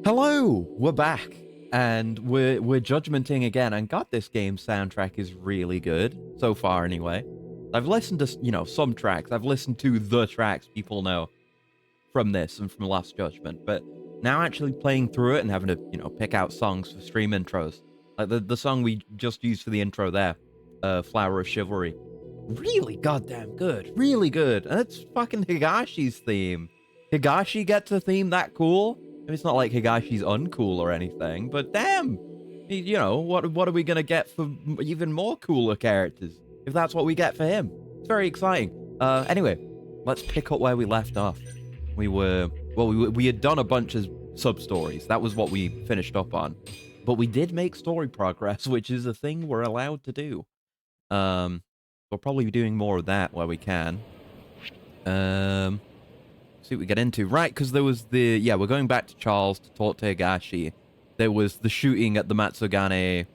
Hello, we're back, and we're judgmenting again. And God, this game's soundtrack is really good so far. Anyway, I've listened to some tracks. I've listened to the tracks people know from this and from Last Judgment, but now actually playing through it and having to pick out songs for stream intros, like the song we just used for the intro there, "Flower of Chivalry," really goddamn good, really good, and it's fucking Higashi's theme. Higashi gets a theme that cool. I mean, it's not like Higashi's uncool or anything, but damn, what are we gonna get for even more cooler characters if that's what we get for him? It's very exciting. Anyway, let's pick up where we left off. We had done a bunch of sub stories. That was what we finished up on, but we did make story progress, which is a thing we're allowed to do. We'll probably be doing more of that where we can. See what we get into. Right, because there was we're going back to Charles to talk to Higashi. There was the shooting at the Matsugane,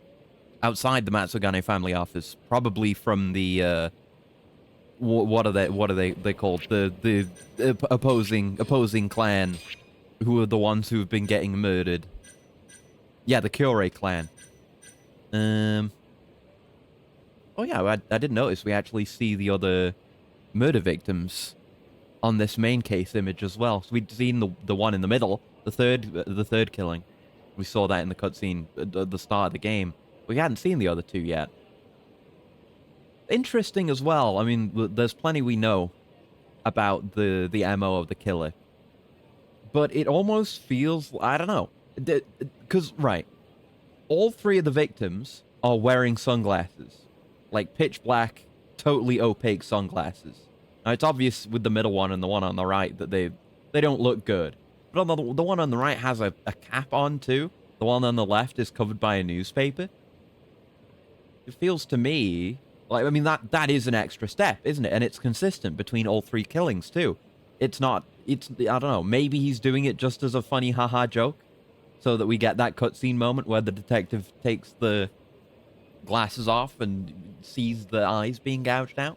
outside the Matsugane family office, probably from the, what are they called? The opposing clan, who are the ones who have been getting murdered. Yeah, the Kyorei clan. Oh yeah, I did notice we actually see the other murder victims on this main case image as well. So we'd seen the one in the middle, the third killing. We saw that in the cutscene at the start of the game. We hadn't seen the other two yet. Interesting as well. I mean, there's plenty we know about the MO of the killer, but it almost feels, I don't know, because right, all three of the victims are wearing sunglasses, like pitch black, totally opaque sunglasses. Now, it's obvious with the middle one and the one on the right that they don't look good. But on the one on the right has a cap on, too. The one on the left is covered by a newspaper. It feels to me like, I mean, that is an extra step, isn't it? And it's consistent between all three killings, too. I don't know, maybe he's doing it just as a funny haha joke, so that we get that cutscene moment where the detective takes the glasses off and sees the eyes being gouged out.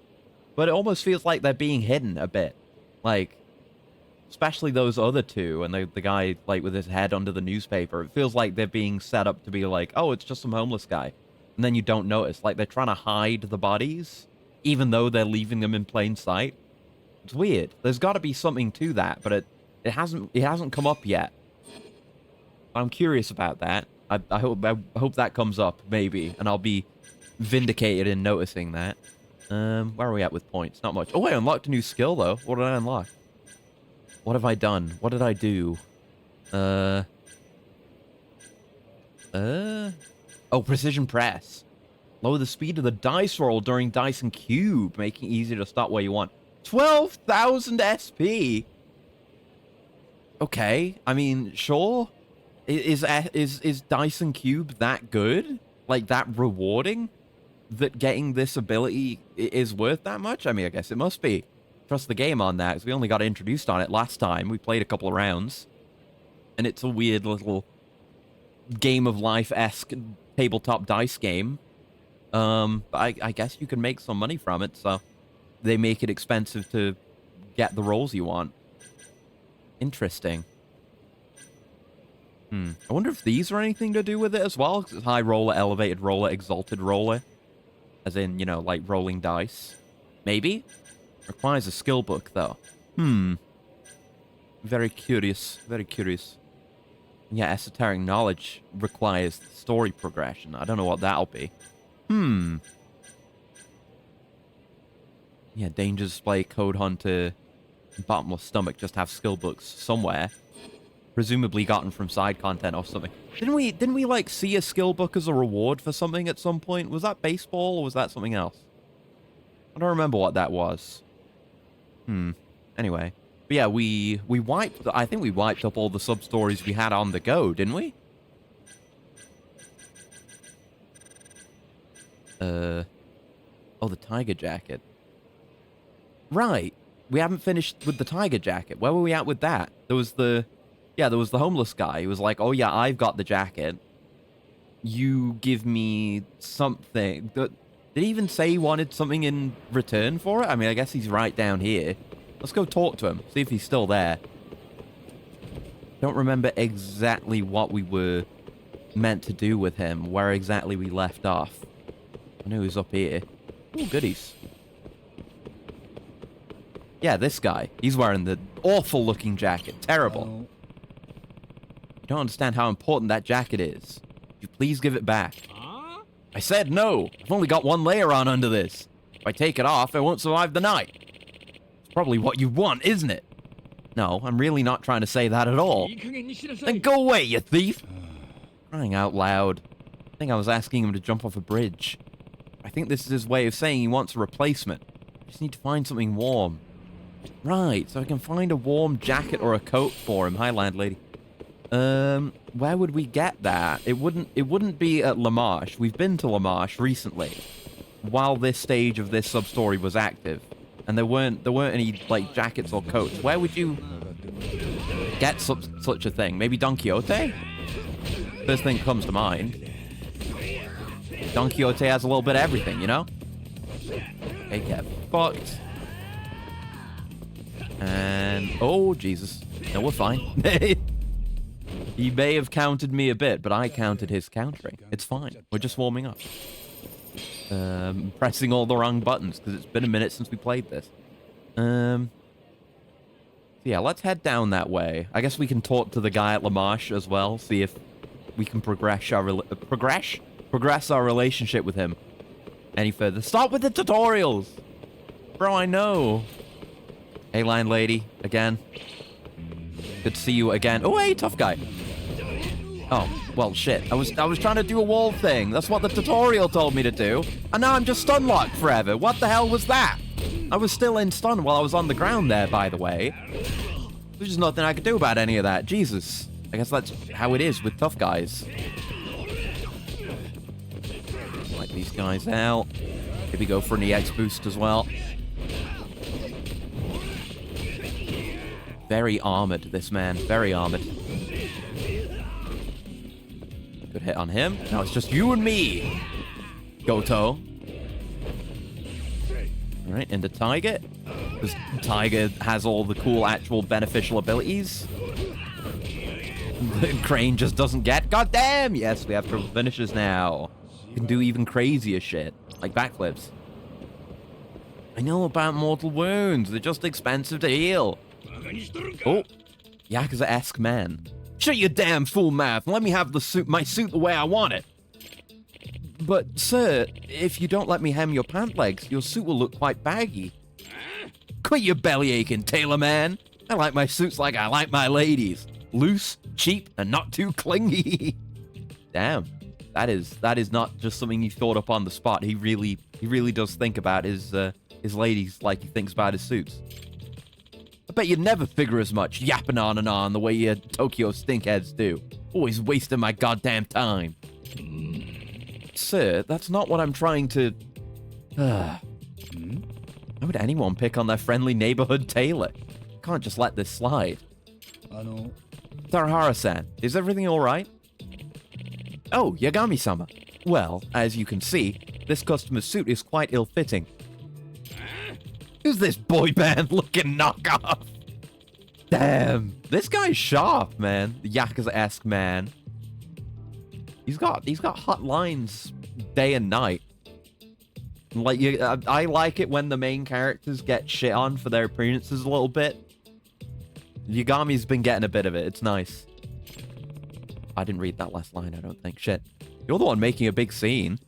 But it almost feels like they're being hidden a bit. Like, especially those other two, and the guy, like, with his head under the newspaper. It feels like they're being set up to be like, oh, it's just some homeless guy. And then you don't notice. Like, they're trying to hide the bodies, even though they're leaving them in plain sight. It's weird. There's got to be something to that, but it hasn't come up yet. I'm curious about that. I hope that comes up, maybe, and I'll be vindicated in noticing that. Where are we at with points? Not much. Oh, I unlocked a new skill, though. What did I unlock? What have I done? What did I do? Oh, precision press. Lower the speed of the dice roll during dice and cube, making it easier to start where you want. 12,000 SP? Okay, I mean, sure. Is dice and cube that good? Like, that rewarding? That getting this ability is worth that much? I mean, I guess it must be. Trust the game on that, because we only got introduced on it last time. We played a couple of rounds. And it's a weird little game of life-esque tabletop dice game. But I guess you can make some money from it, so they make it expensive to get the rolls you want. Interesting. I wonder if these are anything to do with it as well, because it's high roller, elevated roller, exalted roller. As in, like rolling dice. Maybe? Requires a skill book, though. Very curious. Very curious. Yeah, esoteric knowledge requires story progression. I don't know what that'll be. Yeah, danger display, code hunter, bottomless stomach just have skill books somewhere. Presumably gotten from side content or something. Didn't we like see a skill book as a reward for something at some point? Was that baseball or was that something else? I don't remember what that was. Anyway. But yeah, I think we wiped up all the sub-stories we had on the go, didn't we? Oh, the tiger jacket. Right. We haven't finished with the tiger jacket. Where were we at with that? There was the homeless guy who was like, oh yeah, I've got the jacket. You give me something. Did he even say he wanted something in return for it? I mean, I guess he's right down here. Let's go talk to him, see if he's still there. Don't remember exactly what we were meant to do with him, where exactly we left off. I knew he was up here. Ooh, goodies. Yeah, this guy. He's wearing the awful-looking jacket. Terrible. You don't understand how important that jacket is. Would you please give it back? I said no. I've only got one layer on under this. If I take it off, I won't survive the night. It's probably what you want, isn't it? No, I'm really not trying to say that at all. Then go away, you thief! Crying out loud. I think I was asking him to jump off a bridge. I think this is his way of saying he wants a replacement. I just need to find something warm. Right, so I can find a warm jacket or a coat for him. Hi, landlady. Where would we get that? It wouldn't be at La Marche. We've been to La Marche recently, while this stage of this sub-story was active. And there weren't any, like, jackets or coats. Where would you get such a thing? Maybe Don Quixote? First thing that comes to mind. Don Quixote has a little bit of everything, you know? Okay, get fucked. And... oh, Jesus. No, we're fine. He may have counted me a bit, but I counted his countering. It's fine. We're just warming up. Pressing all the wrong buttons, because it's been a minute since we played this. Yeah, let's head down that way. I guess we can talk to the guy at La Marche as well, see if we can progress our relationship with him any further. Stop with the tutorials! Bro, I know. Hey, landlady, again. Good to see you again. Oh, hey, tough guy. Oh, well, shit. I was trying to do a wall thing. That's what the tutorial told me to do. And now I'm just stun locked forever. What the hell was that? I was still in stun while I was on the ground there, by the way. There's just nothing I could do about any of that. Jesus. I guess that's how it is with tough guys. Wipe these guys out. Maybe go for an EX boost as well. Very armored, this man. Very armored. Good hit on him. Now it's just you and me. Goto. Alright, into Tiger. This Tiger has all the cool, actual, beneficial abilities. The Crane just doesn't get. God damn! Yes, we have triple finishes now. You can do even crazier shit. Like backflips. I know about mortal wounds. They're just expensive to heal. Oh, Yakuza-esque man. Shut your damn fool mouth and let me have my suit the way I want it. But, sir, if you don't let me hem your pant legs, your suit will look quite baggy. Quit your belly aching, tailor man. I like my suits like I like my ladies. Loose, cheap, and not too clingy. Damn. That is not just something he thought up on the spot. He really does think about his ladies like he thinks about his suits. I bet you'd never figure as much, yapping on and on the way you Tokyo stinkheads do. Always wasting my goddamn time. Sir, that's not what I'm trying to... Why would anyone pick on their friendly neighborhood tailor? Can't just let this slide. Tarahara-san, is everything alright? Oh, Yagami-sama. Well, as you can see, this customer's suit is quite ill-fitting. Who's this boy band looking knockoff? Damn. This guy's sharp, man. The Yakuza-esque man. He's got hot lines day and night. Like I like it when the main characters get shit on for their appearances a little bit. Yagami's been getting a bit of it. It's nice. I didn't read that last line, I don't think. Shit. You're the one making a big scene.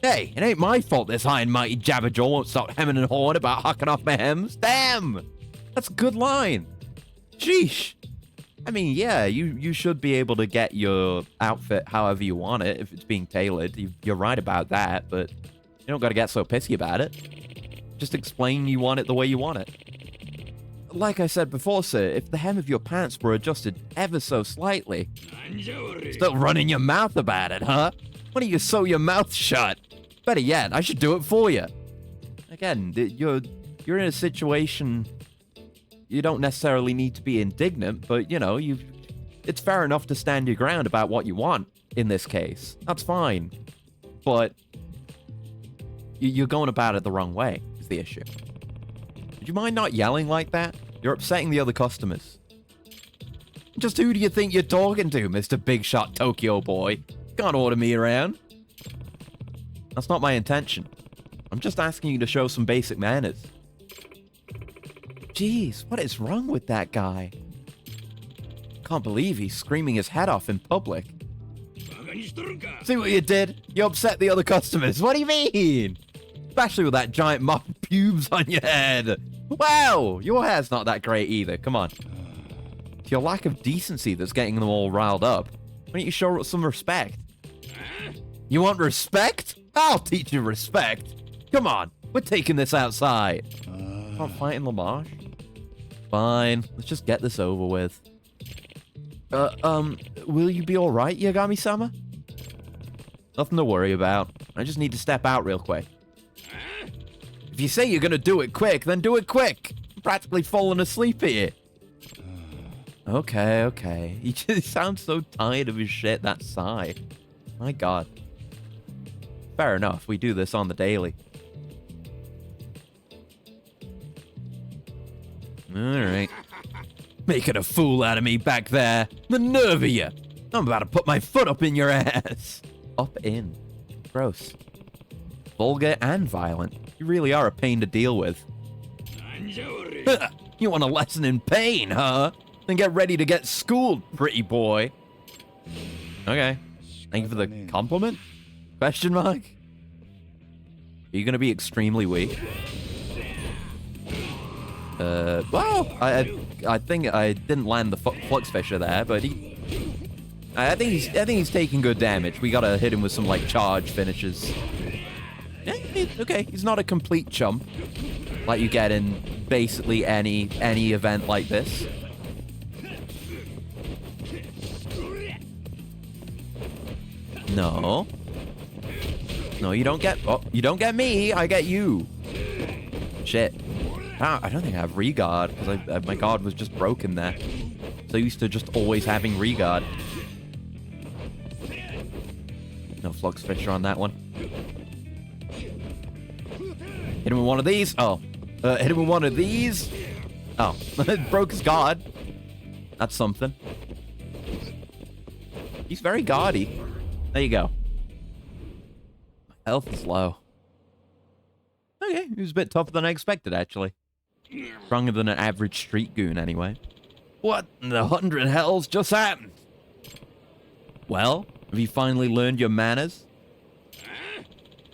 Hey, it ain't my fault this high and mighty Jabberjaw won't stop hemming and hawing about hucking off my hems. Damn! That's a good line. Sheesh. I mean, yeah, you should be able to get your outfit however you want it if it's being tailored. You're right about that, but you don't got to get so pissy about it. Just explain you want it the way you want it. Like I said before, sir, if the hem of your pants were adjusted ever so slightly... Still running your mouth about it, huh? Why don't you sew your mouth shut? Better yet, I should do it for you. Again, you're in a situation... You don't necessarily need to be indignant, but, you know, it's fair enough to stand your ground about what you want in this case. That's fine. But you're going about it the wrong way, is the issue. Would you mind not yelling like that? You're upsetting the other customers. Just who do you think you're talking to, Mr. Big Shot Tokyo boy? Can't order me around. That's not my intention. I'm just asking you to show some basic manners. Jeez, what is wrong with that guy? Can't believe he's screaming his head off in public. See what you did? You upset the other customers. What do you mean? Especially with that giant mop of pubes on your head. Wow, your hair's not that great either. Come on. It's your lack of decency that's getting them all riled up. Why don't you show some respect? You want respect? I'll teach you respect. Come on, we're taking this outside. Can't fight in La Marche? Fine, let's just get this over with. Will you be alright, Yagami-sama? Nothing to worry about. I just need to step out real quick. If you say you're gonna do it quick, then do it quick. I'm practically falling asleep here. Okay. He just sounds so tired of his shit, that sigh. My god. Fair enough, we do this on the daily. Alright. Making a fool out of me back there. The nerve of you. I'm about to put my foot up in your ass. Up in. Gross. Vulgar and violent. You really are a pain to deal with. You want a lesson in pain, huh? Then get ready to get schooled, pretty boy. Okay. Thank you for the compliment? Question mark? Are you gonna be extremely weak? Well, I think I didn't land the Flux Fisher there, but I think he's taking good damage. We gotta hit him with some like charge finishes. Yeah, okay, he's not a complete chump like you get in basically any event like this. No, you don't get. Oh, you don't get me. I get you. Shit. I don't think I have regard, because my guard was just broken there. So used to just always having regard. No Flux Fisher on that one. Hit him with one of these. Oh. Hit him with one of these. Oh. Broke his guard. That's something. He's very guardy. There you go. Health is low. Okay, he was a bit tougher than I expected, actually. Stronger than an average street goon, anyway. What in the 100 hells just happened? Well, have you finally learned your manners?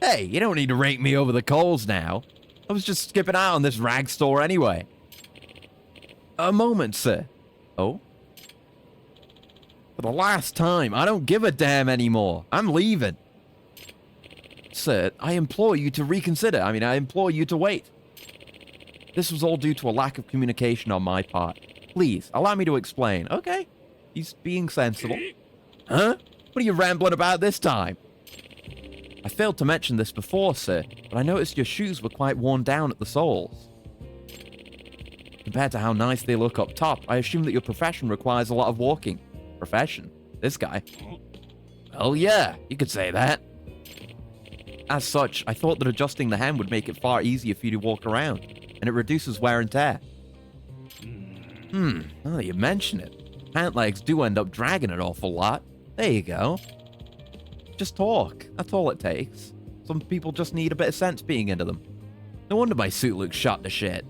Hey, you don't need to rake me over the coals now. I was just skipping out on this rag store anyway. A moment, sir. Oh? For the last time, I don't give a damn anymore. I'm leaving. Sir, I implore you to reconsider. I implore you to wait. This was all due to a lack of communication on my part. Please, allow me to explain. Okay. He's being sensible. Huh? What are you rambling about this time? I failed to mention this before, sir, but I noticed your shoes were quite worn down at the soles. Compared to how nice they look up top, I assume that your profession requires a lot of walking. Profession? This guy? Well, yeah, you could say that. As such, I thought that adjusting the hem would make it far easier for you to walk around, and it reduces wear and tear. Now that you mention it, pant legs do end up dragging an awful lot. There you go. Just talk. That's all it takes. Some people just need a bit of sense being into them. No wonder my suit looks shot to shit.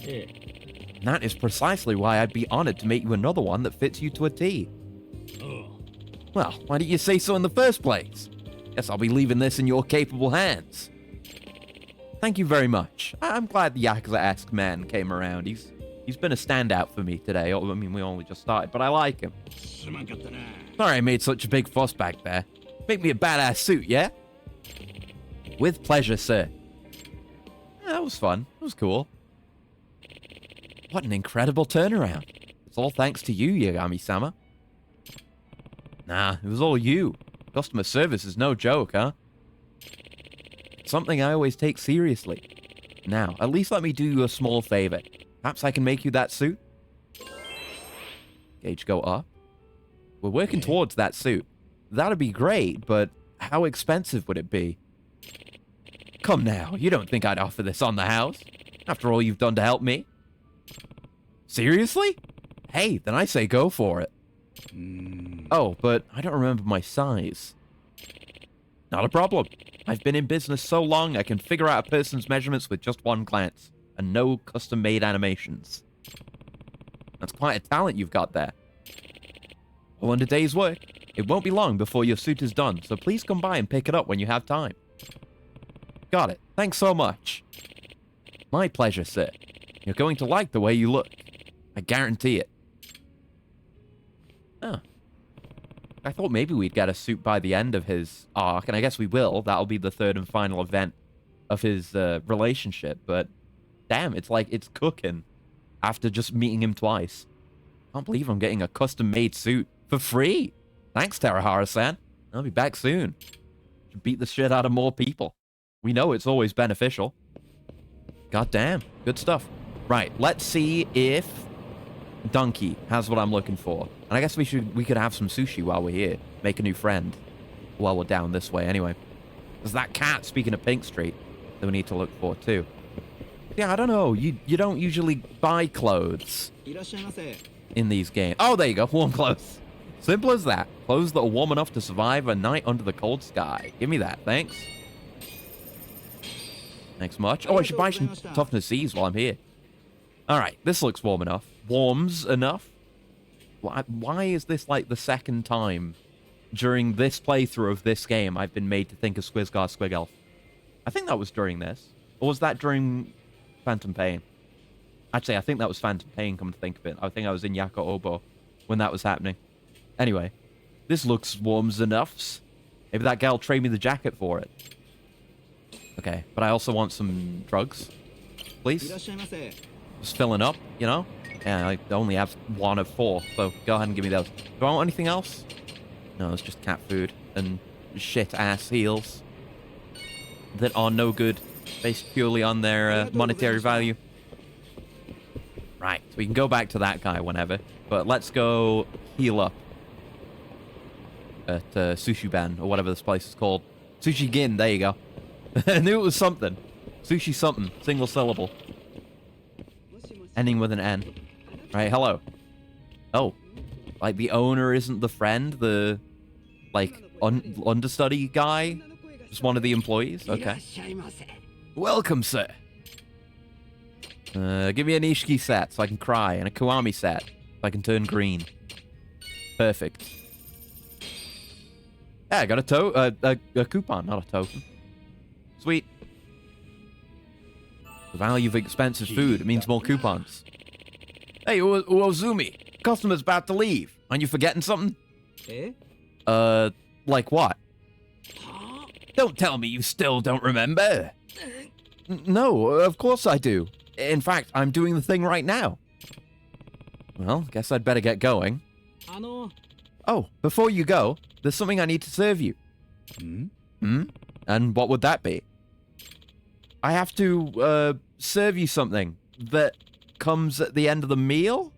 And that is precisely why I'd be honored to make you another one that fits you to a T. Well, why didn't you say so in the first place? Guess I'll be leaving this in your capable hands. Thank you very much. I'm glad the Yakuza-esque man came around. He's been a standout for me today. I mean, we only just started, but I like him. Sorry I made such a big fuss back there. Make me a badass suit, yeah? With pleasure, sir. Yeah, that was fun. It was cool. What an incredible turnaround. It's all thanks to you, Yagami-sama. Nah, it was all you. Customer service is no joke, huh? It's something I always take seriously. Now, at least let me do you a small favor. Perhaps I can make you that suit? Gauge go up. We're working towards that suit. That'd be great, but how expensive would it be? Come now, you don't think I'd offer this on the house? After all you've done to help me? Seriously? Hey, then I say go for it. Oh, but I don't remember my size. Not a problem. I've been in business so long I can figure out a person's measurements with just one glance. And no custom-made animations. That's quite a talent you've got there. All in a day's work. It won't be long before your suit is done, so please come by and pick it up when you have time. Got it. Thanks so much. My pleasure, sir. You're going to like the way you look. I guarantee it. Oh. I thought maybe we'd get a suit by the end of his arc, and I guess we will. That'll be the third and final event of his relationship, but damn, it's like it's cooking after just meeting him twice. Can't believe I'm getting a custom-made suit for free. Thanks, Terahara-san. I'll be back soon. Should beat the shit out of more people. We know it's always beneficial. God damn, good stuff. Right, let's see if Donkey has what I'm looking for. And I guess we could have some sushi while we're here. Make a new friend while we're down this way anyway. There's that cat, speaking of Pink Street, that we need to look for too. Yeah, I don't know. You don't usually buy clothes in these games. Oh, there you go. Warm clothes. Simple as that. Clothes that are warm enough to survive a night under the cold sky. Give me that. Thanks. Thanks much. Oh, I should buy some toughness C's while I'm here. All right. This looks warm enough. Warms enough. Why is this like the second time during this playthrough of this game I've been made to think of Squizgar Squigelf? I think that was during this. Or was that during Phantom Pain? Actually, I think that was Phantom Pain, come to think of it. I think I was in Yako Obo when that was happening. Anyway, this looks warms enough. Maybe that gal trade me the jacket for it. Okay, but I also want some drugs. Please? Just filling up, you know? Yeah, I only have 1 of 4, so go ahead and give me those. Do I want anything else? No, it's just cat food and shit-ass heals that are no good, based purely on their monetary value. Right, so we can go back to that guy whenever, but let's go heal up at Sushi Ben, or whatever this place is called. Sushi Gin, there you go. I knew it was something. Sushi something, single syllable. Ending with an N. Right, hello. Oh, like the owner isn't the friend, the, like, understudy guy? Just one of the employees? Okay. Welcome, sir. Give me an Ishiki set so I can cry, and a Kuami set so I can turn green. Perfect. Yeah, I got a coupon, not a token. Sweet. The value of expensive food, it means more coupons. Hey, Uozumi, customer's about to leave. Aren't you forgetting something? Like what? Don't tell me you still don't remember. No, of course I do. In fact, I'm doing the thing right now. Well, guess I'd better get going. Oh, before you go, there's something I need to serve you. And what would that be? I have to, serve you something that comes at the end of the meal?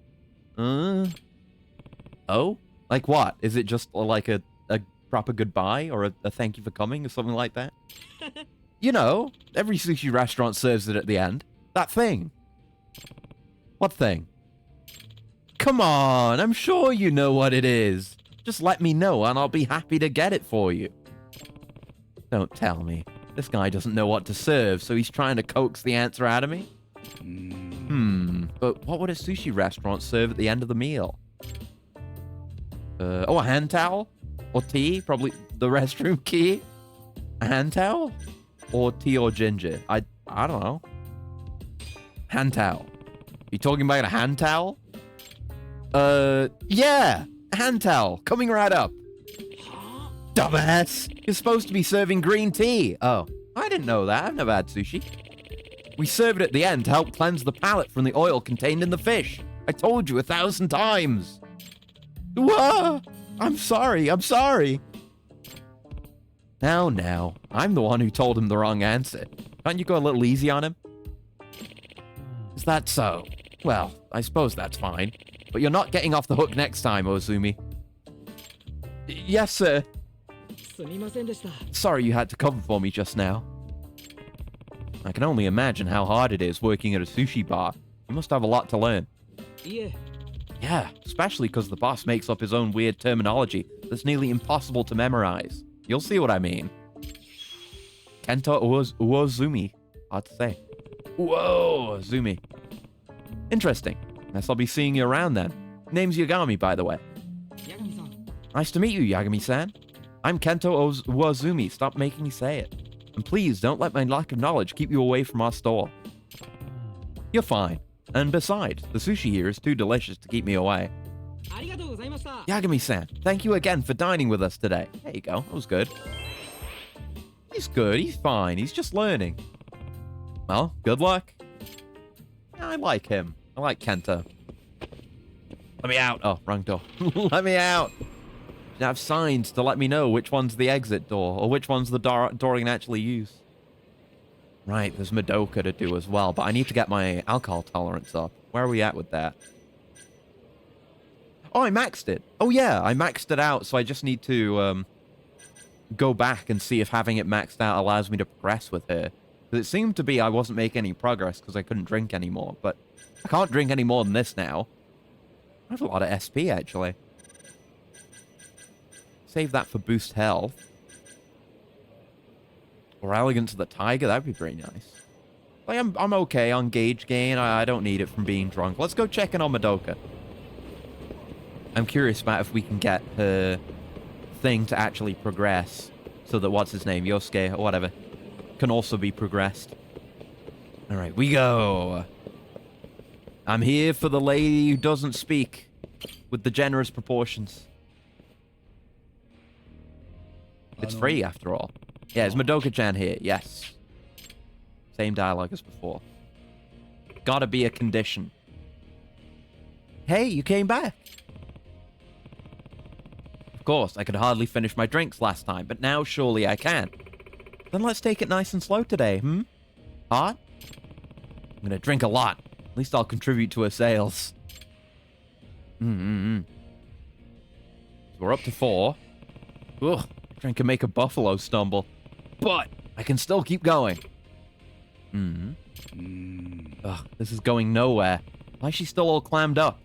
Oh? Like what? Is it just like a proper goodbye or a thank you for coming or something like that? You know, every sushi restaurant serves it at the end. That thing. What thing? Come on, I'm sure you know what it is. Just let me know and I'll be happy to get it for you. Don't tell me. This guy doesn't know what to serve, so he's trying to coax the answer out of me? But what would a sushi restaurant serve at the end of the meal? Oh, a hand towel? Or tea? Probably the restroom key? A hand towel? Or tea or ginger? I don't know. Hand towel. You talking about a hand towel? Yeah! A hand towel. Coming right up. Dumbass! You're supposed to be serving green tea. Oh, I didn't know that. I've never had sushi. We serve it at the end to help cleanse the palate from the oil contained in the fish. I told you 1,000 times. Whoa! I'm sorry. Now, I'm the one who told him the wrong answer. Can't you go a little easy on him? Is that so? Well, I suppose that's fine. But you're not getting off the hook next time, Ozumi. Yes, sir. Sorry you had to cover for me just now. I can only imagine how hard it is working at a sushi bar. You must have a lot to learn. Yeah, especially because the boss makes up his own weird terminology that's nearly impossible to memorize. You'll see what I mean. Kento Uozumi. Hard to say. Uozumi. Interesting. Guess I'll be seeing you around then. Name's Yagami, by the way. Nice to meet you, Yagami-san. I'm Kento Uozumi. Stop making me say it. And please, don't let my lack of knowledge keep you away from our store. You're fine. And besides, the sushi here is too delicious to keep me away. Yagami-san, thank you again for dining with us today. There you go. That was good. He's good. He's fine. He's just learning. Well, good luck. Yeah, I like him. I like Kento. Let me out. Oh, wrong door. Let me out. You have signs to let me know which one's the exit door or which one's the door I can actually use. Right, there's Madoka to do as well, but I need to get my alcohol tolerance up. Where are we at with that? Oh, I maxed it. Oh, yeah, I maxed it out, so I just need to go back and see if having it maxed out allows me to progress with her. Because it seemed to be I wasn't making any progress because I couldn't drink anymore, but I can't drink any more than this now. I have a lot of SP, actually. Save that for boost health. Or Elegance of the Tiger, that'd be pretty nice. Like, I'm okay on gauge gain. I don't need it from being drunk. Let's go check in on Madoka. I'm curious about if we can get her thing to actually progress. So that, what's his name? Yosuke, or whatever. Can also be progressed. Alright, we go. I'm here for the lady who doesn't speak. With the generous proportions. It's free, after all. Yeah, is Madoka-chan here? Yes. Same dialogue as before. Gotta be a condition. Hey, you came back. Of course, I could hardly finish my drinks last time, but now surely I can. Then let's take it nice and slow today, Hot? I'm gonna drink a lot. At least I'll contribute to her sales. So we're up to 4. Ugh, drink can make a buffalo stumble. But I can still keep going. Ugh, this is going nowhere. Why is she still all clammed up?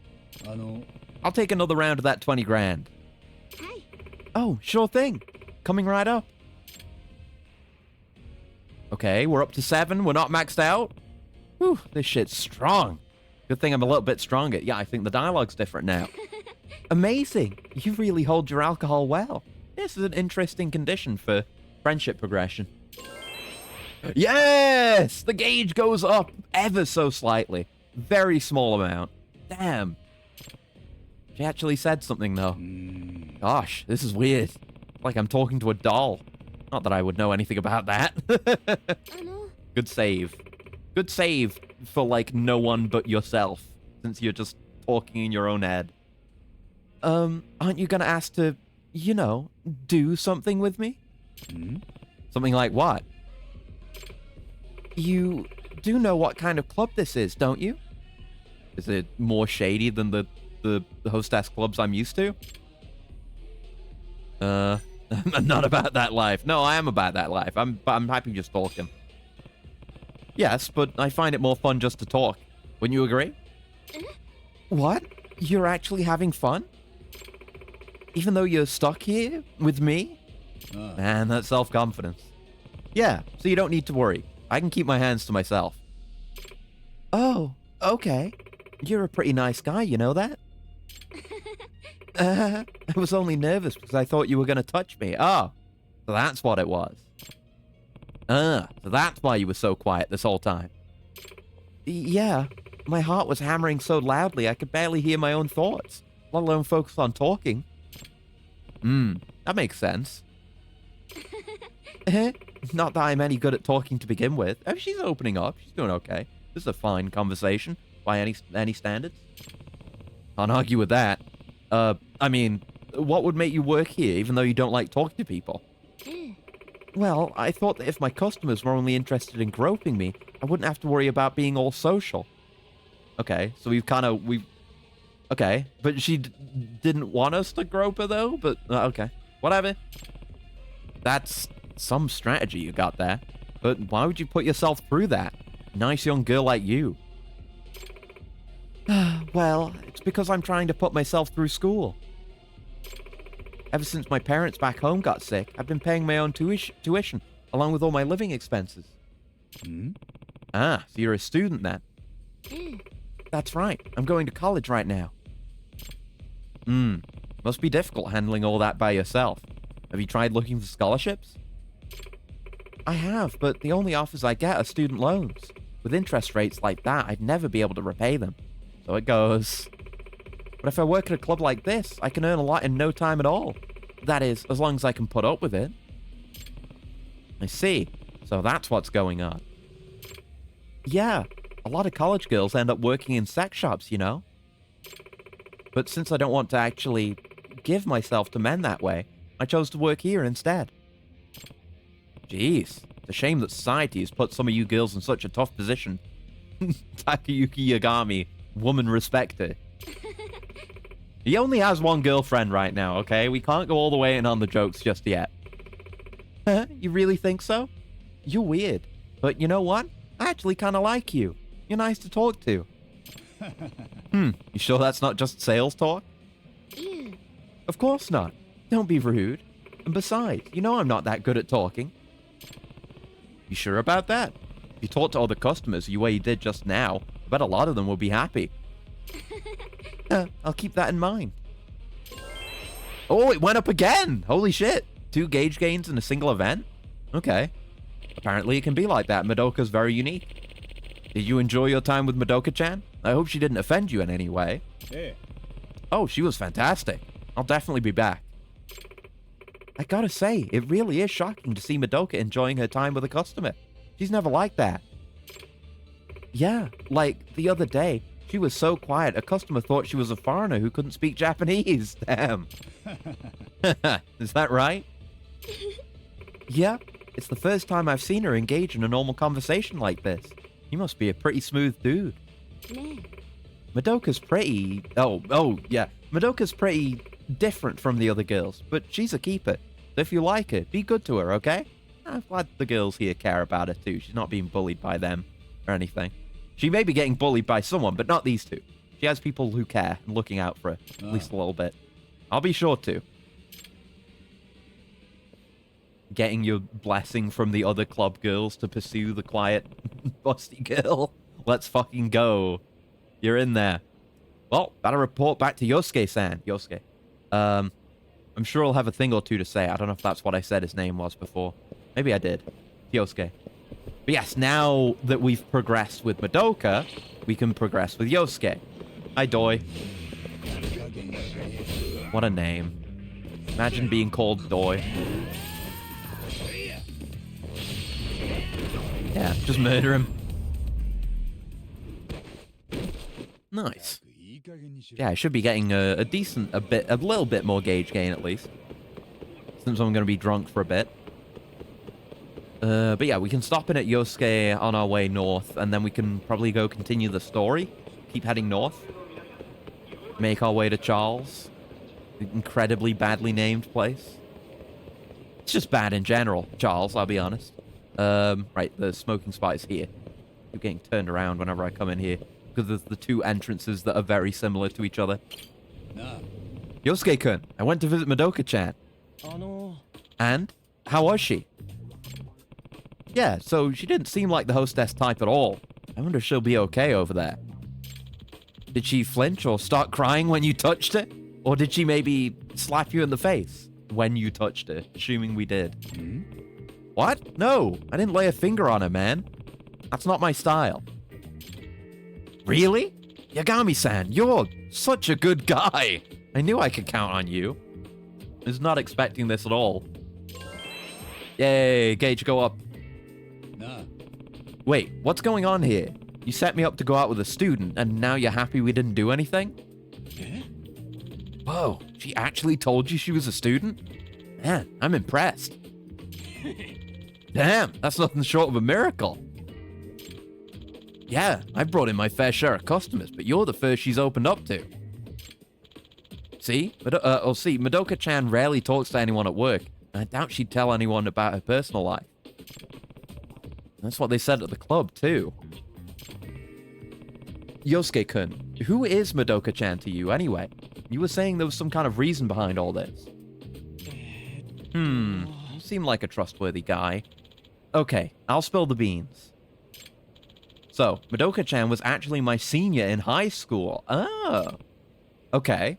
I'll take another round of that 20 grand. Oh, sure thing. Coming right up. Okay, we're up to 7. We're not maxed out. Whew, this shit's strong. Good thing I'm a little bit stronger. Yeah, I think the dialogue's different now. Amazing. You really hold your alcohol well. This is an interesting condition for friendship progression. Yes! The gauge goes up ever so slightly. Very small amount. Damn. She actually said something, though. Gosh, this is weird. Like I'm talking to a doll. Not that I would know anything about that. Good save. Good save for, like, no one but yourself. Since you're just talking in your own head. Aren't you gonna ask to, you know, do something with me? Something like what? You do know what kind of club this is, don't you? Is it more shady than the hostess clubs I'm used to? I'm not about that life. No, I am about that life. I'm happy just talking. Yes, but I find it more fun just to talk. Wouldn't you agree? What? You're actually having fun? Even though you're stuck here with me? Man, that's self-confidence. Yeah, so you don't need to worry. I can keep my hands to myself. Oh, okay. You're a pretty nice guy, you know that? I was only nervous because I thought you were going to touch me. Oh, so that's what it was. So that's why you were so quiet this whole time. Yeah, my heart was hammering so loudly I could barely hear my own thoughts, let alone focus on talking. That makes sense. Not that I'm any good at talking to begin with. Oh, she's opening up. She's doing okay. This is a fine conversation by any standards. Can't argue with that. I mean, what would make you work here even though you don't like talking to people? Well, I thought that if my customers were only interested in groping me, I wouldn't have to worry about being all social. Okay, so okay, but she didn't want us to grope her though, but okay, whatever. That's some strategy you got there. But why would you put yourself through that? Nice young girl like you. Well, it's because I'm trying to put myself through school. Ever since my parents back home got sick, I've been paying my own tuition, along with all my living expenses. Ah, so you're a student then? That's right. I'm going to college right now. Must be difficult handling all that by yourself. Have you tried looking for scholarships? I have, but the only offers I get are student loans. With interest rates like that, I'd never be able to repay them. So it goes. But if I work at a club like this, I can earn a lot in no time at all. That is, as long as I can put up with it. I see. So that's what's going on. Yeah, a lot of college girls end up working in sex shops, you know? But since I don't want to actually give myself to men that way, I chose to work here instead. Jeez, it's a shame that society has put some of you girls in such a tough position. Takayuki Yagami, woman respecter. He only has one girlfriend right now, okay? We can't go all the way in on the jokes just yet. You really think so? You're weird. But you know what? I actually kind of like you. You're nice to talk to. You sure that's not just sales talk? Of course not. Don't be rude. And besides, you know I'm not that good at talking. You sure about that? If you talk to other customers the way you did just now, I bet a lot of them will be happy. I'll keep that in mind. Oh, it went up again! Holy shit! 2 gauge gains in a single event? Okay. Apparently it can be like that. Madoka's very unique. Did you enjoy your time with Madoka-chan? I hope she didn't offend you in any way. Yeah. Oh, she was fantastic. I'll definitely be back. I gotta say, it really is shocking to see Madoka enjoying her time with a customer. She's never like that. Yeah, like the other day, she was so quiet, a customer thought she was a foreigner who couldn't speak Japanese. Damn. Is that right? Yeah, it's the first time I've seen her engage in a normal conversation like this. You must be a pretty smooth dude. Madoka's pretty... Oh, yeah. Madoka's pretty different from the other girls, but she's a keeper. So if you like her, be good to her, okay? I'm glad the girls here care about her too. She's not being bullied by them or anything. She may be getting bullied by someone, but not these two. She has people who care and looking out for her, at least a little bit. I'll be sure to. Getting your blessing from the other club girls to pursue the quiet, busty girl. Let's fucking go. You're in there. Well, better report back to Yosuke-san. Yosuke. I'm sure I'll have a thing or two to say. I don't know if that's what I said his name was before. Maybe I did. Yosuke. But yes, now that we've progressed with Madoka, we can progress with Yosuke. Hi, Doi. What a name. Imagine being called Doi. Yeah, just murder him. Nice. Yeah, I should be getting a little bit more gauge gain at least. Since I'm going to be drunk for a bit. But yeah, we can stop in at Yosuke on our way north, and then we can probably go continue the story. Keep heading north. Make our way to Charles. The incredibly badly named place. It's just bad in general, Charles, I'll be honest. Right, the smoking spot is here. I'm getting turned around whenever I come in here, because there's the 2 entrances that are very similar to each other. Yosuke-kun, I went to visit Madoka-chan. And? How was she? Yeah, so she didn't seem like the hostess type at all. I wonder if she'll be okay over there. Did she flinch or start crying when you touched her? Or did she maybe slap you in the face when you touched her, assuming we did? What? No, I didn't lay a finger on her, man. That's not my style. Really? Yagami-san, you're such a good guy. I knew I could count on you. I was not expecting this at all. Yay, gauge go up. Wait, what's going on here? You set me up to go out with a student, and now you're happy we didn't do anything? Whoa, she actually told you she was a student? Man, I'm impressed. Damn, that's nothing short of a miracle. Yeah, I've brought in my fair share of customers, but you're the first she's opened up to. See? Madoka-chan rarely talks to anyone at work, and I doubt she'd tell anyone about her personal life. That's what they said at the club, too. Yosuke-kun, who is Madoka-chan to you anyway? You were saying there was some kind of reason behind all this. You seem like a trustworthy guy. Okay, I'll spill the beans. So, Madoka-chan was actually my senior in high school. Oh. Okay.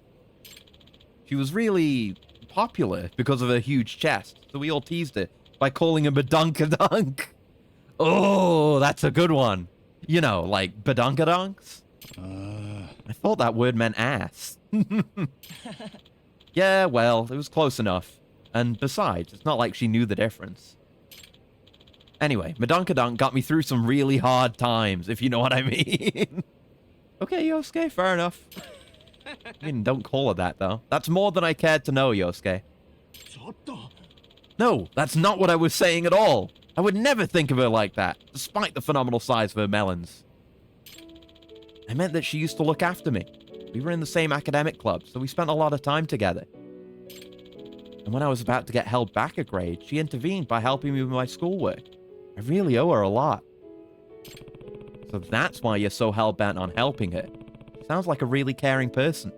She was really popular because of her huge chest, so we all teased her by calling her Badunkadunk. Oh, that's a good one. You know, like badunkadunks? I thought that word meant ass. Yeah, well, it was close enough. And besides, it's not like she knew the difference. Anyway, Madunkadunk got me through some really hard times, if you know what I mean. Okay, Yosuke, fair enough. I mean, don't call her that, though. That's more than I cared to know, Yosuke. No, that's not what I was saying at all. I would never think of her like that, despite the phenomenal size of her melons. I meant that she used to look after me. We were in the same academic club, so we spent a lot of time together. And when I was about to get held back a grade, she intervened by helping me with my schoolwork. I really owe her a lot. So that's why you're so hell-bent on helping her. She sounds like a really caring person.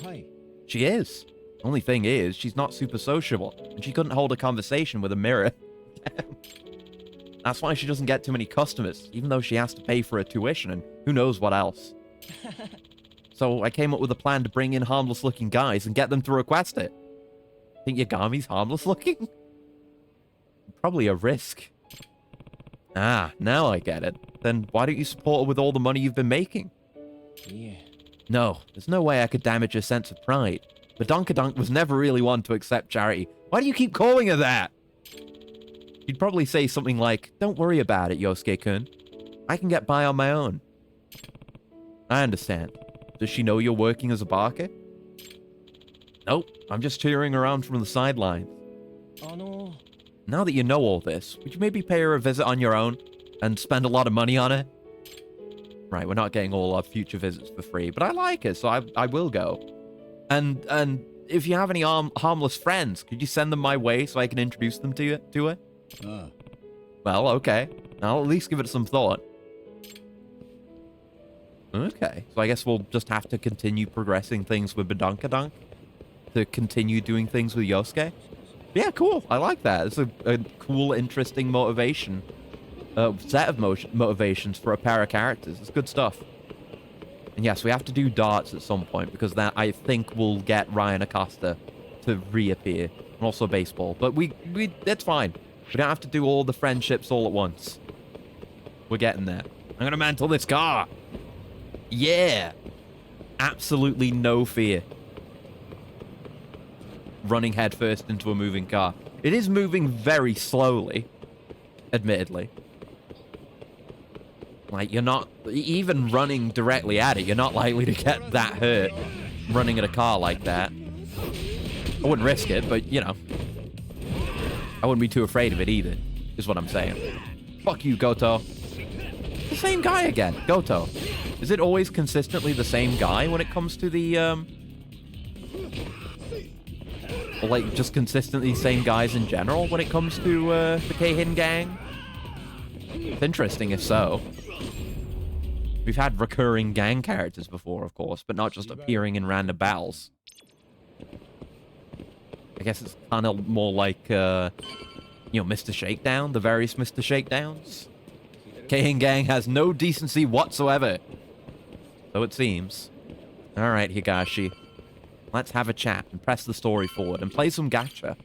Hi. She is. Only thing is, she's not super sociable, and she couldn't hold a conversation with a mirror. That's why she doesn't get too many customers, even though she has to pay for her tuition and who knows what else. So I came up with a plan to bring in harmless-looking guys and get them to request it. Think Yagami's harmless-looking? Probably a risk. Ah, now I get it. Then why don't you support her with all the money you've been making? Yeah. No, there's no way I could damage her sense of pride. But Donkadunk was never really one to accept charity. Why do you keep calling her that? You'd probably say something like, don't worry about it, Yosuke-kun. I can get by on my own. I understand. Does she know you're working as a barker? Nope, I'm just cheering her on from the sidelines. Now that you know all this, would you maybe pay her a visit on your own and spend a lot of money on her? Right, we're not getting all our future visits for free, but I like her, so I will go. And if you have any harmless friends, could you send them my way so I can introduce them to her? Well, okay. I'll at least give it some thought. Okay, so I guess we'll just have to continue progressing things with Badunkadunk to continue doing things with Yosuke. Yeah, cool. I like that. It's a cool, interesting motivation. Set of motivations for a pair of characters. It's good stuff. And yes, we have to do darts at some point because that, I think, will get Ryan Acosta to reappear. And also baseball. But it's fine. We don't have to do all the friendships all at once. We're getting there. I'm going to mantle this car. Yeah. Absolutely no fear. Running headfirst into a moving car. It is moving very slowly. Admittedly. Like, you're not... Even running directly at it, you're not likely to get that hurt running at a car like that. I wouldn't risk it, but, you know. I wouldn't be too afraid of it either, is what I'm saying. Fuck you, Goto. The same guy again, Goto. Is it always consistently the same guy when it comes to the, or, like, just consistently same guys in general when it comes to, the Keihin gang? It's interesting if so. We've had recurring gang characters before, of course, but not just appearing in random battles. I guess it's kind of more like, you know, Mr. Shakedown, the various Mr. Shakedowns. Keihin gang has no decency whatsoever. So it seems. Alright, Higashi. Let's have a chat and press the story forward and play some gacha.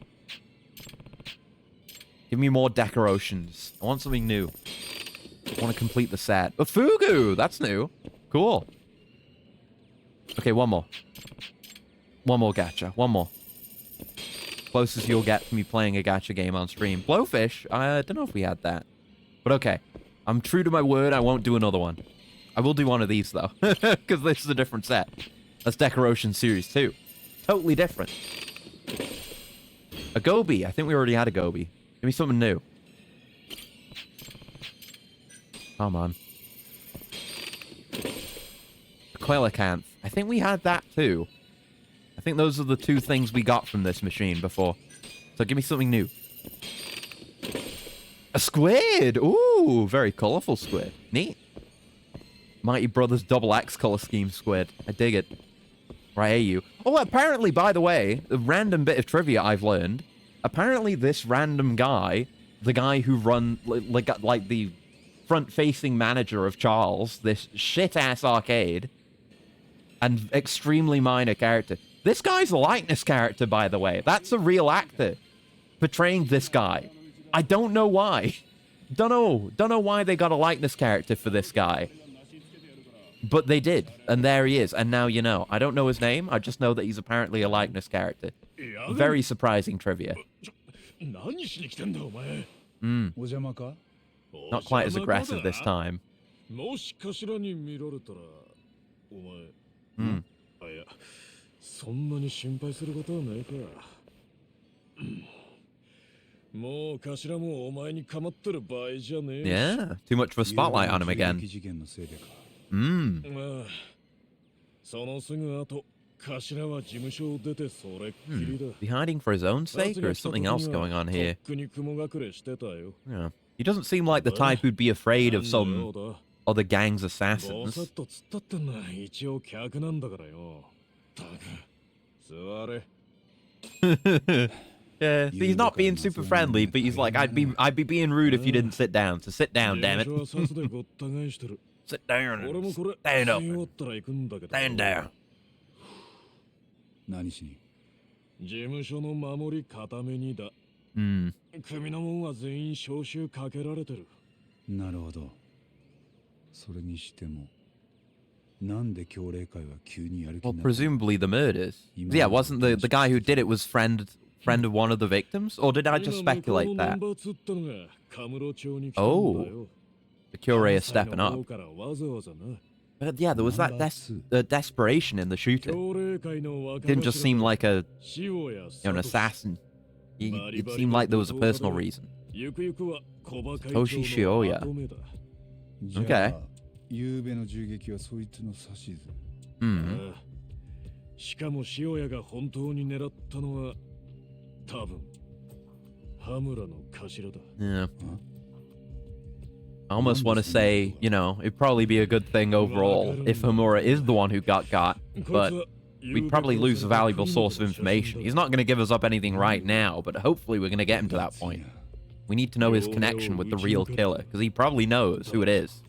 Give me more decorations. I want something new. I want to complete the set. A Fugu! That's new. Cool. Okay, one more. One more gacha. One more. Closest you'll get to me playing a gacha game on stream. Blowfish? I don't know if we had that. But okay. I'm true to my word. I won't do another one. I will do one of these, though. Because this is a different set. That's Decoration Series 2. Totally different. A Gobi. I think we already had a Gobi. Give me something new. Come on. A Coelacanth. I think we had that, too. I think those are the two things we got from this machine before. So give me something new. A squid! Ooh, very colorful squid. Neat. Mighty Brothers double X color scheme squid. I dig it. Right, you. Oh, apparently, by the way, a random bit of trivia I've learned. Apparently, this random guy, the guy who run like the front-facing manager of Charles, this shit-ass arcade, and extremely minor character. This guy's a likeness character, by the way. That's a real actor portraying this guy. I don't know why. Don't know why they got a likeness character for this guy. But they did, and there he is, and now you know. I don't know his name, I just know that he's apparently a likeness character. Very surprising trivia. Not quite as aggressive this time. Yeah, too much of a spotlight on him again. Be hiding for his own sake, or is something else going on here? Yeah. He doesn't seem like the type who'd be afraid of some other gang's assassins. Yeah, he's not being super friendly, but he's like, I'd be being rude if you didn't sit down. So sit down, damn it. Sit down. Stand up. Stand down. Well, presumably the murders. Yeah, wasn't the guy who did it was friend of one of the victims? Or did I just speculate that? Oh. The Cure is stepping up. But yeah, there was that desperation in the shooting. Didn't just seem like an assassin. It seemed like there was a personal reason. Satoshi Shioya. Okay. Yeah. I almost want to say, you know, it'd probably be a good thing overall if Homura is the one who got, but we'd probably lose a valuable source of information. He's not going to give us up anything right now, but hopefully we're going to get him to that point. We need to know his connection with the real killer, because he probably knows who it is.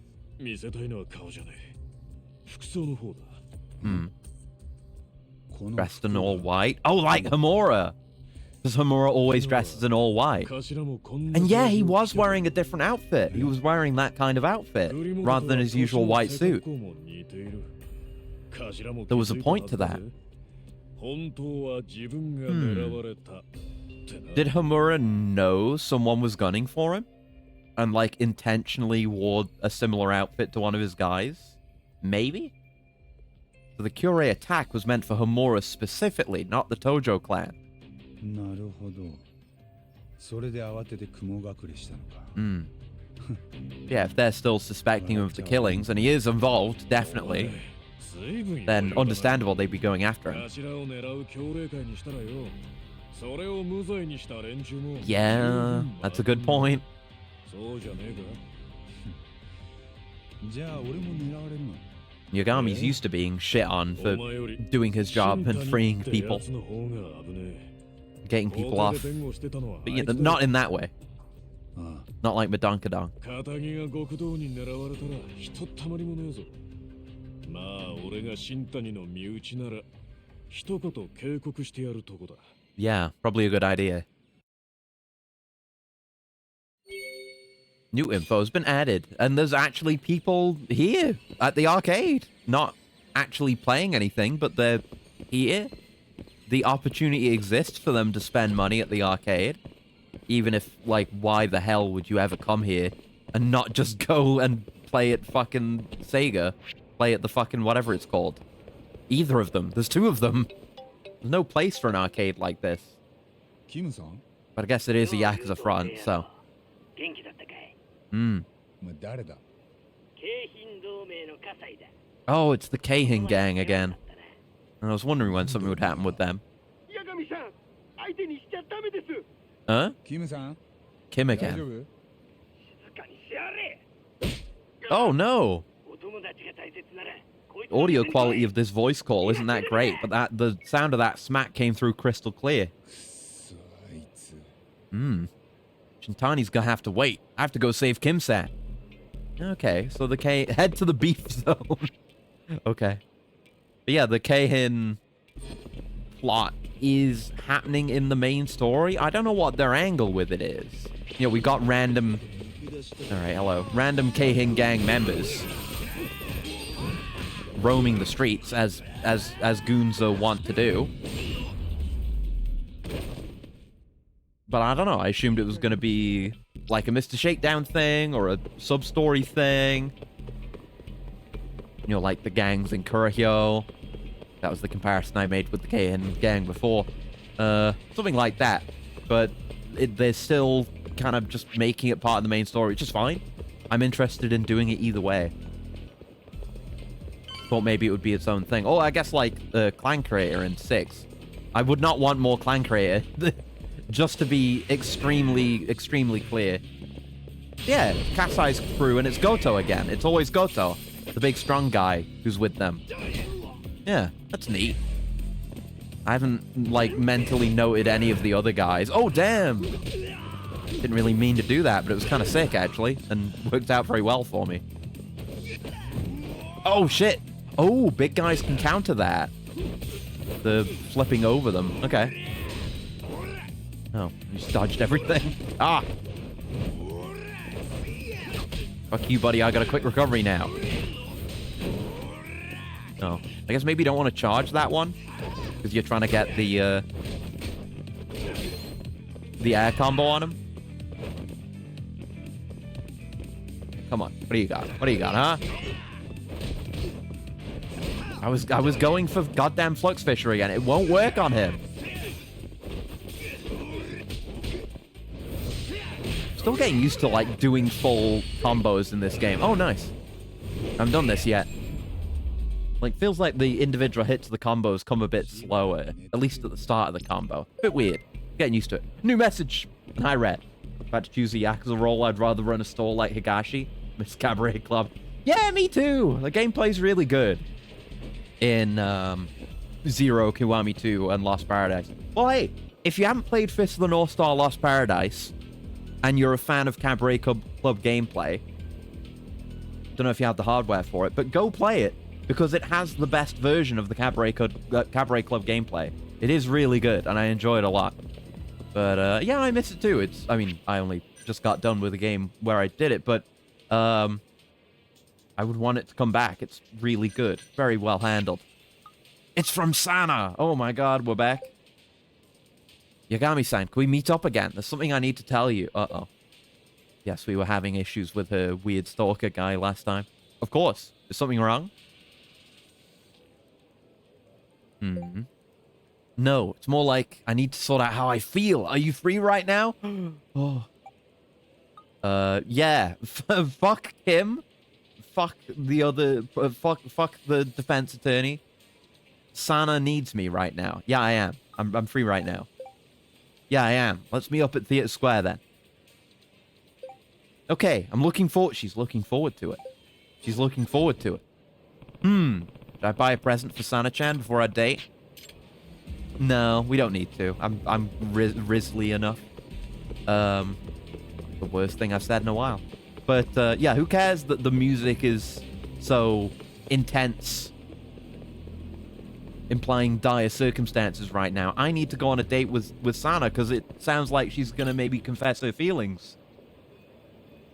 Dressed in all white. Oh, like Homura! Because Homura always dresses in all white. And yeah, he was wearing a different outfit. He was wearing that kind of outfit, rather than his usual white suit. There was a point to that. Did Homura know someone was gunning for him? And, like, intentionally wore a similar outfit to one of his guys? Maybe? So the Cure attack was meant for Homura specifically, not the Tojo clan. Yeah, if they're still suspecting him of the killings, and he is involved, definitely, then understandable they'd be going after him. Yeah, that's a good point. Yagami's used to being shit on for doing his job and freeing people. Getting people off. But yeah, not in that way. Not like Madonkadon. Yeah, probably a good idea. New info has been added, and there's actually people here at the arcade. Not actually playing anything, but they're here. The opportunity exists for them to spend money at the arcade. Even if, like, why the hell would you ever come here and not just go and play at fucking Sega? Play at the fucking whatever it's called. Either of them. There's two of them. There's no place for an arcade like this. But I guess it is a Yakuza front, so. Oh, it's the Keihin gang again. And I was wondering when something would happen with them. Huh? Kim again. Oh, no. Audio quality of this voice call isn't that great, but the sound of that smack came through crystal clear. Shintani's gonna have to wait. I have to go save Kim-san. Okay, so the head to the beef zone. Okay. But yeah, the Keihin plot is happening in the main story. I don't know what their angle with it is. You know, we got random... Alright, hello. Random Keihin gang members roaming the streets as goons want to do. But I don't know. I assumed it was going to be like a Mr. Shakedown thing or a sub-story thing. You know, like the gangs in Kurohyo. That was the comparison I made with the Keihin gang before. Something like that. But they're still kind of just making it part of the main story, which is fine. I'm interested in doing it either way. Thought maybe it would be its own thing. Oh, I guess like Clan Creator in 6. I would not want more Clan Creator. Just to be extremely clear. Yeah, Kasai's crew, and it's Goto again. It's always Goto, the big strong guy who's with them. Yeah, that's neat. I haven't, like, mentally noted any of the other guys. Oh, damn! Didn't really mean to do that, but it was kind of sick, actually, and worked out very well for me. Oh, shit! Oh, big guys can counter that. The flipping over them. Okay. Oh, you just dodged everything. Ah! Fuck you, buddy. I got a quick recovery now. Oh. I guess maybe you don't want to charge that one. Because you're trying to get the air combo on him. Come on. What do you got? What do you got, huh? I was going for goddamn Flux Fisher again. It won't work on him. Still getting used to, like, doing full combos in this game. Oh, nice. I haven't done this yet. Like, feels like the individual hits of the combos come a bit slower. At least at the start of the combo. Bit weird. Getting used to it. New message. Hi, Red. If I had to choose a Yakuza role, I'd rather run a store like Higashi. Miss Cabaret Club. Yeah, me too. The gameplay's really good. In, Zero, Kiwami 2, and Lost Paradise. Well, hey, if you haven't played Fist of the North Star Lost Paradise... and you're a fan of Cabaret Club gameplay, don't know if you have the hardware for it, but go play it, because it has the best version of the Cabaret Club gameplay. It is really good, and I enjoy it a lot. But, yeah, I miss it too. I mean, I only just got done with a game where I did it, but, I would want it to come back. It's really good. Very well handled. It's from Sana! Oh my god, we're back. Yagami-san, can we meet up again? There's something I need to tell you. Uh-oh. Yes, we were having issues with her weird stalker guy last time. Of course. Is something wrong? No, it's more like I need to sort out how I feel. Are you free right now? Oh. Yeah. Fuck him. Fuck the other... fuck the defense attorney. Sana needs me right now. Yeah, I am. I'm free right now. Yeah, I am. Let's meet up at Theatre Square, then. Okay, I'm looking forward... She's looking forward to it. She's looking forward to it. Should I buy a present for Sana-chan before our date? No, we don't need to. I'm Risley enough. The worst thing I've said in a while. But, yeah, who cares that the music is so intense, implying dire circumstances right now? I need to go on a date with Sana, because it sounds like she's going to maybe confess her feelings.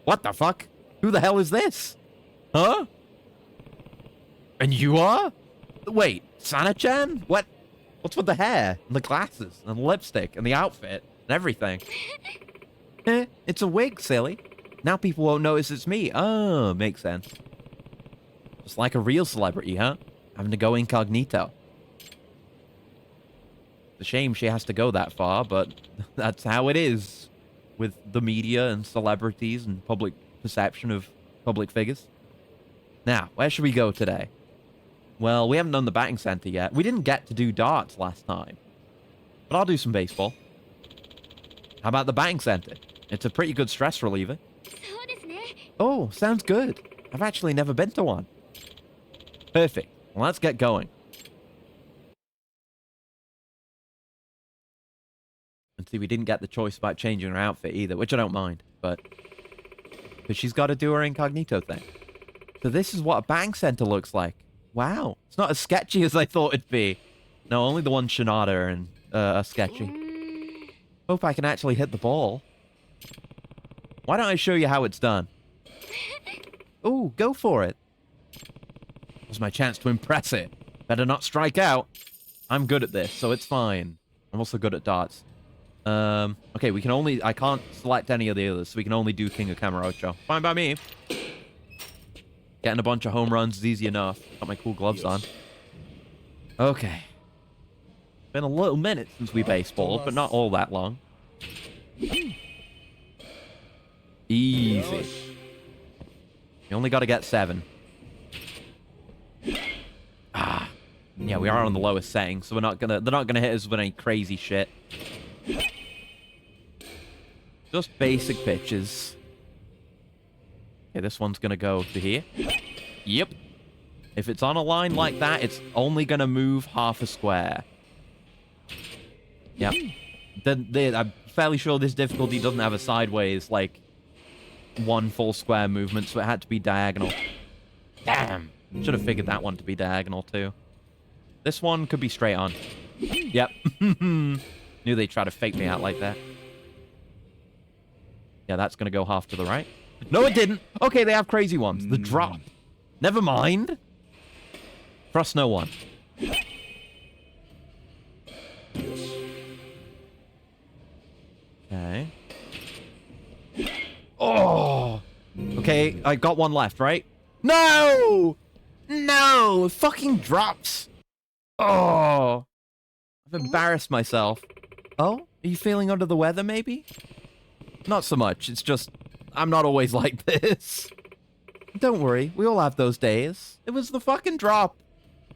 What the fuck? Who the hell is this? Huh? And you are? Wait, Sana-chan? What's with the hair, and the glasses, and the lipstick, and the outfit, and everything? It's a wig, silly. Now people won't notice it's me. Oh, makes sense. Just like a real celebrity, huh? Having to go incognito. It's a shame she has to go that far, but that's how it is with the media and celebrities and public perception of public figures. Now, where should we go today? Well, we haven't done the batting center yet. We didn't get to do darts last time. But I'll do some baseball. How about the batting center? It's a pretty good stress reliever. Oh, sounds good. I've actually never been to one. Perfect. Well, let's get going. And see, we didn't get the choice about changing her outfit either, which I don't mind, but... Because she's got to do her incognito thing. So this is what a bank center looks like. Wow. It's not as sketchy as I thought it'd be. No, only the one Shinada and are sketchy. Hope I can actually hit the ball. Why don't I show you how it's done? Ooh, go for it. It's my chance to impress it. Better not strike out. I'm good at this, so it's fine. I'm also good at darts. Okay, we can only... I can't select any of the others, so we can only do King of Kamurocho. Fine by me. Getting a bunch of home runs is easy enough. Got my cool gloves on. Okay. Been a little minute since we baseballed, but not all that long. Easy. You only got to get 7. Ah. Yeah, we are on the lowest setting, so they're not gonna hit us with any crazy shit. Just basic pitches. Okay, this one's gonna go to here. Yep. If it's on a line like that, it's only gonna move half a square. Yep. I'm fairly sure this difficulty doesn't have a sideways, like, 1 full square movement, so it had to be diagonal. Damn. Should have figured that one to be diagonal, too. This one could be straight on. Yep. Knew they'd try to fake me out like that. Yeah, that's gonna go half to the right. No, it didn't. Okay, they have crazy ones. The drop. Never mind. Trust no one. Okay. Oh! Okay, I got one left, right? No! No! It fucking drops! Oh! I've embarrassed myself. Oh? Are you feeling under the weather, maybe? Not so much. It's just... I'm not always like this. Don't worry. We all have those days. It was the fucking drop.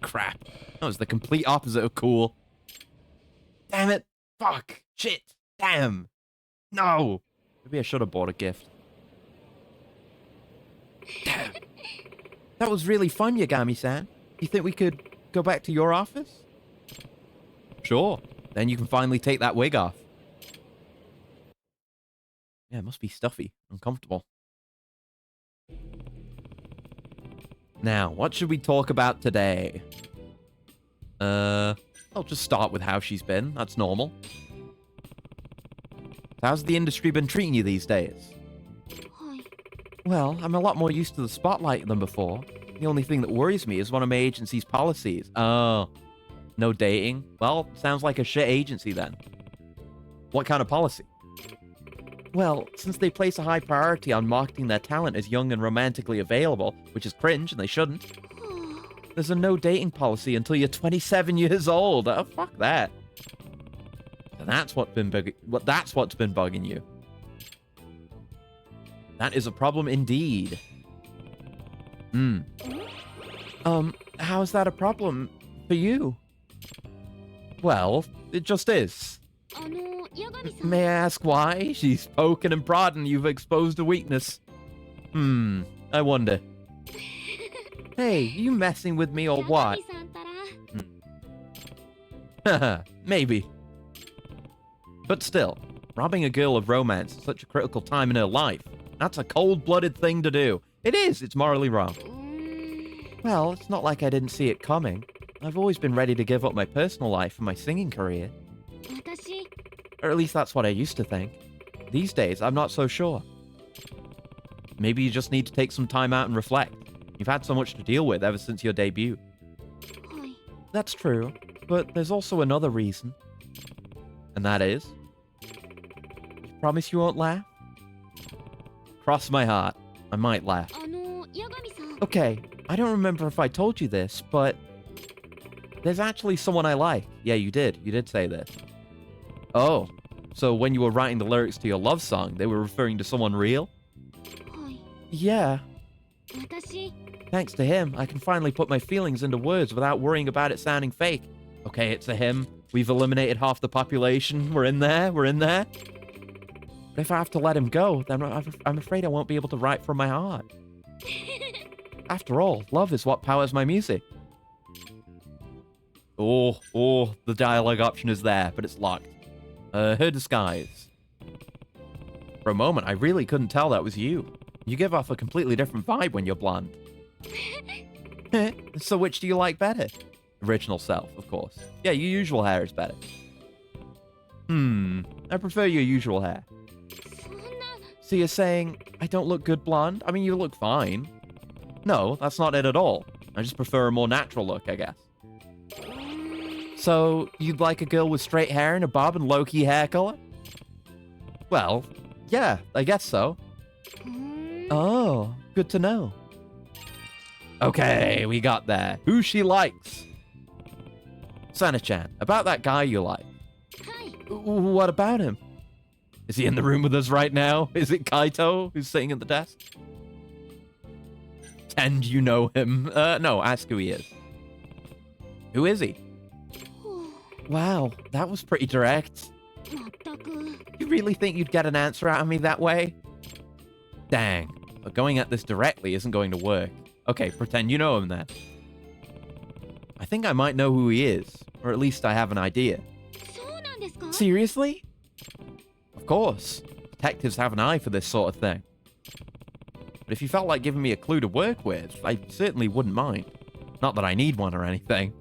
Crap. That was the complete opposite of cool. Damn it. Fuck. Shit. Damn. No. Maybe I should have bought a gift. Damn. That was really fun, Yagami-san. You think we could go back to your office? Sure. Then you can finally take that wig off. Yeah, it must be stuffy. Uncomfortable. Now, what should we talk about today? I'll just start with how she's been. That's normal. How's the industry been treating you these days? Well, I'm a lot more used to the spotlight than before. The only thing that worries me is one of my agency's policies. Oh, no dating? Well, sounds like a shit agency then. What kind of policy? Well, since they place a high priority on marketing their talent as young and romantically available, which is cringe and they shouldn't, there's a no dating policy until you're 27 years old. Oh, fuck that. And that's what's been bugging you. That is a problem indeed. How is that a problem for you? Well, it just is. May I ask why? She's poking and prodding. You've exposed a weakness. I wonder. Hey, you messing with me or what? Haha, maybe. But still, robbing a girl of romance at such a critical time in her life, that's a cold-blooded thing to do. It is. It's morally wrong. Well, it's not like I didn't see it coming. I've always been ready to give up my personal life for my singing career. Or at least that's what I used to think. These days, I'm not so sure. Maybe you just need to take some time out and reflect. You've had so much to deal with ever since your debut. That's true, but there's also another reason. And that is? You promise you won't laugh? Cross my heart. I might laugh. Okay, I don't remember if I told you this, but... there's actually someone I like. Yeah, you did. You did say this. Oh, so when you were writing the lyrics to your love song, they were referring to someone real? Yeah. Thanks to him, I can finally put my feelings into words without worrying about it sounding fake. Okay, it's a him. We've eliminated half the population. We're in there. We're in there. But if I have to let him go, then I'm afraid I won't be able to write from my heart. After all, love is what powers my music. Oh, the dialogue option is there, but it's locked. Her disguise. For a moment, I really couldn't tell that was you. You give off a completely different vibe when you're blonde. So which do you like better? Original self, of course. Yeah, your usual hair is better. I prefer your usual hair. So you're saying I don't look good blonde? I mean, you look fine. No, that's not it at all. I just prefer a more natural look, I guess. So, you'd like a girl with straight hair and a bob and low-key hair color? Well, yeah, I guess so. Oh, good to know. Okay, we got there. Who she likes. Sana-chan, about that guy you like. What about him? Is he in the room with us right now? Is it Kaito who's sitting at the desk? Pretend you know him. No, ask who he is. Who is he? Wow, that was pretty direct. You really think you'd get an answer out of me that way? Dang, but going at this directly isn't going to work. Okay, pretend you know him then. I think I might know who he is, or at least I have an idea. Seriously? Of course. Detectives have an eye for this sort of thing. But if you felt like giving me a clue to work with, I certainly wouldn't mind. Not that I need one or anything.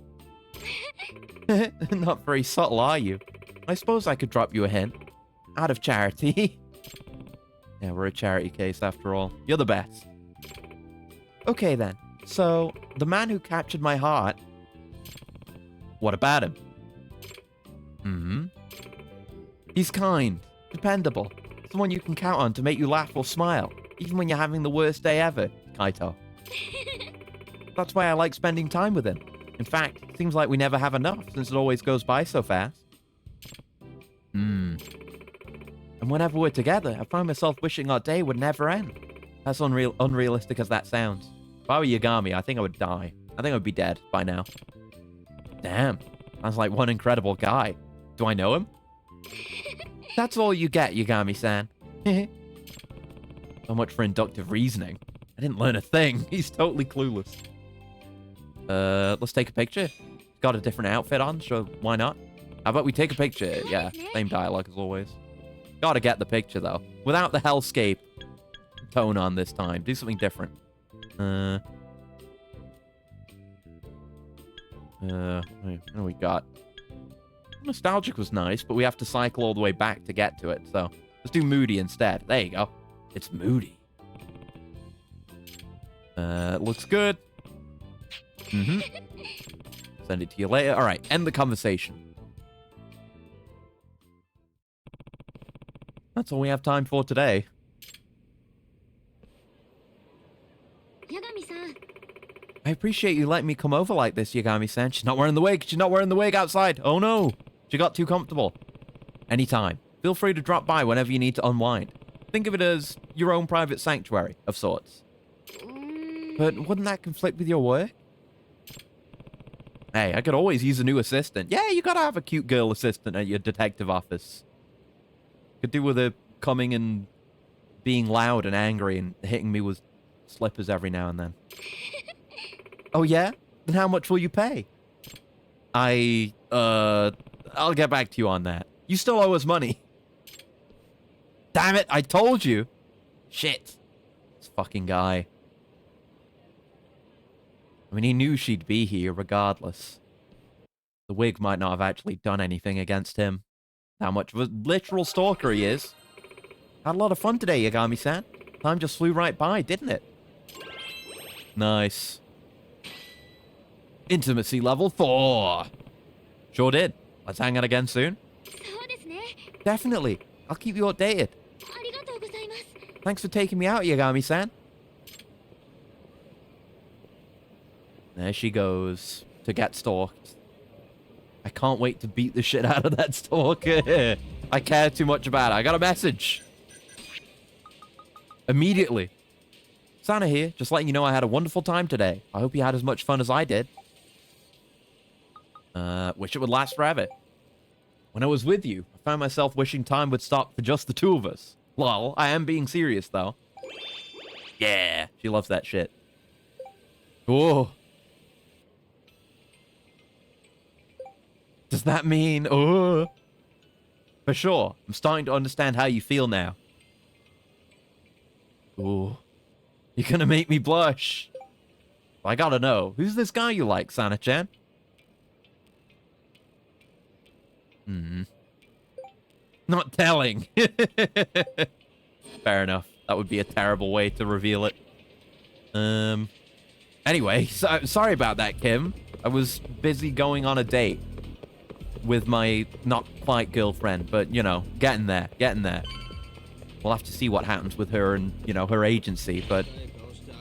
Not very subtle, are you? I suppose I could drop you a hint. Out of charity. Yeah, we're a charity case after all. You're the best. Okay then. So, the man who captured my heart... What about him? He's kind, dependable, someone you can count on to make you laugh or smile, even when you're having the worst day ever, Kaito. That's why I like spending time with him. In fact, it seems like we never have enough, since it always goes by so fast. And whenever we're together, I find myself wishing our day would never end. As unrealistic as that sounds. If I were Yagami, I think I would die. I think I would be dead by now. Damn, sounds like one incredible guy. Do I know him? That's all you get, Yagami-san. So much for inductive reasoning. I didn't learn a thing. He's totally clueless. Let's take a picture. Got a different outfit on, so why not? How about we take a picture? Yeah, same dialogue as always. Gotta get the picture, though. Without the hellscape tone on this time. Do something different. What do we got? Nostalgic was nice, but we have to cycle all the way back to get to it, so let's do Moody instead. There you go. It's Moody. Looks good. Send it to you later. All right, end the conversation. That's all we have time for today. I appreciate you letting me come over like this, Yagami-san. She's not wearing the wig. She's not wearing the wig outside. Oh, no. She got too comfortable. Anytime. Feel free to drop by whenever you need to unwind. Think of it as your own private sanctuary of sorts. But wouldn't that conflict with your work? Hey, I could always use a new assistant. Yeah, you gotta have a cute girl assistant at your detective office. Could do with her coming and being loud and angry and hitting me with slippers every now and then. Oh, yeah? Then how much will you pay? I'll get back to you on that. You still owe us money. Damn it, I told you. Shit. This fucking guy. I mean, he knew she'd be here regardless. The wig might not have actually done anything against him. How much of a literal stalker he is. Had a lot of fun today, Yagami-san. Time just flew right by, didn't it? Nice. Intimacy level 4. Sure did. Let's hang out again soon. Definitely. I'll keep you updated. Thanks for taking me out, Yagami-san. There she goes to get stalked. I can't wait to beat the shit out of that stalker. I care too much about it. I got a message. Immediately. Sana here, just letting you know I had a wonderful time today. I hope you had as much fun as I did. Wish it would last forever. When I was with you, I found myself wishing time would stop for just the two of us. Lol, I am being serious, though. Yeah, she loves that shit. Oh. Does that mean... Oh. For sure. I'm starting to understand how you feel now. Oh. You're gonna make me blush. I gotta know. Who's this guy you like, Sana-chan? Hmm. Not telling. Fair enough. That would be a terrible way to reveal it. Anyway, sorry about that, Kim. I was busy going on a date with my not quite girlfriend, but, you know, getting there, getting there. We'll have to see what happens with her and, you know, her agency, but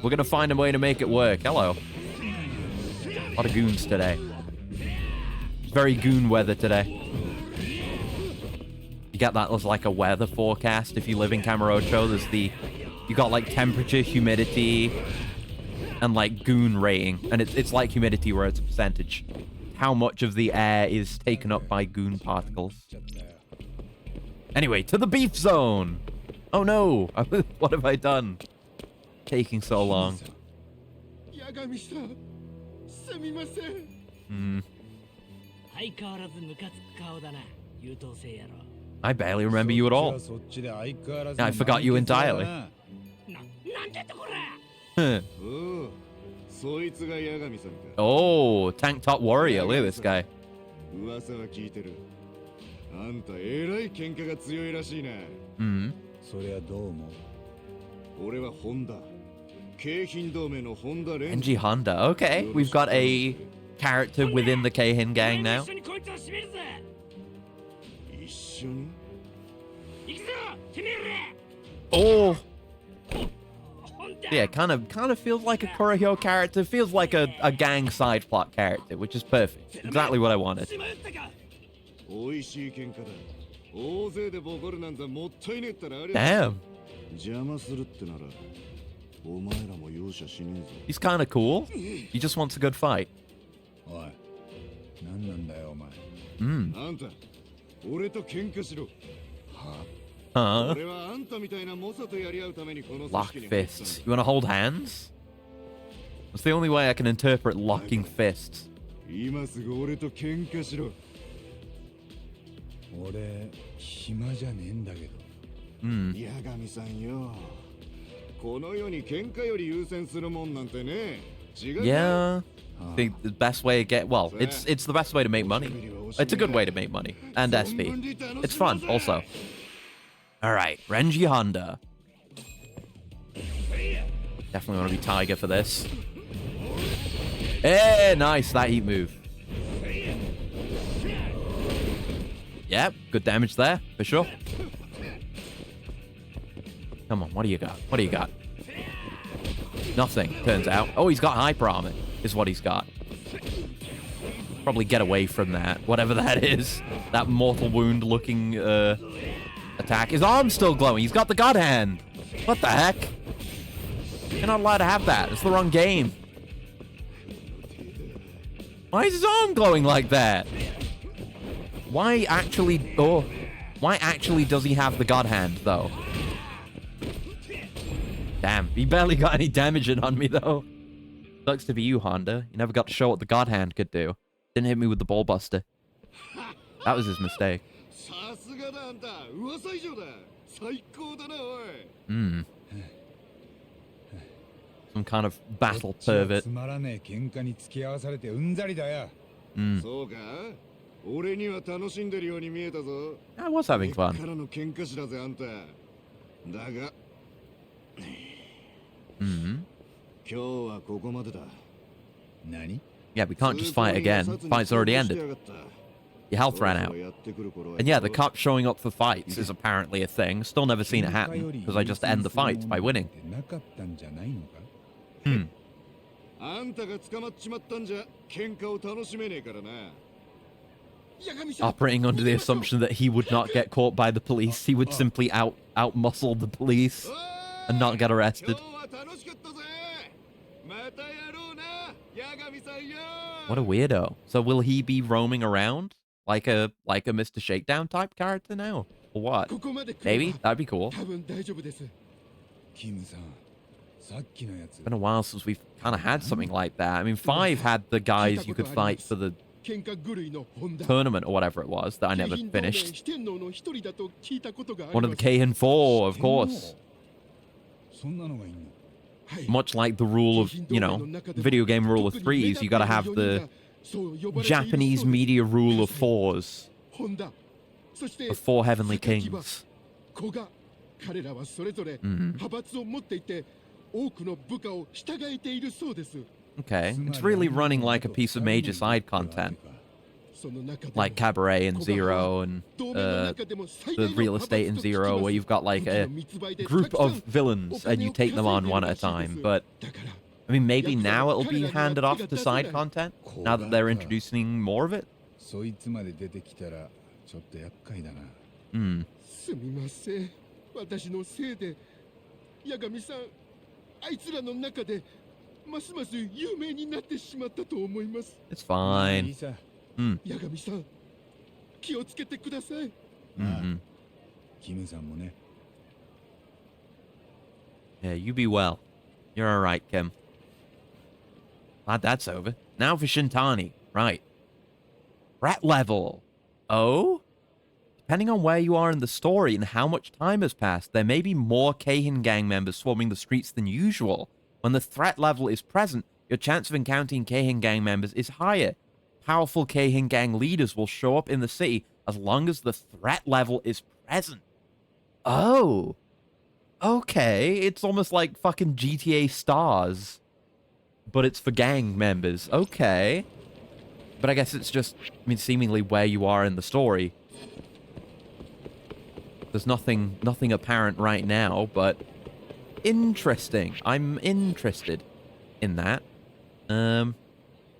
we're gonna find a way to make it work. Hello. A lot of goons today. It's very goon weather today. You get that as like a weather forecast if you live in Kamurocho. There's you got like temperature, humidity, and like goon rating. And it's like humidity where it's a percentage. How much of the air is taken up by goon particles. Anyway, to the beef zone. Oh no, what have I done? Taking so long. I barely remember you at all. I forgot you entirely. Oh, tank top warrior. Look at this guy. Genji Honda. Okay, we've got a character within the Keihin gang now. Oh. Yeah, kind of feels like a Kurohyo character. Feels like a gang side plot character, which is perfect. Exactly what I wanted. Damn. He's kind of cool. He just wants a good fight. Huh? Lock fists. You want to hold hands? That's the only way I can interpret locking fists. Yeah. The best way to get... Well, it's the best way to make money. It's a good way to make money. And SP. It's fun, also. Alright, Renji Honda. Definitely want to be Tiger for this. Hey, nice, that heat move. Yep, good damage there, for sure. Come on, what do you got? What do you got? Nothing, turns out. Oh, he's got hyper armor, is what he's got. Probably get away from that, whatever that is. That mortal wound looking attack. His arm's still glowing. He's got the God Hand. What the heck? You're not allowed to have that. It's the wrong game. Why is his arm glowing like that? Why actually... Oh. Why actually does he have the God Hand, though? Damn. He barely got any damage in on me, though. Sucks to be you, Honda. You never got to show what the God Hand could do. Didn't hit me with the ball buster. That was his mistake. Some kind of battle pervert. I was having fun. Yeah, we can't just fight again. Fight's already ended. Your health ran out. And yeah, the cops showing up for fights is apparently a thing. Still never seen it happen, because I just end the fights by winning. Operating under the assumption that he would not get caught by the police. He would simply out-muscle the police and not get arrested. What a weirdo. So will he be roaming around like a Mr. Shakedown type character now? Or what? Maybe? That'd be cool. Been a while since we've kind of had something like that. I mean, 5 had the guys you could fight for the tournament or whatever it was that I never finished. One of the Keihin 4, of course. Much like the rule of, you know, video game rule of 3s, you gotta have the Japanese media rule of 4s. The 4 heavenly kings. Okay, it's really running like a piece of major side content. Like Cabaret and Zero and the real estate in Zero, where you've got like a group of villains and you take them on one at a time. But, I mean, maybe now it'll be handed off to side content, now that they're introducing more of it. It's fine. Yeah, you be well. You're alright, Kim. Glad that's over. Now for Shintani. Right. Rat level. Oh? Depending on where you are in the story and how much time has passed, there may be more Keihin gang members swarming the streets than usual. When the threat level is present, your chance of encountering Keihin gang members is higher. Powerful Keihin gang leaders will show up in the city as long as the threat level is present. Oh. Okay, it's almost like fucking GTA Stars. But it's for gang members. Okay. But I guess it's just, I mean, seemingly where you are in the story. There's nothing apparent right now, but interesting. I'm interested in that.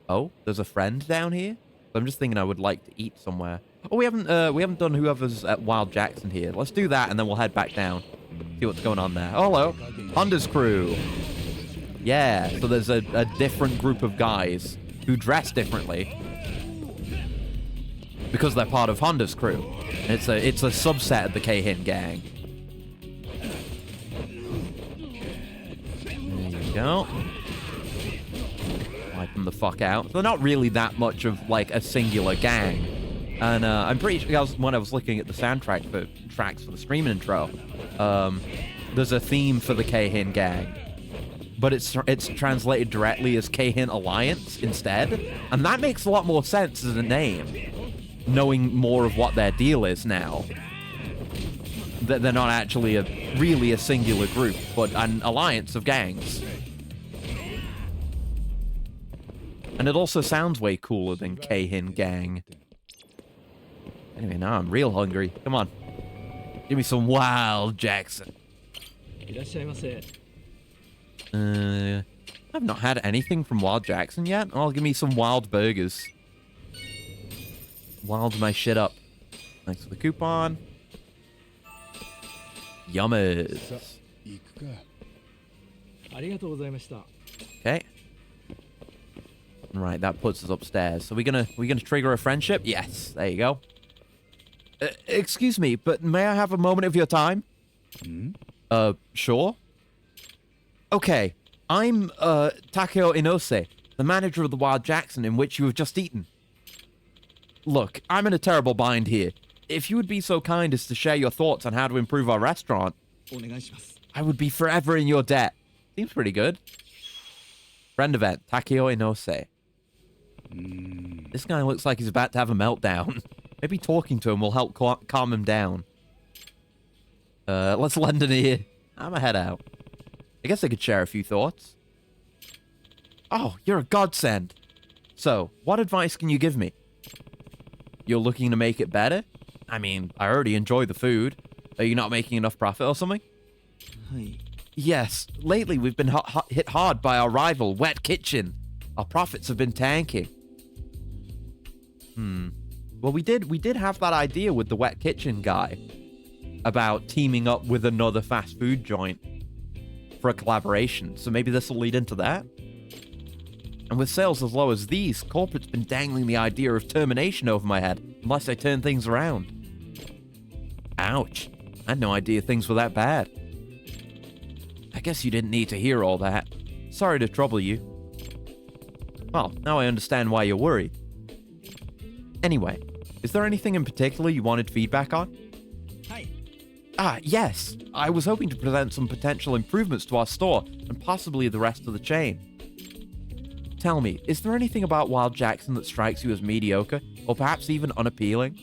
Oh, there's a friend down here? I'm just thinking I would like to eat somewhere. Oh, we haven't done whoever's at Wild Jackson here. Let's do that, and then we'll head back down. See what's going on there. Oh, hello. Honda's crew. Yeah, so there's a different group of guys who dress differently because they're part of Honda's crew. It's a subset of the Keihin gang. There you go. Wipe them the fuck out. So they're not really that much of like a singular gang. And I'm pretty sure when I was looking at the soundtrack for tracks for the stream intro, there's a theme for the Keihin gang, but it's translated directly as Keihin Alliance instead, and that makes a lot more sense as a name, knowing more of what their deal is now. That they're not actually really a singular group, but an alliance of gangs. And it also sounds way cooler than Keihin gang. Anyway, now I'm real hungry. Come on. Give me some Wild Jackson. I've not had anything from Wild Jackson yet. Oh, give me some wild burgers. Wild my shit up. Thanks for the coupon. Yummers. Okay. Right, that puts us upstairs. So we gonna trigger a friendship? Yes. There you go. Excuse me, but may I have a moment of your time? Sure. Okay, I'm Takeo Inose, the manager of the Wild Jackson in which you have just eaten. Look, I'm in a terrible bind here. If you would be so kind as to share your thoughts on how to improve our restaurant, I would be forever in your debt. Seems pretty good. Friend event, Takeo Inose. This guy looks like he's about to have a meltdown. Maybe talking to him will help calm him down. Let's lend an ear. I'm a head out. I guess I could share a few thoughts. Oh, you're a godsend. So, what advice can you give me? You're looking to make it better? I mean, I already enjoy the food. Are you not making enough profit or something? Yes, lately we've been hit hard by our rival, Wet Kitchen. Our profits have been tanking. Well, we did have that idea with the Wet Kitchen guy about teaming up with another fast food joint for a collaboration, so maybe this will lead into that. And with sales as low as these, corporate's been dangling the idea of termination over my head unless I turn things around. Ouch. I had no idea things were that bad. I guess you didn't need to hear all that. Sorry to trouble you. Well, now I understand why you're worried. Anyway, is there anything in particular you wanted feedback on? Hi. Yes. I was hoping to present some potential improvements to our store and possibly the rest of the chain. Tell me, is there anything about Wild Jackson that strikes you as mediocre, or perhaps even unappealing?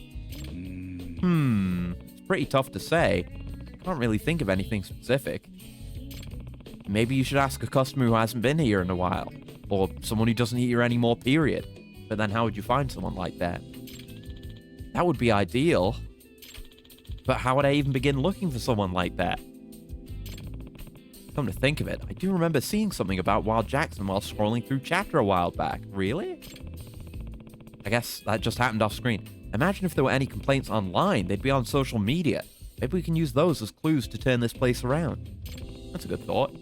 It's pretty tough to say. I can't really think of anything specific. Maybe you should ask a customer who hasn't been here in a while, or someone who doesn't eat here anymore, period. But then how would you find someone like that? That would be ideal. But how would I even begin looking for someone like that? Come to think of it, I do remember seeing something about Wild Jackson while scrolling through Chatter a while back. Really? I guess that just happened off screen. Imagine if there were any complaints online, they'd be on social media. Maybe we can use those as clues to turn this place around. That's a good thought.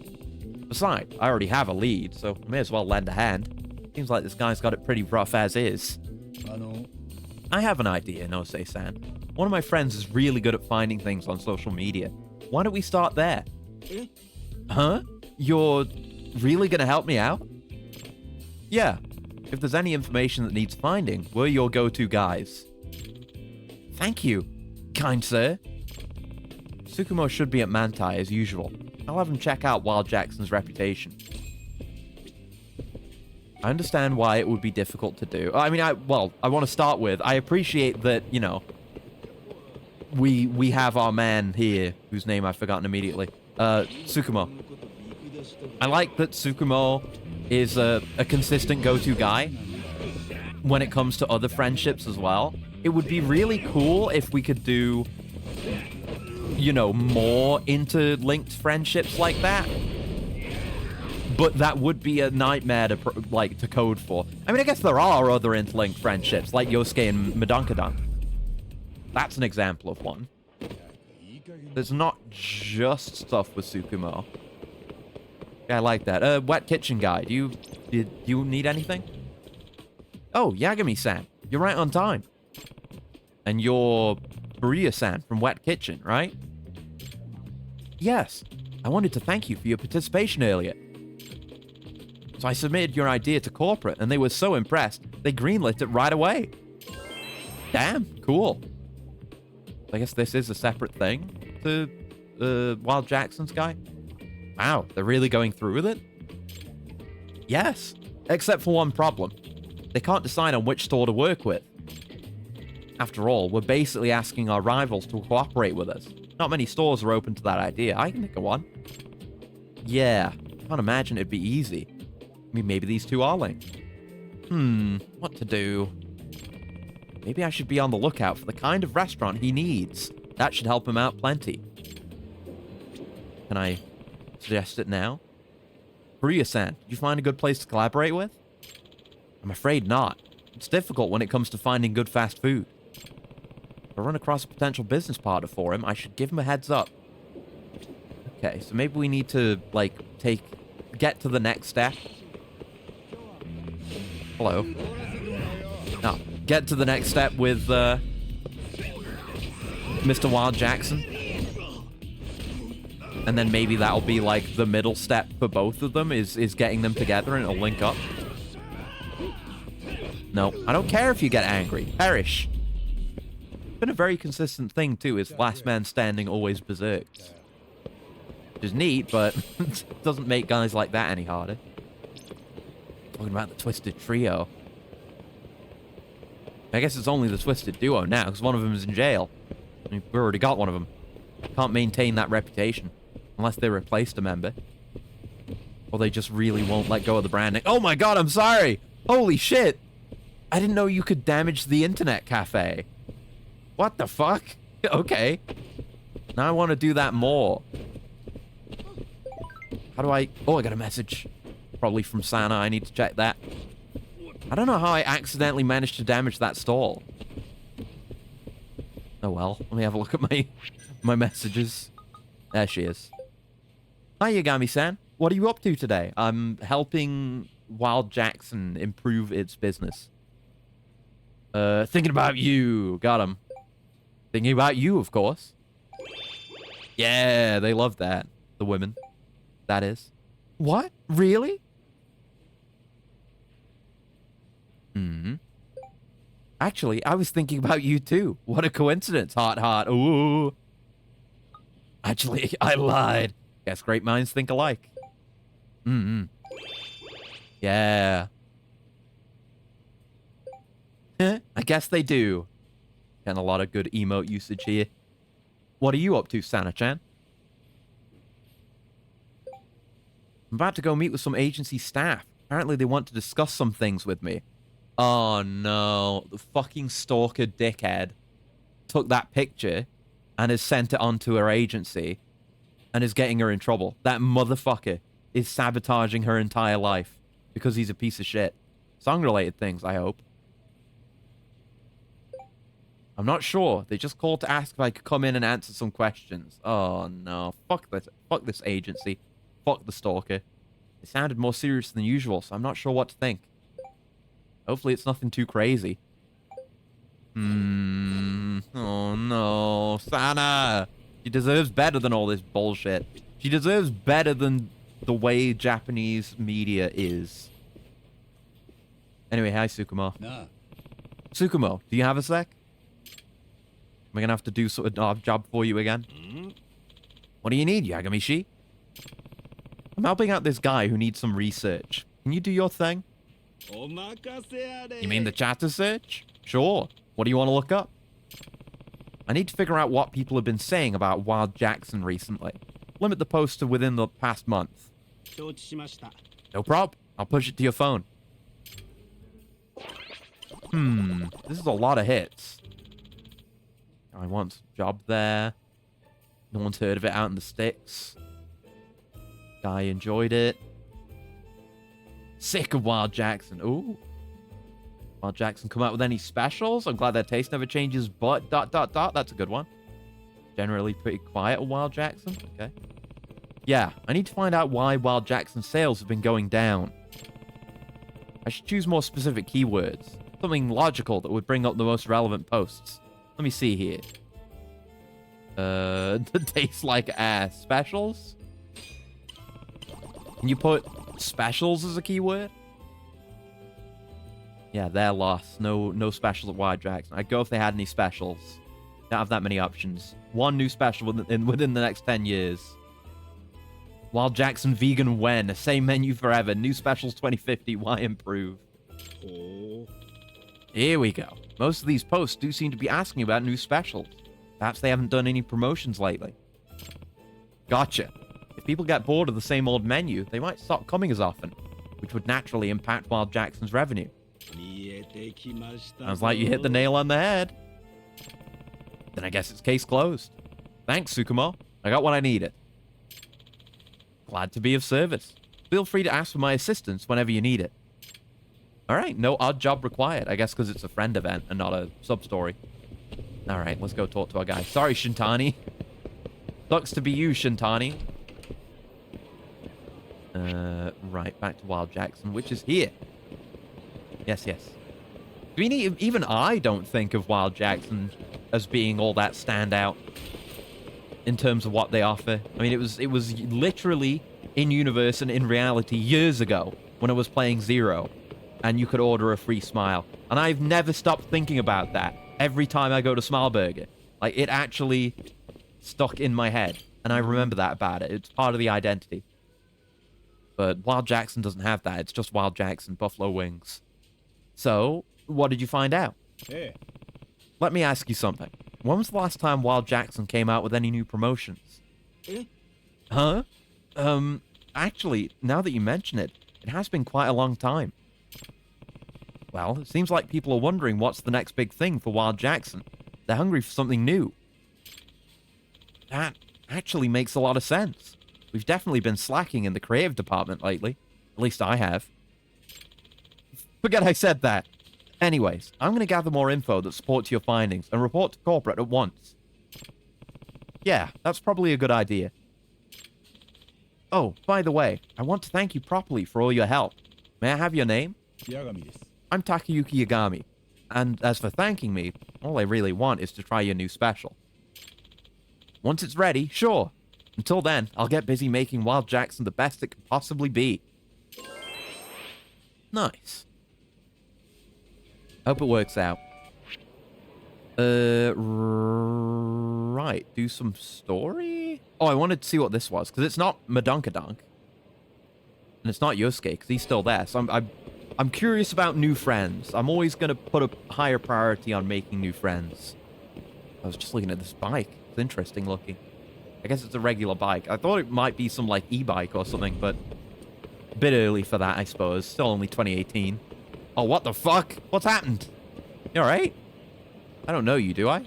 Besides, I already have a lead, so I may as well lend a hand. Seems like this guy's got it pretty rough as is. I have an idea, Nose-san. One of my friends is really good at finding things on social media. Why don't we start there? Huh? You're really gonna help me out? Yeah. If there's any information that needs finding, we're your go-to guys. Thank you, kind sir. Tsukumo should be at Mantai as usual. I'll have him check out Wild Jackson's reputation. I understand why it would be difficult to do. I mean, I want to start with, I appreciate that, you know, we have our man here, whose name I've forgotten immediately. Tsukumo. I like that Tsukumo is a consistent go-to guy when it comes to other friendships as well. It would be really cool if we could do, you know, more interlinked friendships like that. But that would be a nightmare to code for. I mean, I guess there are other interlinked friendships, like Yosuke and Madonkadon. That's an example of one. There's not just stuff with Tsukumo. Yeah, I like that. Wet Kitchen guy, do you need anything? Oh, Yagami-san, you're right on time. And you're Furuya-san from Wet Kitchen, right? Yes, I wanted to thank you for your participation earlier. So I submitted your idea to corporate, and they were so impressed, they greenlit it right away. Damn, cool. I guess this is a separate thing to Wild Jackson's guy. Wow, they're really going through with it? Yes, except for one problem. They can't decide on which store to work with. After all, we're basically asking our rivals to cooperate with us. Not many stores are open to that idea. I can think of one. Yeah, can't imagine it'd be easy. I mean, maybe these two are linked. What to do? Maybe I should be on the lookout for the kind of restaurant he needs. That should help him out plenty. Can I suggest it now? Furuya-san, did you find a good place to collaborate with? I'm afraid not. It's difficult when it comes to finding good fast food. If I run across a potential business partner for him, I should give him a heads up. Okay, so maybe we need to, like, get to the next step. Hello. No, get to the next step with, Mr. Wild Jackson. And then maybe that'll be, like, the middle step for both of them, is getting them together and it'll link up. No, I don't care if you get angry. Perish. It's been a very consistent thing, too, is last man standing always berserks. Which is neat, but it doesn't make guys like that any harder. Talking about the Twisted Trio. I guess it's only the Twisted Duo now, because one of them is in jail. I mean, we already got one of them. Can't maintain that reputation. Unless they replaced a member. Or they just really won't let go of the branding. Oh my god, I'm sorry! Holy shit! I didn't know you could damage the internet cafe. What the fuck? Okay. Now I want to do that more. How do I... Oh, I got a message. Probably from Sana. I need to check that. I don't know how I accidentally managed to damage that stall. Oh well. Let me have a look at my messages. There she is. Hi, Yagami-san. What are you up to today? I'm helping Wild Jackson improve its business. Thinking about you. Got him. Thinking about you, of course. Yeah, they love that. The women. that is. What? Really? Hmm. Actually, I was thinking about you too. What a coincidence. Heart, heart. Ooh. Actually, I lied. Guess great minds think alike. Mm-hmm. Yeah. I guess they do. Getting a lot of good emote usage here. What are you up to, Sana-chan? I'm about to go meet with some agency staff. Apparently they want to discuss some things with me. Oh no. The fucking stalker dickhead took that picture and has sent it onto her agency and is getting her in trouble. That motherfucker is sabotaging her entire life because he's a piece of shit. Song-related things, I hope. I'm not sure. They just called to ask if I could come in and answer some questions. Oh, no. Fuck this. Fuck this agency. Fuck the stalker. It sounded more serious than usual, so I'm not sure what to think. Hopefully it's nothing too crazy. Oh, no. Sana! She deserves better than all this bullshit. She deserves better than the way Japanese media is. Anyway, hi, Tsukumo. Nah. Tsukumo, do you have a sec? Am I gonna have to do sort of a job for you again? What do you need, Yagamishi? I'm helping out this guy who needs some research. Can you do your thing? You mean the chatter search? Sure. What do you want to look up? I need to figure out what people have been saying about Wild Jackson recently. Limit the post to within the past month. No prob. I'll push it to your phone. This is a lot of hits. I want a job there. No one's heard of it out in the sticks. Guy enjoyed it. Sick of Wild Jackson. Ooh. Wild Jackson come out with any specials? I'm glad their taste never changes, but ... That's a good one. Generally pretty quiet at Wild Jackson. Okay. Yeah, I need to find out why Wild Jackson sales have been going down. I should choose more specific keywords. Something logical that would bring up the most relevant posts. Let me see here. Tastes like ass. Specials? Can you put specials as a keyword? Yeah, they're lost. No specials at Wild Jackson. I'd go if they had any specials. Don't have that many options. One new special within the next 10 years. Wild Jackson vegan when? Same menu forever. New specials 2050. Why improve? Here we go. Most of these posts do seem to be asking about new specials. Perhaps they haven't done any promotions lately. Gotcha. If people get bored of the same old menu, they might stop coming as often, which would naturally impact Wild Jackson's revenue. Sounds like you hit the nail on the head. Then I guess it's case closed. Thanks, Tsukumo. I got what I needed. Glad to be of service. Feel free to ask for my assistance whenever you need it. Alright, no odd job required. I guess because it's a friend event and not a sub-story. Alright, let's go talk to our guy. Sorry, Shintani. Sucks to be you, Shintani. Right, back to Wild Jackson, which is here. Yes. I mean, even I don't think of Wild Jackson as being all that standout in terms of what they offer. I mean, it was literally in universe and in reality years ago when I was playing Zero, and you could order a free smile. And I've never stopped thinking about that every time I go to Smileburger. Like, it actually stuck in my head, and I remember that about it. It's part of the identity. But Wild Jackson doesn't have that. It's just Wild Jackson, Buffalo Wings. So, what did you find out? Hey. Let me ask you something. When was the last time Wild Jackson came out with any new promotions? Huh? Actually, now that you mention it, it has been quite a long time. Well, it seems like people are wondering what's the next big thing for Wild Jackson. They're hungry for something new. That actually makes a lot of sense. We've definitely been slacking in the creative department lately. At least I have. Forget I said that. Anyways, I'm going to gather more info that supports your findings and report to corporate at once. Yeah, that's probably a good idea. Oh, by the way, I want to thank you properly for all your help. May I have your name? I'm Takayuki Yagami. And as for thanking me, all I really want is to try your new special. Once it's ready, sure. Until then, I'll get busy making Wild Jackson the best it could possibly be. Nice. Hope it works out. Right. Do some story? Oh, I wanted to see what this was, because it's not Madonkadonk. And it's not Yosuke, because he's still there. So I'm curious about new friends. I'm always going to put a higher priority on making new friends. I was just looking at this bike. It's interesting looking. I guess it's a regular bike. I thought it might be some, like, e-bike or something, but a bit early for that, I suppose. Still only 2018. Oh, what the fuck? What's happened? You alright? I don't know you, do I?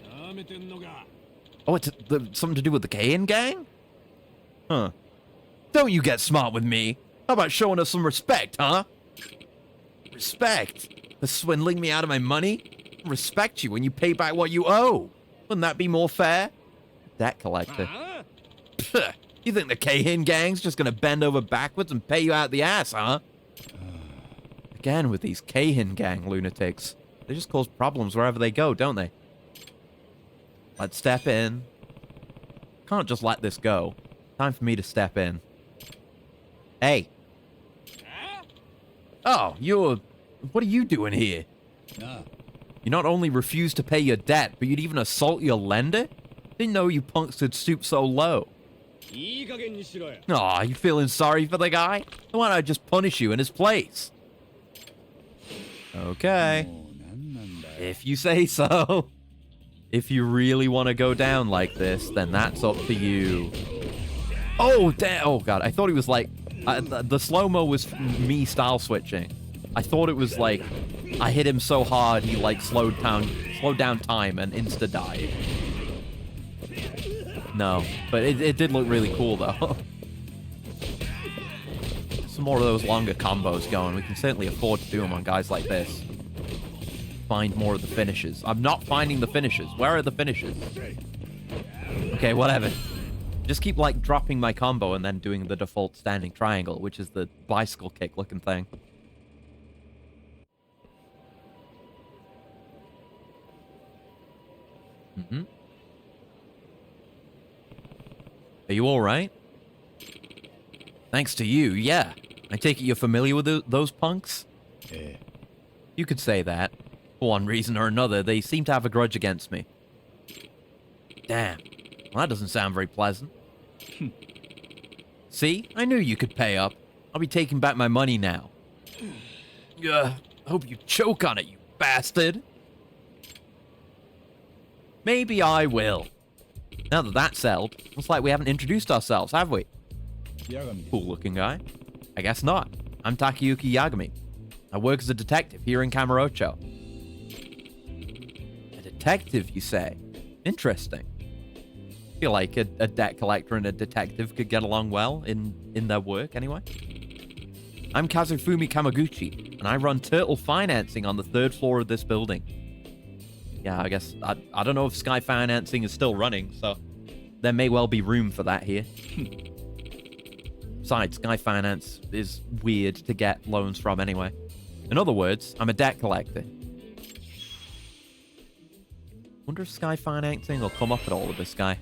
Oh, it's something to do with the Kain gang? Huh. Don't you get smart with me. How about showing us some respect, huh? Respect? For swindling me out of my money? Respect you when you pay back what you owe. Wouldn't that be more fair? Debt collector. Pfft, you think the Kain gang's just gonna bend over backwards and pay you out the ass, huh? Again with these Kain gang lunatics. They just cause problems wherever they go, don't they? Let's step in. Can't just let this go. Time for me to step in. Hey. Oh, what are you doing here? You not only refuse to pay your debt, but you'd even assault your lender? Didn't know you punks could stoop so low. Aw, you feeling sorry for the guy? Why don't I just punish you in his place? Okay. If you say so. If you really want to go down like this, then that's up to you. Oh, damn. Oh, God. I thought he was like... the slow-mo was me style switching. I thought it was like... I hit him so hard, he like slowed down time and insta-died. No. But it did look really cool, though. Some more of those longer combos going. We can certainly afford to do them on guys like this. Find more of the finishes. I'm not finding the finishes. Where are the finishes? Okay, whatever. Just keep, like, dropping my combo and then doing the default standing triangle, which is the bicycle kick looking thing. Mm-hmm. Are you alright? Thanks to you, yeah. I take it you're familiar with those punks? Yeah. You could say that. For one reason or another, they seem to have a grudge against me. Damn. Well, that doesn't sound very pleasant. See? I knew you could pay up. I'll be taking back my money now. Hope you choke on it, you bastard. Maybe I will. Now that that's settled, looks like we haven't introduced ourselves, have we? Cool-looking guy. I guess not. I'm Takayuki Yagami. I work as a detective here in Kamurocho. A detective, you say? Interesting. I feel like a debt collector and a detective could get along well in their work, anyway. I'm Kazufumi Kamaguchi, and I run turtle financing on the 3rd floor of this building. Yeah, I guess, I don't know if Sky Financing is still running, so there may well be room for that here. Besides, Sky Finance is weird to get loans from anyway. In other words, I'm a debt collector. Wonder if Sky Financing will come up at all with this guy.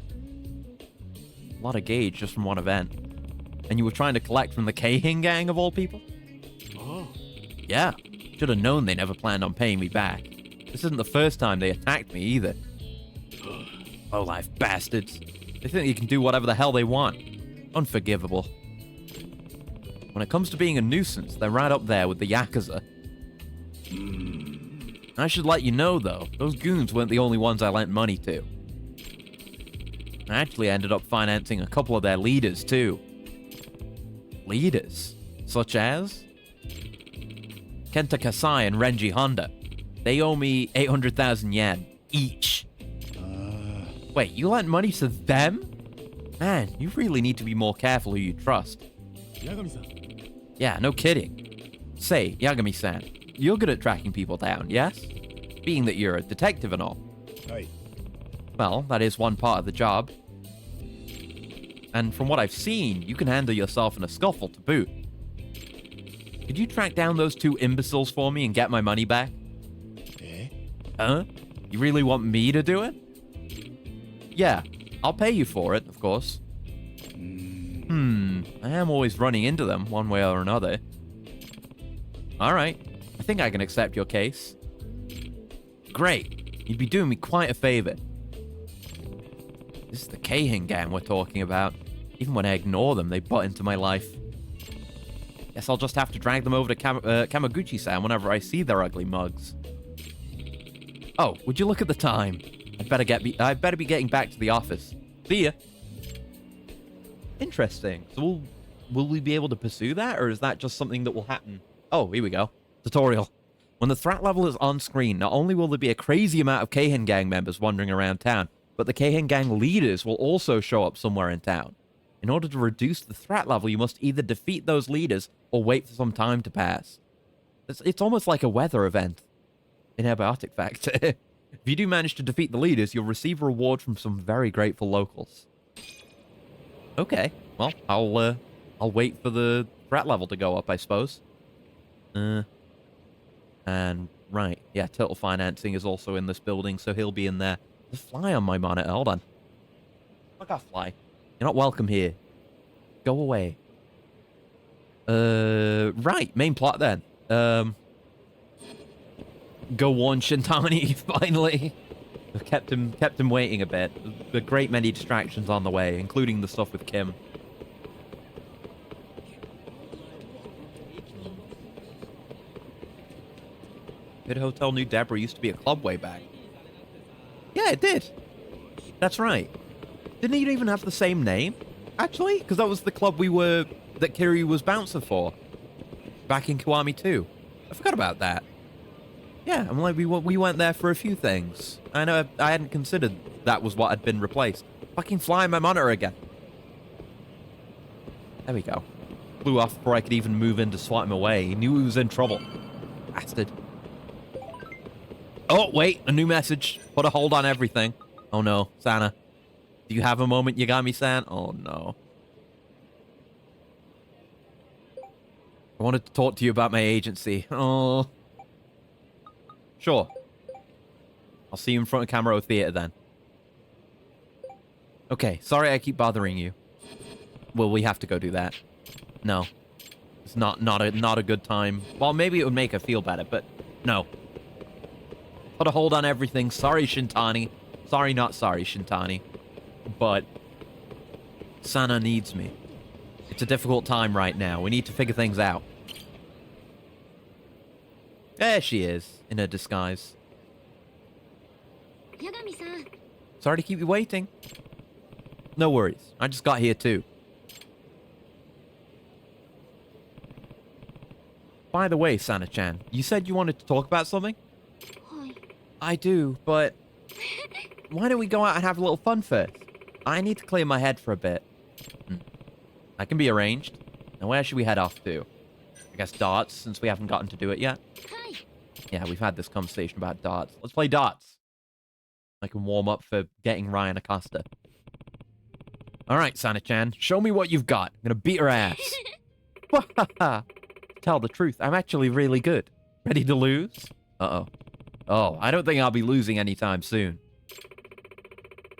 A lot of gauge just from one event. And you were trying to collect from the Kahin gang of all people? Oh. Yeah. Should have known they never planned on paying me back. This isn't the first time they attacked me either. Low-life bastards. They think they can do whatever the hell they want. Unforgivable. When it comes to being a nuisance, they're right up there with the Yakuza. I should let you know, though, those goons weren't the only ones I lent money to. I actually ended up financing a couple of their leaders, too. Leaders? Such as? Kenta Kasai and Renji Honda. They owe me 800,000 yen each. Wait, you lent money to them? Man, you really need to be more careful who you trust. Yagami-san. Yeah, no kidding. Say, Yagami-san, you're good at tracking people down, yes? Being that you're a detective and all. Aye. Well, that is one part of the job. And from what I've seen, you can handle yourself in a scuffle to boot. Could you track down those 2 imbeciles for me and get my money back? Eh? Huh? You really want me to do it? Yeah, I'll pay you for it, of course. I am always running into them, one way or another. Alright, I think I can accept your case. Great, you'd be doing me quite a favor. This is the Keihin gang we're talking about. Even when I ignore them, they butt into my life. Guess I'll just have to drag them over to Kamurocho-san whenever I see their ugly mugs. Oh, would you look at the time? I'd better be getting back to the office. See ya. Interesting. So will we be able to pursue that, or is that just something that will happen? Oh, here we go. Tutorial. When the threat level is on screen, not only will there be a crazy amount of Keihin gang members wandering around town, but the Keihin gang leaders will also show up somewhere in town. In order to reduce the threat level, you must either defeat those leaders or wait for some time to pass. It's almost like a weather event. In Abiotic Fact. If you do manage to defeat the leaders, you'll receive a reward from some very grateful locals. Okay, well, I'll wait for the threat level to go up, I suppose. And right, yeah, Turtle Financing is also in this building, so he'll be in there. There's a fly on my monitor. Hold on. Fuck off, fly. You're not welcome here. Go away. Right, main plot then. Go warn Shintani, finally. I've kept him waiting a bit. A great many distractions on the way, including the stuff with Kim. Good Hotel New Deborah used to be a club way back. Yeah, it did. That's right. Didn't it even have the same name, actually? Because that was the club that Kiryu was bouncer for. Back in Kiwami 2. I forgot about that. Yeah, I'm like, we went there for a few things. I know I hadn't considered that was what had been replaced. Fucking fly my monitor again. There we go. Flew off before I could even move in to swat him away. He knew he was in trouble. Bastard. Oh, wait, a new message. Put a hold on everything. Oh no, Sana. Do you have a moment, Yagami-san? Oh no. I wanted to talk to you about my agency. Oh. Sure. I'll see you in front of Kamurocho Theater then. Okay, sorry I keep bothering you. Will we have to go do that? No. It's not a good time. Well, maybe it would make her feel better, but no. Put a hold on everything. Sorry, Shintani. Sorry, not sorry, Shintani. But Sana needs me. It's a difficult time right now. We need to figure things out. There she is, in her disguise. Yagami-san. Sorry to keep you waiting. No worries. I just got here too. By the way, Sana-chan, you said you wanted to talk about something? I do, but why don't we go out and have a little fun first? I need to clear my head for a bit. That can be arranged. Now where should we head off to? I guess darts, since we haven't gotten to do it yet. Yeah, we've had this conversation about darts. Let's play darts. I can warm up for getting Ryan Acosta. Alright, Sana-chan, show me what you've got. I'm gonna beat her ass. Tell the truth, I'm actually really good. Ready to lose? Uh-oh. Oh, I don't think I'll be losing anytime soon.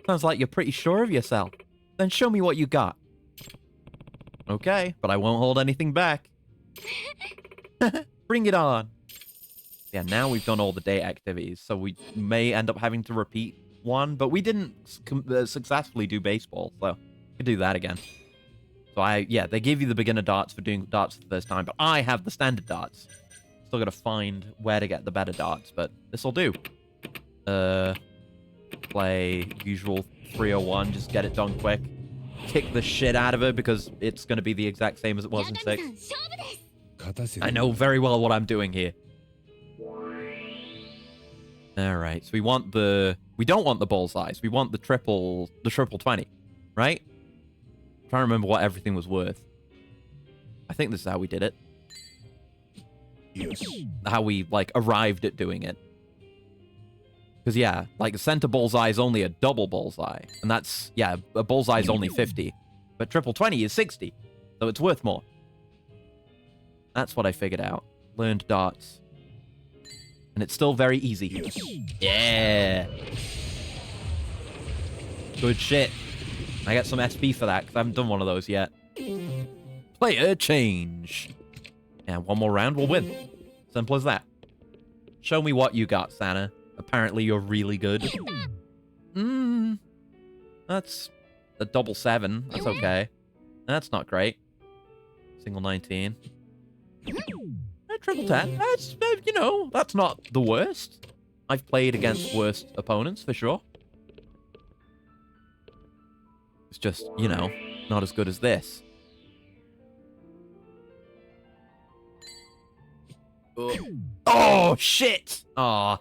Sounds like you're pretty sure of yourself. Then show me what you got. Okay, but I won't hold anything back. Bring it on. Yeah, now we've done all the date activities, so we may end up having to repeat one, but we didn't successfully do baseball, so we could do that again. So yeah, they give you the beginner darts for doing darts for the first time, but I have the standard darts. Still gotta find where to get the better darts, but this'll do. Play usual 301, just get it done quick. Kick the shit out of her because it's gonna be the exact same as it was in 6. I know very well what I'm doing here. Alright, so we don't want the bullseyes, we want the triple 20, right? I'm trying to remember what everything was worth. I think this is how we did it. Yes. How we, like, arrived at doing it. Because, yeah, like, the center bullseye is only a double bullseye. And that's, yeah, a bullseye is only 50. But triple 20 is 60. So it's worth more. That's what I figured out. Learned darts. And it's still very easy. Yes. Yeah. Good shit. I get some SP for that, because I haven't done one of those yet. Player change. And one more round, we'll win. Simple as that. Show me what you got, Santa. Apparently you're really good. That's a double 7. That's okay. That's not great. Single 19. Triple 10. That's, you know, that's not the worst. I've played against worse opponents, for sure. It's just, you know, not as good as this. Oh, shit! Aw.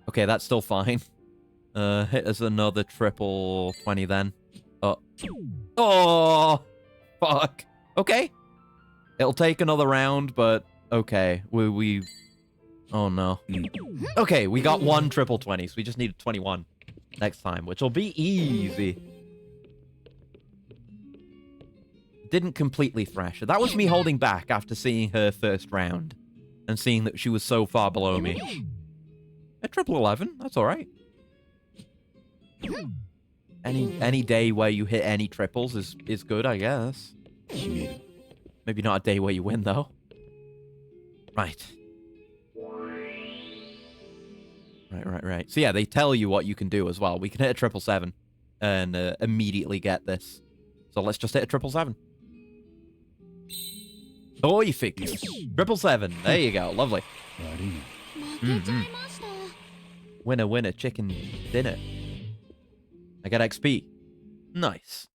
Okay, that's still fine. Hit us another triple 20 then. Oh, fuck. Okay. It'll take another round, but okay. We... Oh, no. Okay, we got one triple 20, so we just need 21 next time, which will be easy. Didn't completely thrash her. That was me holding back after seeing her first round and seeing that she was so far below me. A triple 11, that's all right. Any day where you hit any triples is good, I guess. Maybe not a day where you win, though. Right. Right. So yeah, they tell you what you can do as well. We can hit a triple 7 and immediately get this. So let's just hit a triple 7. Oh, you figure. Triple 7. There you go. Lovely. Winner, winner, chicken dinner. I get XP. Nice.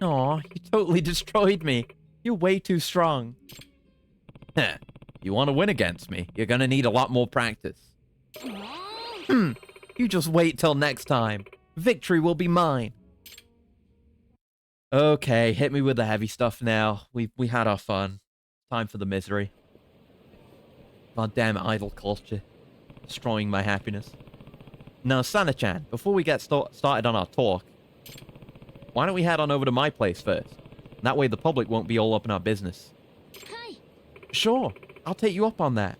Aw, you totally destroyed me. You're way too strong. Heh. You want to win against me, you're gonna need a lot more practice. You just wait till next time. Victory will be mine. Okay, hit me with the heavy stuff now. We had our fun. Time for the misery. God damn idle culture. Destroying my happiness. Now, Sana-chan, before we get started on our talk, why don't we head on over to my place first? That way the public won't be all up in our business. Sure, I'll take you up on that.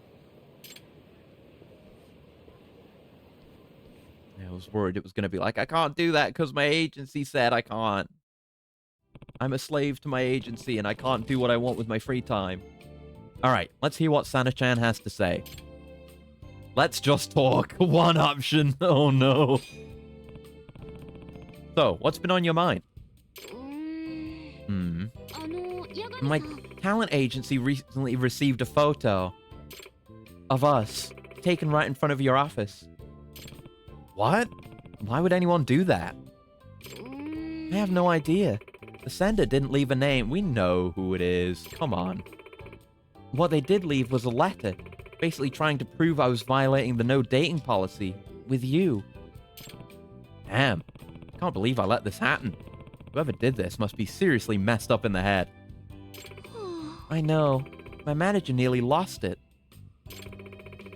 I was worried it was going to be like, I can't do that because my agency said I can't. I'm a slave to my agency and I can't do what I want with my free time. Alright, let's hear what Sana-chan has to say. Let's just talk. One option. Oh no. So, what's been on your mind? My talent agency recently received a photo of us taken right in front of your office. What? Why would anyone do that? I have no idea. The sender didn't leave a name. We know who it is. Come on. What they did leave was a letter, basically trying to prove I was violating the no dating policy with you. Damn. Can't believe I let this happen. Whoever did this must be seriously messed up in the head. I know. My manager nearly lost it.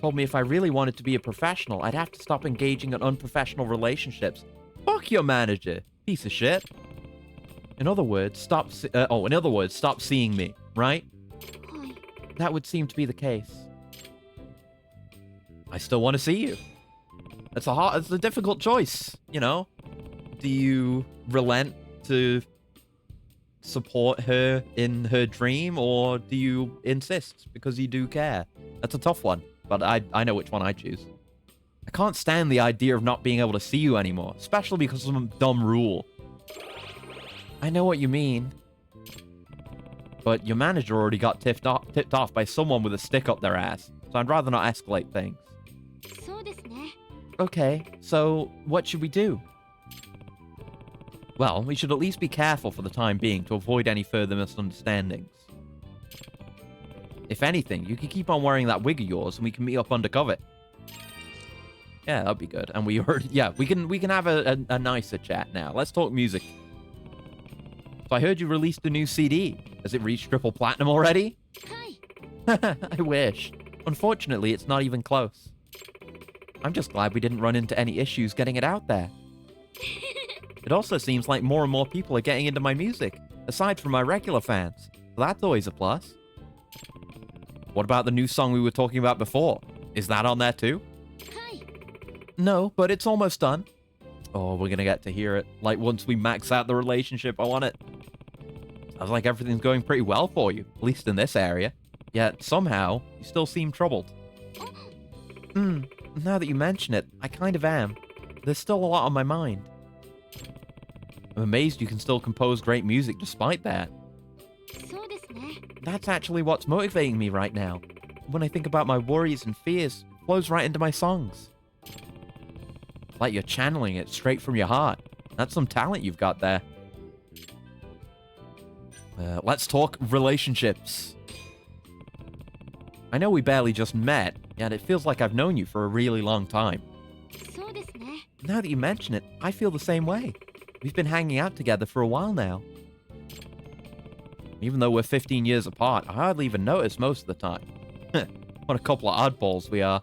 Told me if I really wanted to be a professional, I'd have to stop engaging in unprofessional relationships. Fuck your manager, piece of shit. In other words, stop seeing me, right? That would seem to be the case. I still want to see you. It's a difficult choice, you know? Do you relent to support her in her dream, or do you insist because you do care? That's a tough one, but I know which one I choose. I can't stand the idea of not being able to see you anymore, especially because of some dumb rule. I know what you mean. But your manager already got tipped off by someone with a stick up their ass, so I'd rather not escalate things. Okay, so what should we do? Well, we should at least be careful for the time being to avoid any further misunderstandings. If anything, you can keep on wearing that wig of yours and we can meet up undercover. Yeah, that'd be good. And we can have a nicer chat now. Let's talk music. So I heard you released a new CD. Has it reached triple platinum already? I wish. Unfortunately, it's not even close. I'm just glad we didn't run into any issues getting it out there. It also seems like more and more people are getting into my music, aside from my regular fans. So that's always a plus. What about the new song we were talking about before? Is that on there too? No, but it's almost done. Oh, we're gonna get to hear it. Like, once we max out the relationship, I want it. Sounds like everything's going pretty well for you, at least in this area. Yet, somehow, you still seem troubled. Now that you mention it, I kind of am. There's still a lot on my mind. I'm amazed you can still compose great music despite that. That's actually what's motivating me right now. When I think about my worries and fears, it flows right into my songs. Like you're channeling it straight from your heart. That's some talent you've got there. Let's talk relationships. I know we barely just met, yet it feels like I've known you for a really long time. Now that you mention it, I feel the same way. We've been hanging out together for a while now. Even though we're 15 years apart, I hardly even notice most of the time. What a couple of oddballs we are.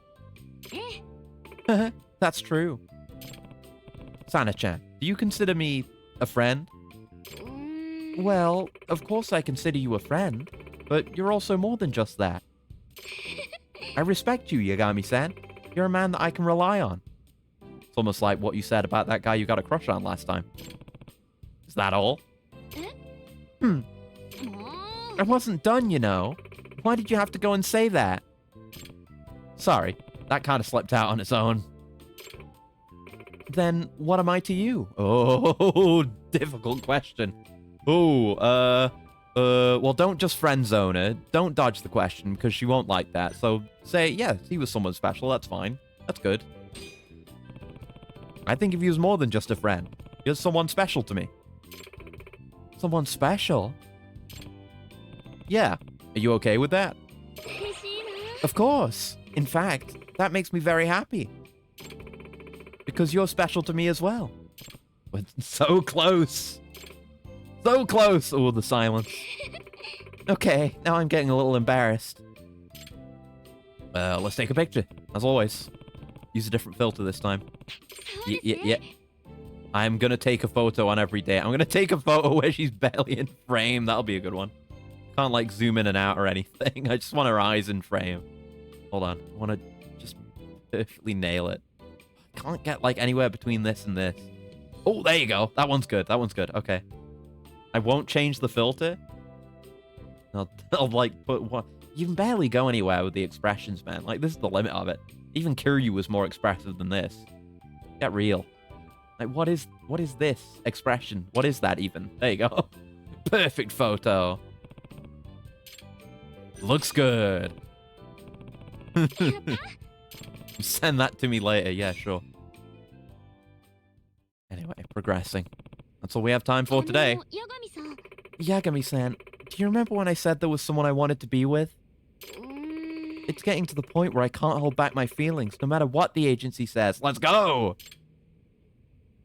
That's true. Sana-chan, do you consider me a friend? Well, of course I consider you a friend, but you're also more than just that. I respect you, Yagami-san. You're a man that I can rely on. It's almost like what you said about that guy you got a crush on last time. Is that all? I wasn't done, you know. Why did you have to go and say that? Sorry, that kind of slipped out on its own. Then, what am I to you? Oh, difficult question. Oh, well, don't just friend zone her. Don't dodge the question, because she won't like that. So, say, yeah, he was someone special, that's fine. That's good. I think of you as more than just a friend. You're someone special to me. Someone special? Yeah. Are you okay with that? Of course. In fact, that makes me very happy. Because you're special to me as well. We're so close. So close. Oh, the silence. Okay, now I'm getting a little embarrassed. Let's take a picture, as always. Use a different filter this time. Yeah. I'm gonna take a photo on every day. I'm gonna take a photo where she's barely in frame. That'll be a good one. Can't, like, zoom in and out or anything. I just want her eyes in frame. Hold on. I want to just perfectly nail it. I can't get, like, anywhere between this and this. Oh, there you go. That one's good. That one's good. Okay. I won't change the filter. I'll like, put one. You can barely go anywhere with the expressions, man. Like, this is the limit of it. Even Kiryu was more expressive than this. Get real. Like, what is this expression? What is that even? There you go. Perfect photo. Looks good. Send that to me later. Yeah, sure. Anyway, progressing. That's all we have time for today. Yagami-san, do you remember when I said there was someone I wanted to be with? It's getting to the point where I can't hold back my feelings, no matter what the agency says. Let's go!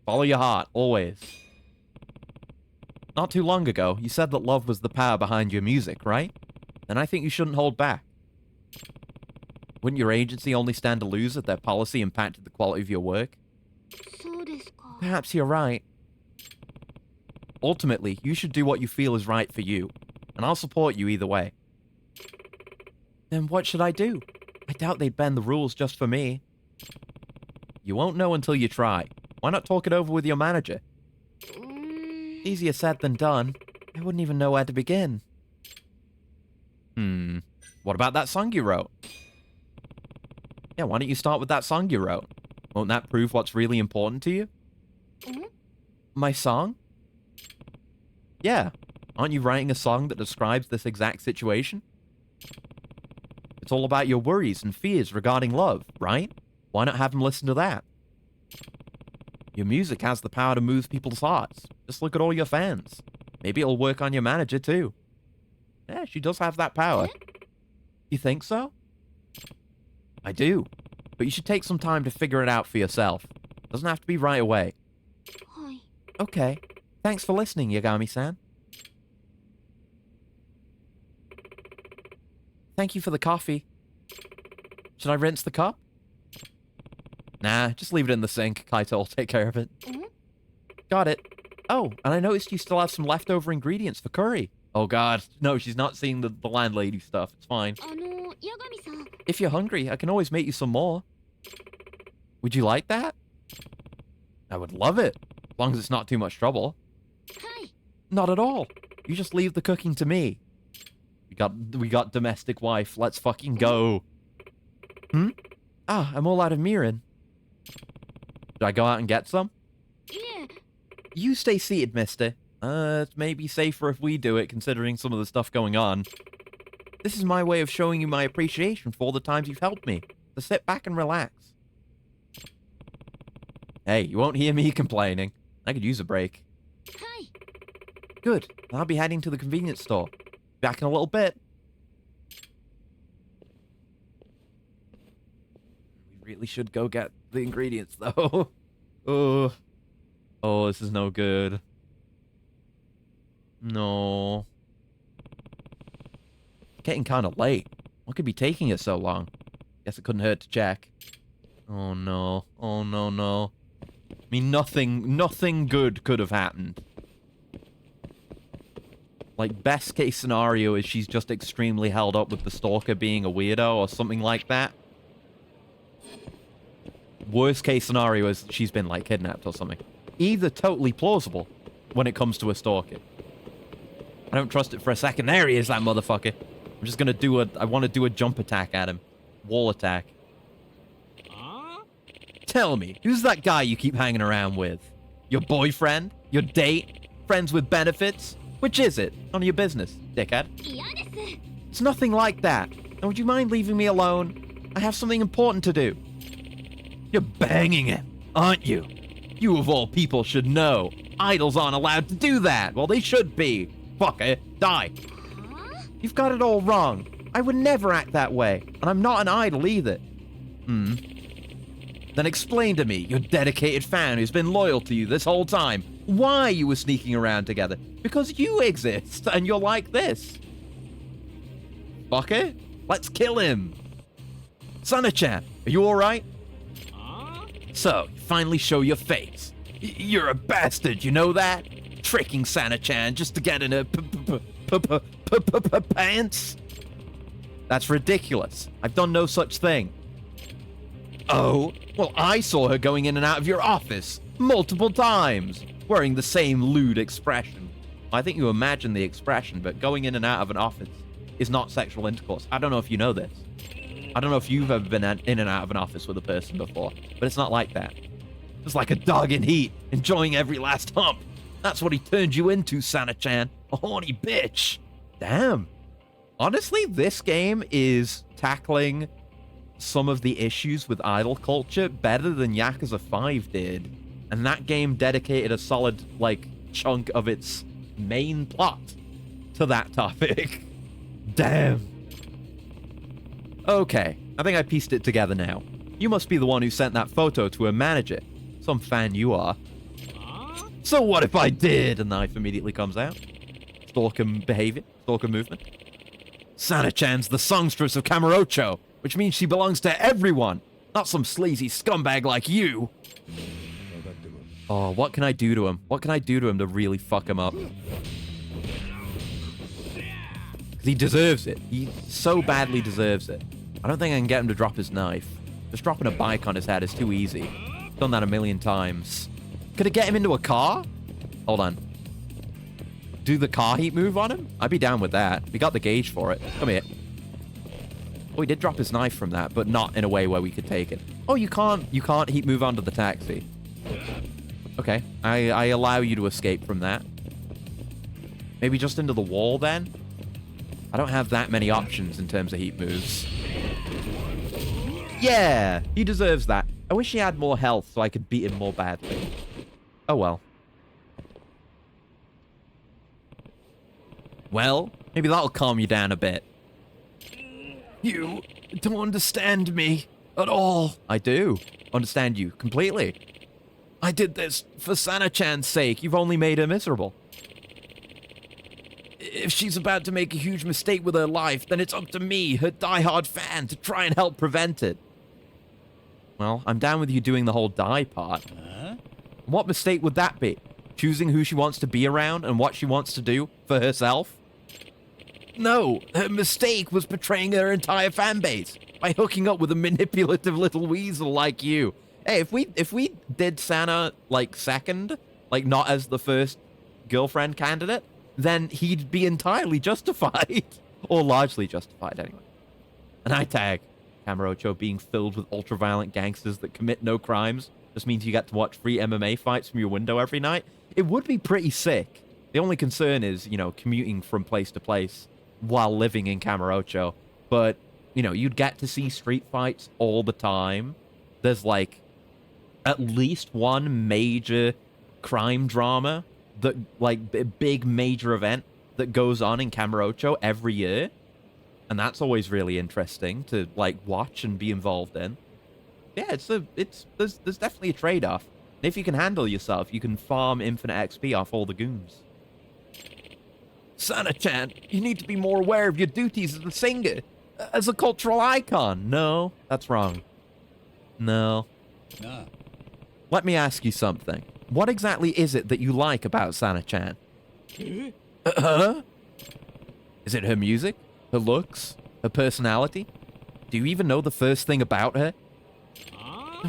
Follow your heart, always. Not too long ago, you said that love was the power behind your music, right? And I think you shouldn't hold back. Wouldn't your agency only stand to lose if their policy impacted the quality of your work? Perhaps you're right. Ultimately, you should do what you feel is right for you, and I'll support you either way. Then what should I do? I doubt they'd bend the rules just for me. You won't know until you try. Why not talk it over with your manager? Easier said than done. I wouldn't even know where to begin. What about that song you wrote? Yeah, why don't you start with that song you wrote? Won't that prove what's really important to you? My song? Yeah. Aren't you writing a song that describes this exact situation? It's all about your worries and fears regarding love, right? Why not have them listen to that? Your music has the power to move people's hearts. Just look at all your fans. Maybe it'll work on your manager, too. Yeah, she does have that power. You think so? I do. But you should take some time to figure it out for yourself. Doesn't have to be right away. Okay. Thanks for listening, Yagami-san. Thank you for the coffee. Should I rinse the cup? Nah, just leave it in the sink. Kaito will take care of it. Got it. Oh, and I noticed you still have some leftover ingredients for curry. Oh god, no, she's not seeing the landlady stuff. It's fine. If you're hungry, I can always make you some more. Would you like that? I would love it, as long as it's not too much trouble. Not at all. You just leave the cooking to me. We got domestic wife. Let's fucking go. Hmm? Ah, I'm all out of mirin. Should I go out and get some? Yeah. You stay seated, mister. It's maybe safer if we do it, considering some of the stuff going on. This is my way of showing you my appreciation for all the times you've helped me. So sit back and relax. Hey, you won't hear me complaining. I could use a break. Hi. Good. I'll be heading to the convenience store. Back in a little bit. We really should go get the ingredients, though. Oh, this is no good. No. Getting kind of late. What could be taking it so long? Guess it couldn't hurt to check. Oh, no. Oh, no, no. I mean, nothing good could have happened. Like, best case scenario is she's just extremely held up with the stalker being a weirdo or something like that. Worst case scenario is she's been, like, kidnapped or something. Either totally plausible when it comes to a stalker. I don't trust it for a second. There he is, that motherfucker. I'm just gonna I want to do a jump attack at him. Wall attack. Tell me, who's that guy you keep hanging around with? Your boyfriend? Your date? Friends with benefits? Which is it? None of your business, dickhead. It's nothing like that. Now, would you mind leaving me alone? I have something important to do. You're banging him, aren't you? You of all people should know. Idols aren't allowed to do that. Well, they should be. Fucker, die. You've got it all wrong. I would never act that way. And I'm not an idol either. Then explain to me, your dedicated fan who's been loyal to you this whole time, why you were sneaking around together. Because you exist, and you're like this. Fucker, let's kill him. Sana-chan, are you alright? So, you finally show your face. You're a bastard, you know that? Tricking Sana-chan just to get in her pants? That's ridiculous. I've done no such thing. Oh, well, I saw her going in and out of your office multiple times, wearing the same lewd expression. I think you imagine the expression, but going in and out of an office is not sexual intercourse. I don't know if you know this. I don't know if you've ever been in and out of an office with a person before, but it's not like that. It's like a dog in heat, enjoying every last hump. That's what he turned you into, Sana-chan. A horny bitch. Damn. Honestly, this game is tackling some of the issues with idol culture better than Yakuza 5 did. And that game dedicated a solid, like, chunk of its main plot to that topic. Damn. Okay, I think I pieced it together now. You must be the one who sent that photo to her manager. Some fan you are. So what if I did? A knife immediately comes out. Stalker behavior, stalker movement. Sana-chan's the songstress of Kamurocho, which means she belongs to everyone, not some sleazy scumbag like you. Oh, what can I do to him? What can I do to him to really fuck him up? Because he deserves it. He so badly deserves it. I don't think I can get him to drop his knife. Just dropping a bike on his head is too easy. Done that a million times. Could I get him into a car? Hold on. Do the car heat move on him? I'd be down with that. We got the gauge for it. Come here. Oh, he did drop his knife from that, but not in a way where we could take it. Oh, you can't heat move onto the taxi. Okay, I allow you to escape from that. Maybe just into the wall then? I don't have that many options in terms of heat moves. Yeah, he deserves that. I wish he had more health so I could beat him more badly. Oh well. Well, maybe that'll calm you down a bit. You don't understand me at all. I do understand you completely. I did this for Sana-chan's sake. You've only made her miserable. If she's about to make a huge mistake with her life, then it's up to me, her diehard fan, to try and help prevent it. Well, I'm down with you doing the whole die part. What mistake would that be? Choosing who she wants to be around and what she wants to do for herself? No, her mistake was betraying her entire fan base by hooking up with a manipulative little weasel like you. Hey, if we did Sana like second, like not as the first girlfriend candidate, then he'd be entirely justified. Or largely justified anyway. An I tag. Kamurocho being filled with ultra-violent gangsters that commit no crimes just means you get to watch free MMA fights from your window every night. It would be pretty sick. The only concern is, you know, commuting from place to place while living in Kamurocho. But, you know, you'd get to see street fights all the time. There's, like, at least one major crime drama that, like, big major event that goes on in Kamurocho every year. And that's always really interesting to, like, watch and be involved in. Yeah, there's definitely a trade-off. And if you can handle yourself, you can farm infinite XP off all the goons. Sana-chan, you need to be more aware of your duties as a singer, as a cultural icon. No, that's wrong. No. Nah. Let me ask you something. What exactly is it that you like about Sana-chan? Is it her music? Her looks? Her personality? Do you even know the first thing about her?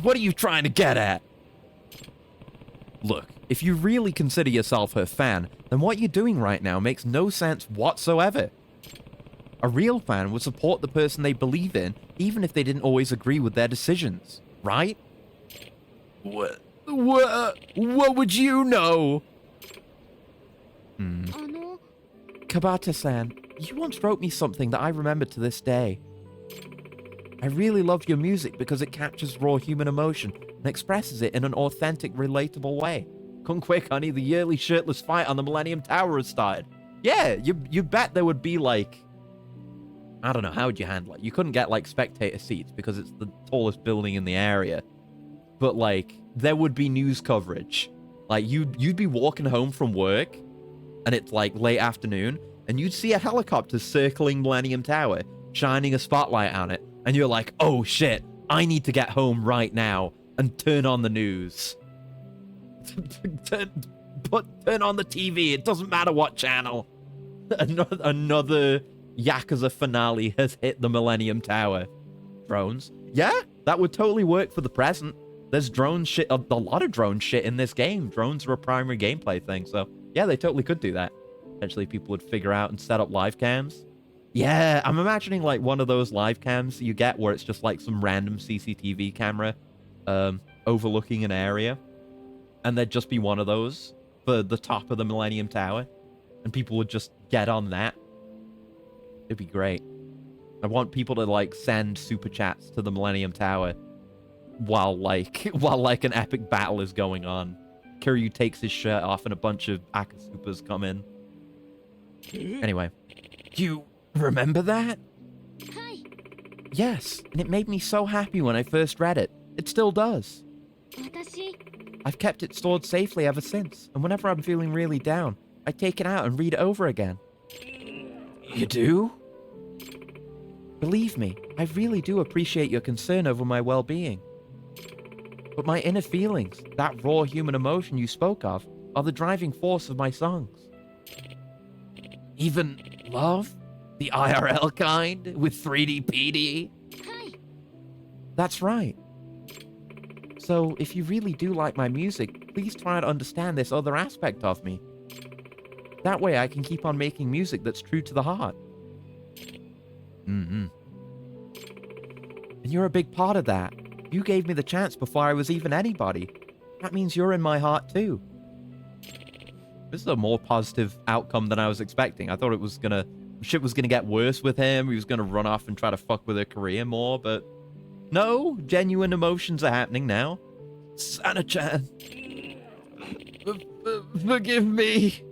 What are you trying to get at? Look, if you really consider yourself her fan, then what you're doing right now makes no sense whatsoever. A real fan would support the person they believe in, even if they didn't always agree with their decisions, right? What would you know? Kabata-san, you once wrote me something that I remember to this day. I really love your music because it captures raw human emotion and expresses it in an authentic, relatable way. Come quick, honey, the yearly shirtless fight on the Millennium Tower has started. Yeah, you bet there would be, like... I don't know, how would you handle it? You couldn't get, like, spectator seats because it's the tallest building in the area. But, like, there would be news coverage. Like, you'd be walking home from work, and it's, like, late afternoon, and you'd see a helicopter circling Millennium Tower, shining a spotlight on it, and you're like, oh shit, I need to get home right now and turn on the news. turn on the TV, it doesn't matter what channel. Another Yakuza finale has hit the Millennium Tower. Drones? Yeah, that would totally work for the present. There's drone shit, a lot of drone shit in this game. Drones are a primary gameplay thing, so yeah, they totally could do that. Potentially people would figure out and set up live cams. Yeah, I'm imagining like one of those live cams you get where it's just like some random CCTV camera overlooking an area. And there'd just be one of those for the top of the Millennium Tower. And people would just get on that. It'd be great. I want people to like send super chats to the Millennium Tower while an epic battle is going on. Kiryu takes his shirt off and a bunch of Akasupas come in. Anyway. You remember that? Hi. Yes, and it made me so happy when I first read it. It still does. 私 I've kept it stored safely ever since, and whenever I'm feeling really down, I take it out and read it over again. You do? Believe me, I really do appreciate your concern over my well-being. But my inner feelings, that raw human emotion you spoke of, are the driving force of my songs. Even love? The IRL kind? With 3D PD? はい That's right. So, if you really do like my music, please try to understand this other aspect of me. That way I can keep on making music that's true to the heart. And you're a big part of that. You gave me the chance before I was even anybody. That means you're in my heart too. This is a more positive outcome than I was expecting. I thought shit was gonna get worse with him. He was gonna run off and try to fuck with her career more, but no, genuine emotions are happening now. Sana-chan, forgive me.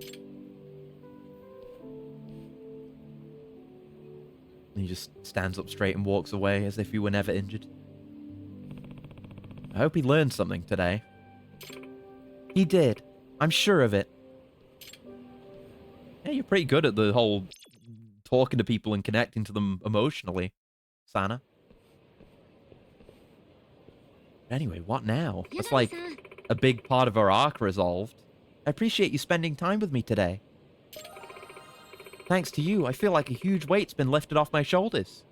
And he just stands up straight and walks away as if he were never injured. I hope he learned something today. He did. I'm sure of it. Yeah, you're pretty good at the whole talking to people and connecting to them emotionally, Sana. Anyway, what now? That's like a big part of our arc resolved. I appreciate you spending time with me today. Thanks to you, I feel like a huge weight's been lifted off my shoulders.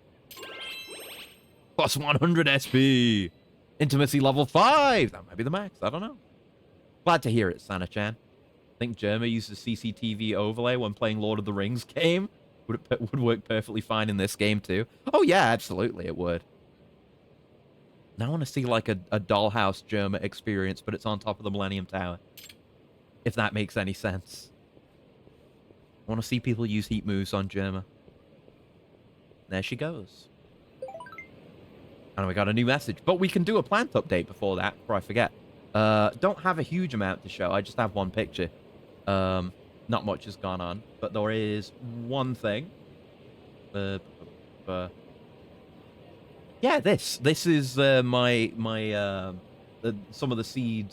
Plus 100 SP. Intimacy level 5. That might be the max. I don't know. Glad to hear it, Sana-chan. I think Jerma used a CCTV overlay when playing Lord of the Rings game. Would work perfectly fine in this game, too. Oh, yeah, absolutely, it would. Now I want to see, like, a Dollhouse Jerma experience, but it's on top of the Millennium Tower. If that makes any sense. I want to see people use heat moves on Jerma. There she goes. And we got a new message. But we can do a plant update before that, before I forget. Don't have a huge amount to show. I just have one picture. Not much has gone on. But there is one thing. Yeah, this. This is some of the seed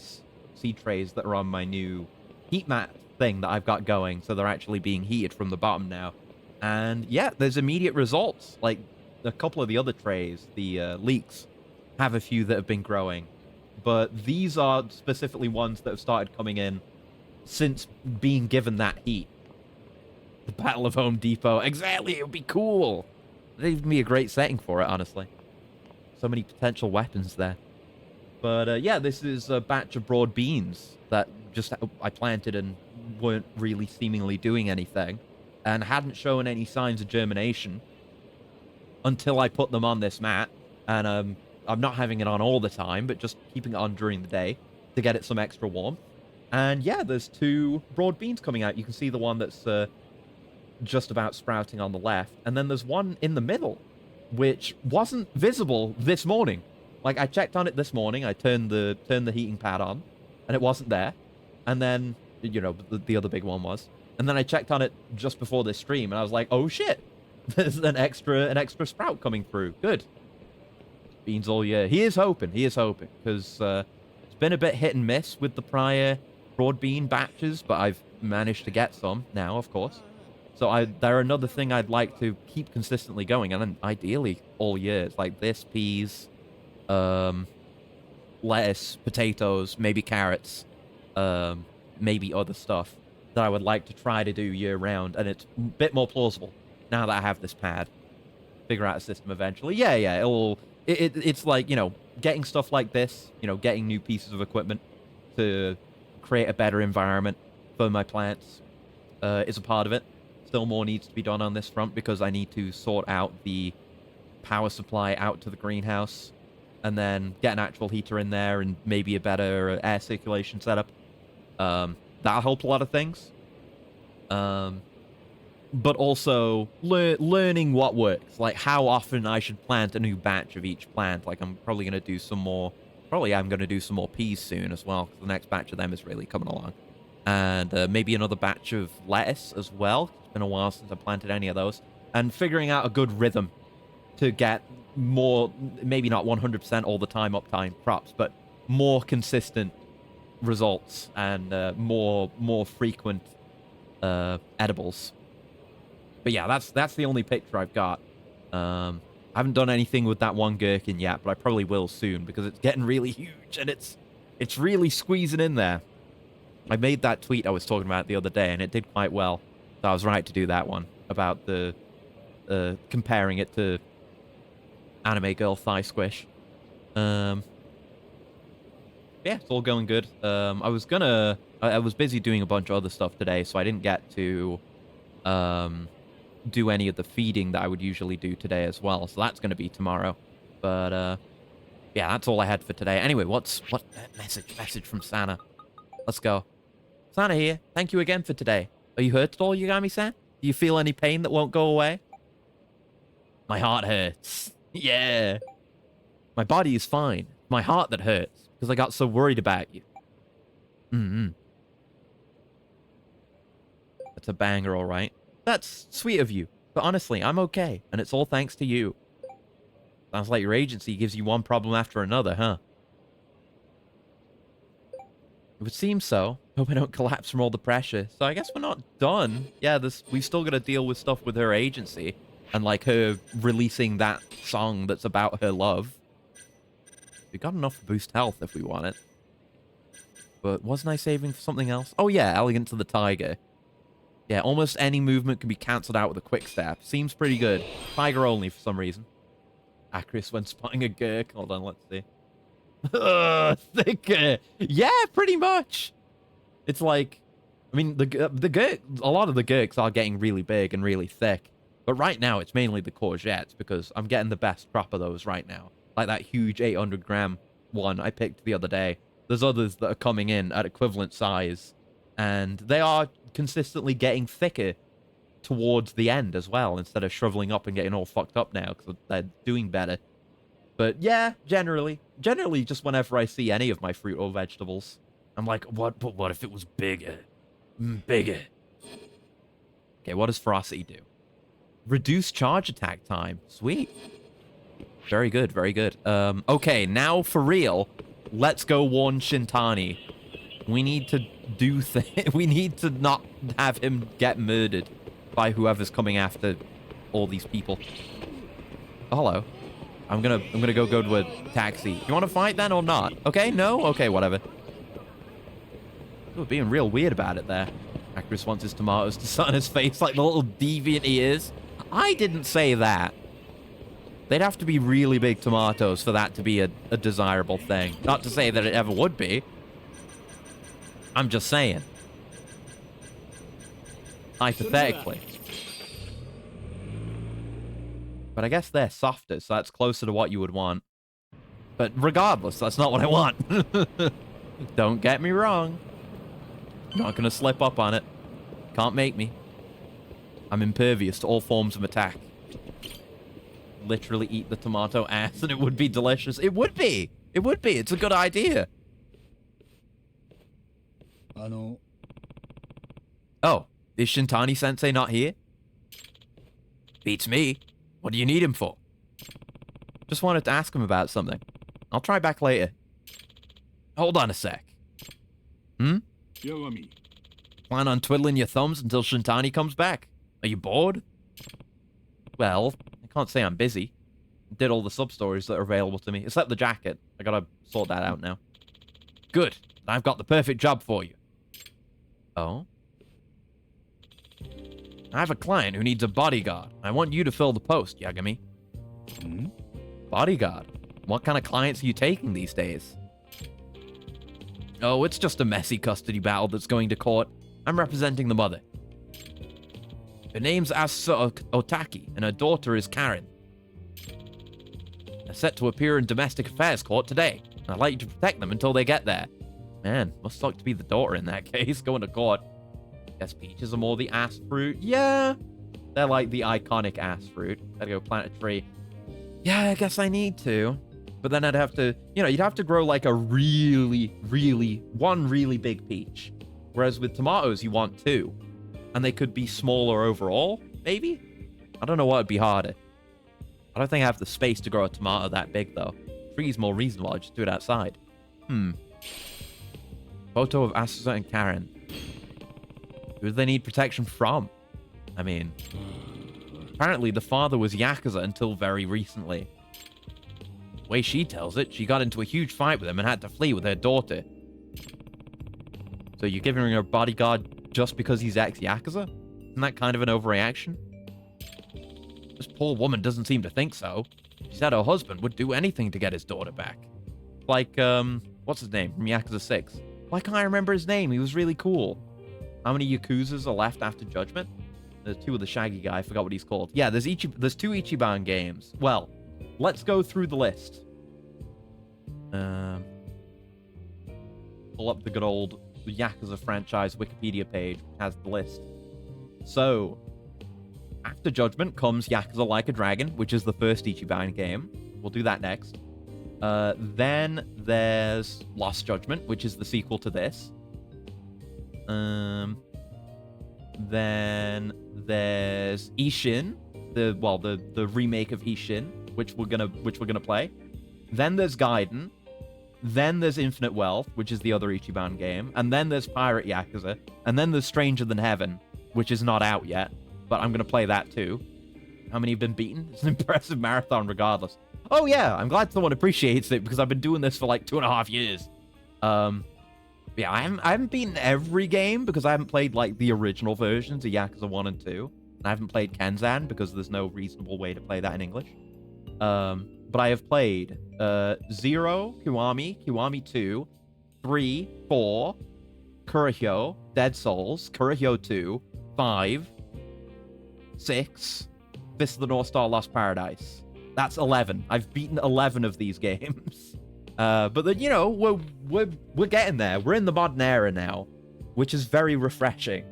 trays that are on my new heat mat thing that I've got going. So they're actually being heated from the bottom now. And yeah, there's immediate results. Like, a couple of the other trays, the leeks, have a few that have been growing. But these are specifically ones that have started coming in since being given that heat. The Battle of Home Depot. Exactly, it would be cool. It'd even be a great setting for it, honestly. So many potential weapons there. But yeah, this is a batch of broad beans that just I planted and weren't really seemingly doing anything. And hadn't shown any signs of germination until I put them on this mat. And I'm not having it on all the time, but just keeping it on during the day to get it some extra warmth. And yeah, there's 2 broad beans coming out. You can see the one that's just about sprouting on the left. And then there's one in the middle, which wasn't visible this morning. Like, I checked on it this morning. I turned the heating pad on, and it wasn't there. And then, you know, the other big one was. And then I checked on it just before this stream, and I was like, oh shit, there's an extra sprout coming through. Good. Beans all year. He is hoping, because it's been a bit hit and miss with the prior broad bean batches, but I've managed to get some now, of course. So they're another thing I'd like to keep consistently going, and then ideally all year. It's like this, peas, lettuce, potatoes, maybe carrots, maybe other stuff that I would like to try to do year-round, and it's a bit more plausible now that I have this pad. Figure out a system eventually. Yeah, it's like, you know, getting stuff like this, you know, getting new pieces of equipment to create a better environment for my plants is a part of it. Still more needs to be done on this front because I need to sort out the power supply out to the greenhouse and then get an actual heater in there and maybe a better air circulation setup. That'll help a lot of things. But also learning what works, like how often I should plant a new batch of each plant. Like, I'm probably going to do some more, I'm going to do some more peas soon as well, because the next batch of them is really coming along. And maybe another batch of lettuce as well. It's been a while since I planted any of those. And figuring out a good rhythm to get more, maybe not 100% all the time uptime crops, but more consistent results and more frequent edibles. But yeah, that's the only picture I've got. I haven't done anything with that one gherkin yet, but I probably will soon because it's getting really huge and it's really squeezing in there. I made that tweet I was talking about the other day, and it did quite well. So I was right to do that one about the comparing it to Anime Girl Thigh Squish. Yeah, it's all going good. I was busy doing a bunch of other stuff today, so I didn't get to do any of the feeding that I would usually do today as well. So that's going to be tomorrow. But yeah, that's all I had for today. Anyway, what message from Sana? Let's go. Sana here. Thank you again for today. Are you hurt at all, Yagami-san? Do you feel any pain that won't go away? My heart hurts. Yeah. My body is fine. My heart that hurts because I got so worried about you. That's a banger, all right. That's sweet of you. But honestly, I'm okay, and it's all thanks to you. Sounds like your agency gives you one problem after another, huh? It would seem so. Hope I don't collapse from all the pressure. So I guess we're not done. Yeah, we've still got to deal with stuff with her agency. And like her releasing that song that's about her love. We got enough to boost health if we want it. But wasn't I saving for something else? Oh yeah, Elegant to the Tiger. Yeah, almost any movement can be cancelled out with a quick step. Seems pretty good. Tiger only for some reason. Acris when spotting a Gurk. Hold on, let's see. Thicker. Yeah, pretty much. It's like, I mean, a lot of the gherks are getting really big and really thick. But right now, it's mainly the courgettes because I'm getting the best crop of those right now. Like that huge 800-gram one I picked the other day. There's others that are coming in at equivalent size. And they are consistently getting thicker towards the end as well, instead of shriveling up and getting all fucked up now because they're doing better. But yeah, generally just whenever I see any of my fruit or vegetables, I'm like, what if it was bigger? Bigger. Okay, what does ferocity do? Reduce charge attack time. Sweet. Very good, very good. Okay, now for real, let's go warn Shintani. We need to do we need to not have him get murdered by whoever's coming after all these people. Oh, hello. I'm gonna go to a taxi. You want to fight then or not? Okay, no? Okay, whatever. Ooh, being real weird about it there. Actress wants his tomatoes to sit on his face like the little deviant he is. I didn't say that. They'd have to be really big tomatoes for that to be a desirable thing. Not to say that it ever would be. I'm just saying. Hypothetically. But I guess they're softer, so that's closer to what you would want. But regardless, that's not what I want. Don't get me wrong. Not gonna slip up on it. Can't make me. I'm impervious to all forms of attack. Literally eat the tomato ass and it would be delicious. It would be. It would be. It's a good idea. Oh, is Shintani-sensei not here? Beats me. What do you need him for? Just wanted to ask him about something. I'll try back later. Hold on a sec. Plan on twiddling your thumbs until Shintani comes back? Are you bored? Well, I can't say I'm busy. Did all the sub-stories that are available to me, except the jacket. I gotta sort that out now. Good. I've got the perfect job for you. Oh? I have a client who needs a bodyguard. I want you to fill the post, Yagami. Bodyguard? What kind of clients are you taking these days? Oh, it's just a messy custody battle that's going to court. I'm representing the mother. Her name's Asusa Otaki, and her daughter is Karen. They're set to appear in domestic affairs court today, and I'd like you to protect them until they get there. Man, must suck to be the daughter in that case, going to court. Guess peaches are more the ass fruit. Yeah, they're like the iconic ass fruit. Gotta go plant a tree. Yeah, I guess I need to. But then I'd have to, you'd have to grow like a really big peach. Whereas with tomatoes, you want two. And they could be smaller overall, maybe? I don't know what would be harder. I don't think I have the space to grow a tomato that big, though. Tree's more reasonable, I'll just do it outside. Photo of Asusa and Karen. Who do they need protection from? I mean, apparently the father was Yakuza until very recently. The way she tells it, she got into a huge fight with him and had to flee with her daughter. So you're giving her a bodyguard just because he's ex-Yakuza? Isn't that kind of an overreaction? This poor woman doesn't seem to think so. She said her husband would do anything to get his daughter back. Like, what's his name from Yakuza 6? Why can't I remember his name? He was really cool. How many Yakuzas are left after Judgment? There's two of the shaggy guy. I forgot what he's called. Yeah, there's two Ichiban games. Well, let's go through the list. Pull up the good old Yakuza franchise Wikipedia page. Has the list. So, after Judgment comes Yakuza Like a Dragon, which is the first Ichiban game. We'll do that next. Then there's Lost Judgment, which is the sequel to this. Then there's Ishin, the remake of Ishin, which we're gonna play. Then there's Gaiden. Then there's Infinite Wealth, which is the other Ichiban game. And then there's Pirate Yakuza. And then there's Stranger Than Heaven, which is not out yet, but I'm gonna play that too. How many have been beaten? It's an impressive marathon regardless. Oh yeah, I'm glad someone appreciates it because I've been doing this for like 2.5 years. Yeah, I haven't beaten every game because I haven't played like the original versions of Yakuza 1 and 2. And I haven't played Kenzan because there's no reasonable way to play that in English. but I have played 0, Kiwami, Kiwami 2, 3, 4, Kurohyo, Dead Souls, Kurohyo 2, 5, 6, Fist of the North Star Lost Paradise. That's 11. I've beaten 11 of these games. But then, you know, we're getting there. We're in the modern era now, which is very refreshing.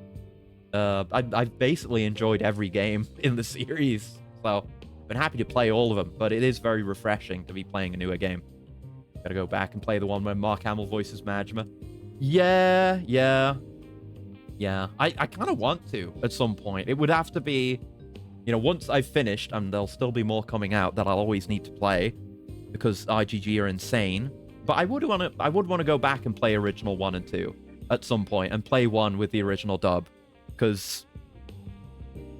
I've basically enjoyed every game in the series, so I've been happy to play all of them, but it is very refreshing to be playing a newer game. Gotta go back and play the one where Mark Hamill voices Majima. Yeah. I kind of want to at some point. It would have to be, you know, once I've finished, and there'll still be more coming out that I'll always need to play, because IGG are insane. But I would want to go back and play original 1 and 2 at some point, and play 1 with the original dub, because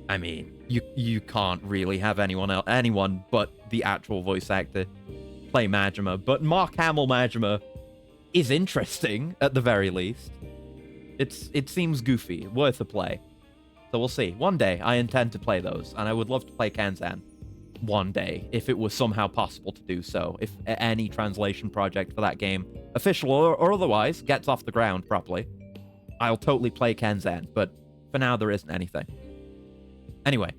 I mean, you can't really have anyone but the actual voice actor play Majima. But Mark Hamill Majima is interesting at the very least. It seems goofy, worth a play. So we'll see. One day I intend to play those, and I would love to play Kenzan one day, if it was somehow possible to do so. If any translation project for that game, official or otherwise, gets off the ground properly, I'll totally play Kenzan, but for now there isn't anything. Anyway.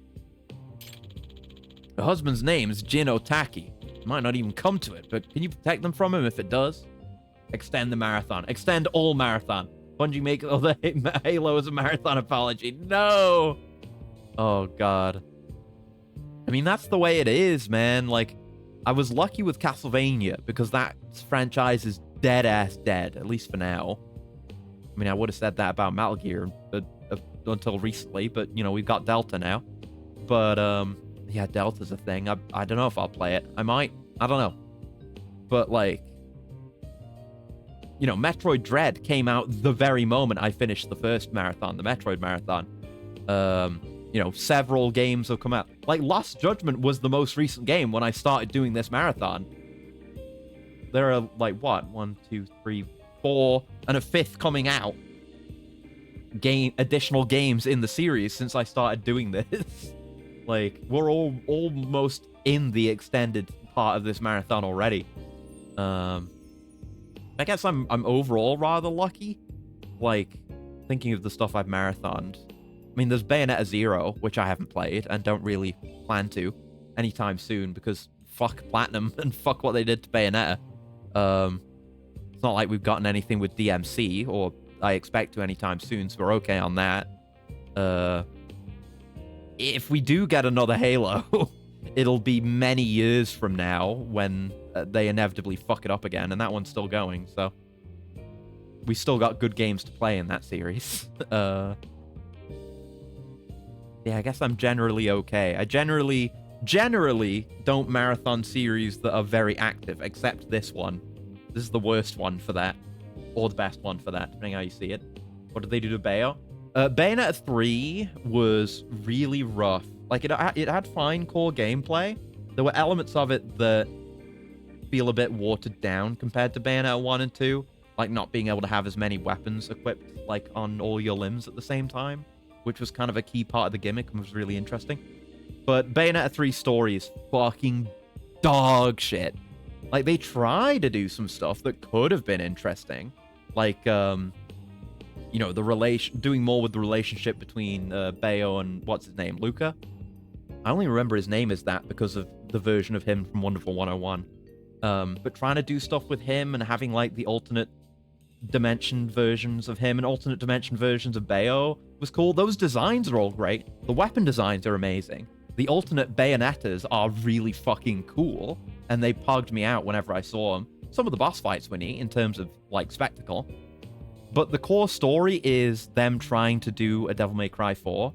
Her husband's name is Jin Otaki. Might not even come to it, but can you protect them from him if it does? Extend the marathon. Extend all marathon. Bungie make the Halo as a marathon apology. No! Oh, God. I mean, that's the way it is, man. Like, I was lucky with Castlevania, because that franchise is dead-ass dead, at least for now. I mean, I would have said that about Metal Gear until recently, but, you know, we've got Delta now. But, yeah, Delta's a thing. I don't know if I'll play it. I might. I don't know. But, like, you know, Metroid Dread came out the very moment I finished the first marathon, the Metroid Marathon. You know, several games have come out. Like, Lost Judgment was the most recent game when I started doing this marathon. There are, like, what? 1, 2, 3, 4, and a 5th coming out. Additional games in the series since I started doing this. Like, we're almost in the extended part of this marathon already. I guess I'm overall rather lucky. Like, thinking of the stuff I've marathoned. I mean, there's Bayonetta 0, which I haven't played and don't really plan to anytime soon, because fuck Platinum and fuck what they did to Bayonetta. It's not like we've gotten anything with DMC, or I expect to anytime soon, so we're okay on that. If we do get another Halo, it'll be many years from now when they inevitably fuck it up again, and that one's still going, so we still got good games to play in that series. Yeah, I guess I'm generally okay. I generally don't marathon series that are very active, except this one. This is the worst one for that, or the best one for that, depending how you see it. What did they do to Bayo? Bayonetta 3 was really rough. Like, it had fine core gameplay. There were elements of it that feel a bit watered down compared to Bayonetta 1 and 2. Like, not being able to have as many weapons equipped, like, on all your limbs at the same time, which was kind of a key part of the gimmick and was really interesting. But Bayonetta 3's story is fucking dog shit. Like, they try to do some stuff that could have been interesting. Like, you know, doing more with the relationship between Bayo and, what's his name, Luca? I only remember his name as that because of the version of him from Wonderful 101. But trying to do stuff with him and having, like, the alternate dimension versions of him and alternate dimension versions of Bayo was cool. Those designs are all great. The weapon designs are amazing. The alternate Bayonettas are really fucking cool, and they pogged me out whenever I saw them. Some of the boss fights were neat in terms of, like, spectacle. But the core story is them trying to do a Devil May Cry 4.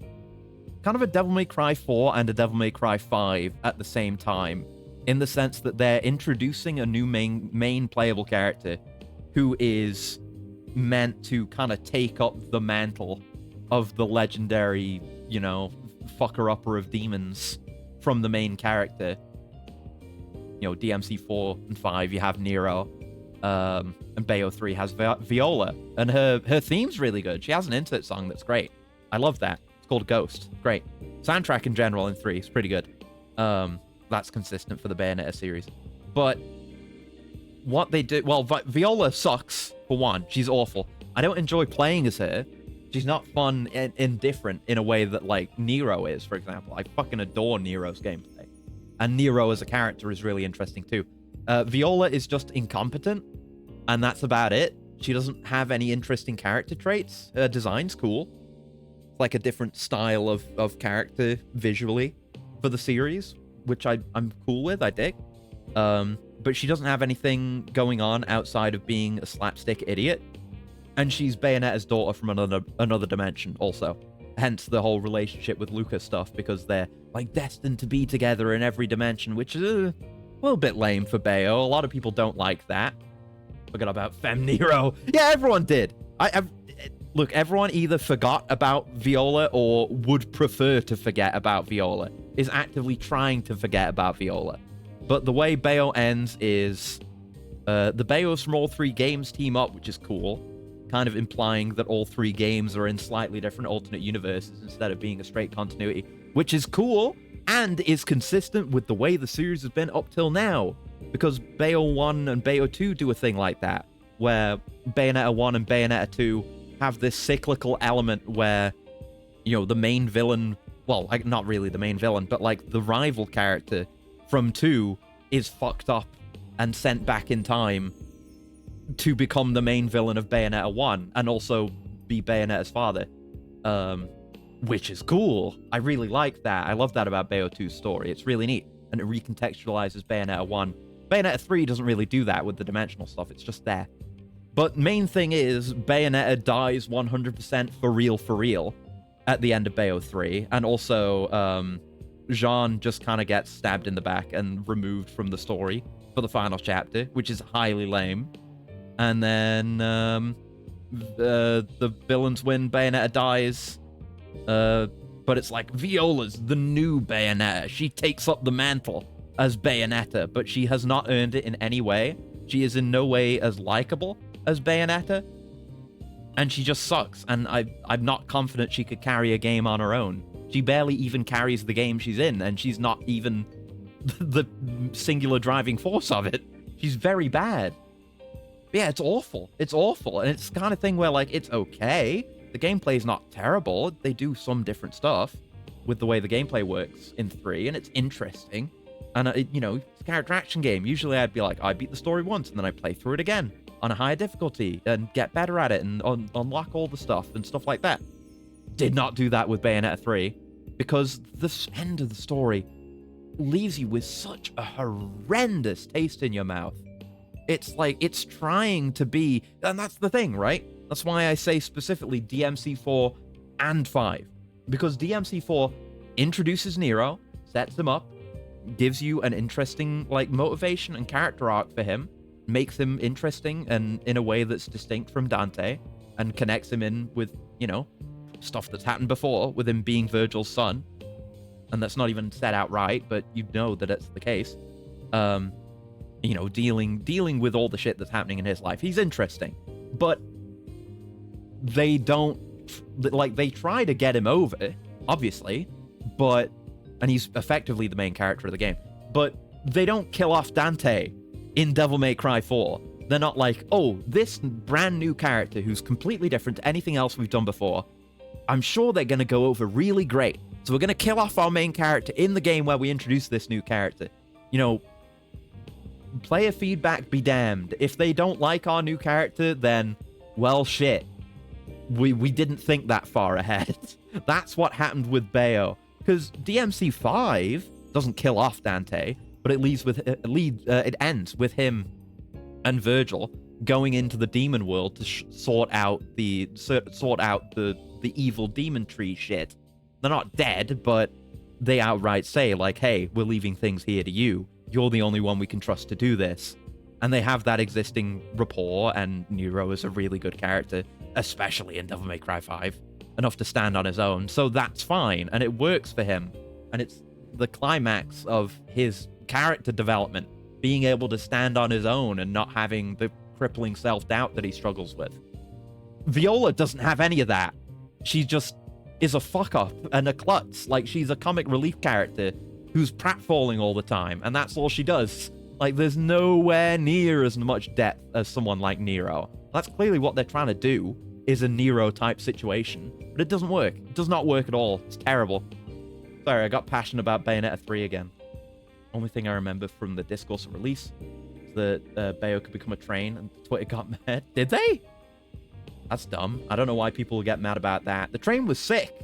Kind of a Devil May Cry 4 and a Devil May Cry 5 at the same time, in the sense that they're introducing a new main playable character who is meant to kind of take up the mantle of the legendary, you know, fucker-upper of demons from the main character. You know, DMC 4 and 5, you have Nero, and Bayo 3 has Viola, and her theme's really good. She has an insert song that's great. I love that. It's called Ghost. Great. Soundtrack in general in 3 is pretty good. that's consistent for the Bayonetta series. But what they do, well, Viola sucks, for one. She's awful. I don't enjoy playing as her. She's not fun and indifferent in a way that, like, Nero is, for example. I fucking adore Nero's gameplay. And Nero as a character is really interesting, too. Viola is just incompetent, and that's about it. She doesn't have any interesting character traits. Her design's cool. It's like a different style of character visually for the series, which I'm cool with, I dig. But she doesn't have anything going on outside of being a slapstick idiot. And she's Bayonetta's daughter from another dimension also. Hence the whole relationship with Lucas stuff, because they're like destined to be together in every dimension, which is a little bit lame for Bayo. A lot of people don't like that. Forgot about Fem Nero. Yeah, everyone did. Look, everyone either forgot about Viola or would prefer to forget about Viola, is actively trying to forget about Viola. But the way Bayo ends is the Bayos from all three games team up, which is cool, kind of implying that all three games are in slightly different alternate universes instead of being a straight continuity, which is cool and is consistent with the way the series has been up till now. Because Bayo 1 and Bayo 2 do a thing like that, where Bayonetta 1 and Bayonetta 2 have this cyclical element where, you know, the main villain, well, like, not really the main villain, but like the rival character from 2 is fucked up and sent back in time to become the main villain of Bayonetta 1 and also be Bayonetta's father. Which is cool. I really like that. I love that about Bayo 2's story. It's really neat. And it recontextualizes Bayonetta 1. Bayonetta 3 doesn't really do that with the dimensional stuff. It's just there. But main thing is, Bayonetta dies 100% for real at the end of Bayo 3. And also, Jean just kind of gets stabbed in the back and removed from the story for the final chapter, which is highly lame. And then the villains win, Bayonetta dies. But it's like, Viola's the new Bayonetta. She takes up the mantle as Bayonetta, but she has not earned it in any way. She is in no way as likable as Bayonetta. And she just sucks. And I'm not confident she could carry a game on her own. She barely even carries the game she's in, and she's not even the singular driving force of it. She's very bad. Yeah, it's awful. It's awful. And it's the kind of thing where, like, it's okay. The gameplay's not terrible. They do some different stuff with the way the gameplay works in 3, and it's interesting. And, you know, it's a character action game. Usually I'd be like, I beat the story once, and then I play through it again on a higher difficulty and get better at it and unlock all the stuff and stuff like that. Did not do that with Bayonetta 3, because the end of the story leaves you with such a horrendous taste in your mouth. It's like, it's trying to be, and that's the thing, right? That's why I say specifically DMC4 and 5. Because DMC4 introduces Nero, sets him up, gives you an interesting, like, motivation and character arc for him, makes him interesting and in a way that's distinct from Dante, and connects him in with, you know, stuff that's happened before, with him being Virgil's son. And that's not even said outright, but you know that it's the case. You know, dealing with all the shit that's happening in his life. He's interesting. But they don't, like, they try to get him over, obviously, and he's effectively the main character of the game, but they don't kill off Dante in Devil May Cry 4. They're not like, oh, this brand new character who's completely different to anything else we've done before, I'm sure they're going to go over really great. So we're going to kill off our main character in the game where we introduce this new character. You know, player feedback be damned. If they don't like our new character, then, well, shit. We didn't think that far ahead. That's what happened with Bayo. Because DMC5 doesn't kill off Dante, but it ends with him and Virgil going into the demon world to sort out the evil demon tree shit. They're not dead, but they outright say, like, hey, we're leaving things here to you. You're the only one we can trust to do this. And they have that existing rapport, and Nero is a really good character, especially in Devil May Cry 5, enough to stand on his own. So that's fine, and it works for him. And it's the climax of his character development, being able to stand on his own and not having the crippling self-doubt that he struggles with. Viola doesn't have any of that. She just is a fuck-up and a klutz. Like, she's a comic relief character who's pratfalling all the time, and that's all she does. Like, there's nowhere near as much depth as someone like Nero. That's clearly what they're trying to do, is a Nero-type situation. But it doesn't work. It does not work at all. It's terrible. Sorry, I got passionate about Bayonetta 3 again. Only thing I remember from the discourse of release is that Bayo could become a train, and Twitter got mad. Did they? That's dumb. I don't know why people get mad about that. The train was sick.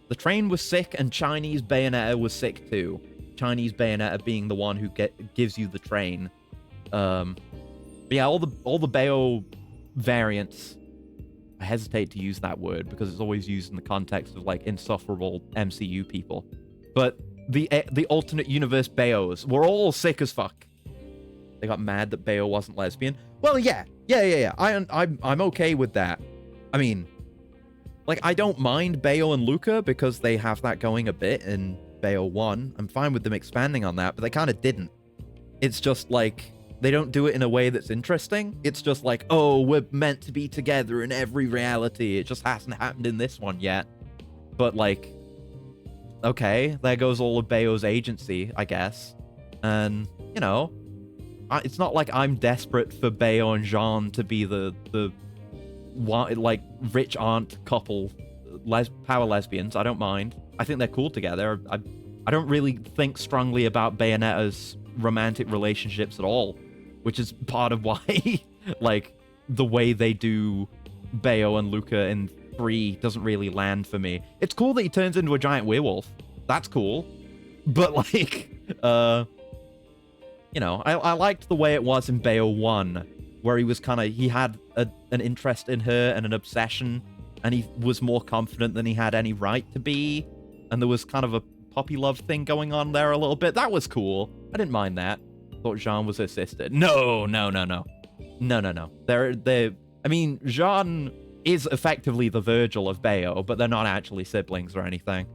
The train was sick, and Chinese Bayonetta was sick too. Chinese Bayonetta being the one who gives you the train. But yeah, all the Bayo variants. I hesitate to use that word because it's always used in the context of like insufferable MCU people. But the alternate universe Bayos were all sick as fuck. They got mad that Bayo wasn't lesbian. Well, yeah. I'm okay with that. I mean, like, I don't mind Bayo and Luca because they have that going a bit in Bayo 1. I'm fine with them expanding on that, but they kind of didn't. It's just like, they don't do it in a way that's interesting. It's just like, oh, we're meant to be together in every reality. It just hasn't happened in this one yet. But, like, okay, there goes all of Bayo's agency, I guess. And, you know, it's not like I'm desperate for Bayo and Jean to be the like, rich aunt couple, power lesbians. I don't mind. I think they're cool together. I don't really think strongly about Bayonetta's romantic relationships at all, which is part of why, like, the way they do Bayo and Luca in 3 doesn't really land for me. It's cool that he turns into a giant werewolf. That's cool. But, like, you know, I liked the way it was in Bayo 1, where he had an interest in her and an obsession, and he was more confident than he had any right to be, and there was kind of a puppy love thing going on there a little bit. That was cool. I didn't mind that. Thought Jean was her sister. No. I mean, Jean is effectively the Virgil of Bayo, but they're not actually siblings or anything.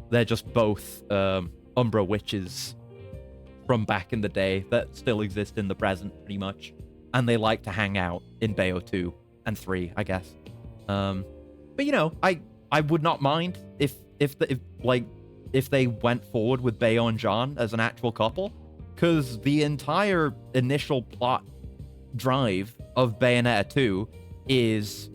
They're just both Umbra witches from back in the day that still exist in the present, pretty much. And they like to hang out in Bayo 2 and 3, I guess. But, you know, I would not mind if they went forward with Bayo and Jean as an actual couple, because the entire initial plot drive of Bayonetta 2 is,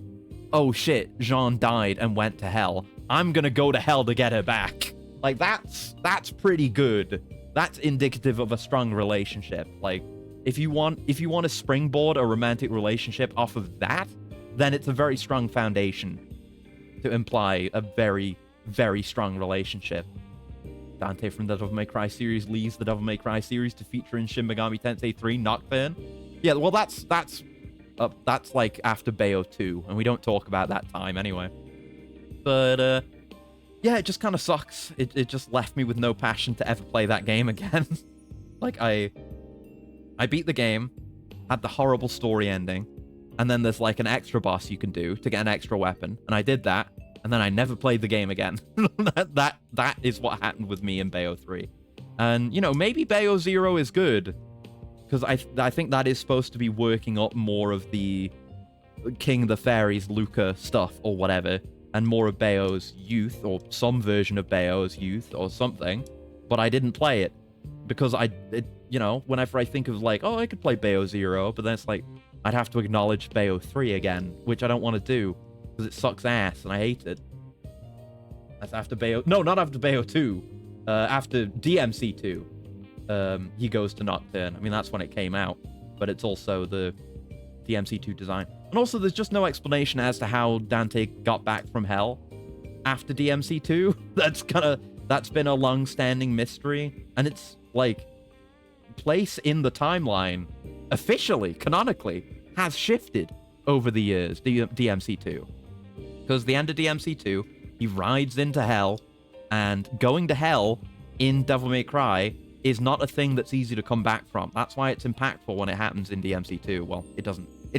oh shit, Jean died and went to hell. I'm gonna go to hell to get her back. Like, that's pretty good. That's indicative of a strong relationship. Like, if you want to springboard a romantic relationship off of that, then it's a very strong foundation to imply a very, very strong relationship. Dante from the Devil May Cry series leaves the Devil May Cry series to feature in Shin Megami Tensei 3 Nocturne. Yeah, well, that's like after Bayo 2, and we don't talk about that time anyway. But yeah, it just kind of sucks. It just left me with no passion to ever play that game again. Like, I beat the game, had the horrible story ending, and then there's like an extra boss you can do to get an extra weapon, and I did that, and then I never played the game again. that is what happened with me in Bayo 3. And, you know, maybe Bayo 0 is good, because I think that is supposed to be working up more of the King of the Fairies Luca stuff or whatever, and more of Bayo's youth, or some version of Bayo's youth or something, but I didn't play it, because you know, whenever I think of like, oh, I could play Bayo 0, but then it's like, I'd have to acknowledge Bayo 3 again, which I don't want to do, because it sucks ass, and I hate it. That's after Bayo... No, not after Bayo 2. After DMC 2, he goes to Nocturne. I mean, that's when it came out, but it's also the DMC 2 design. And also, there's just no explanation as to how Dante got back from hell after DMC 2. That's been a long-standing mystery, and it's, like, place in the timeline, officially, canonically, has shifted over the years, DMC 2. Because the end of DMC 2, he rides into hell, and going to hell in Devil May Cry is not a thing that's easy to come back from. That's why it's impactful when it happens in DMC 2. Well, it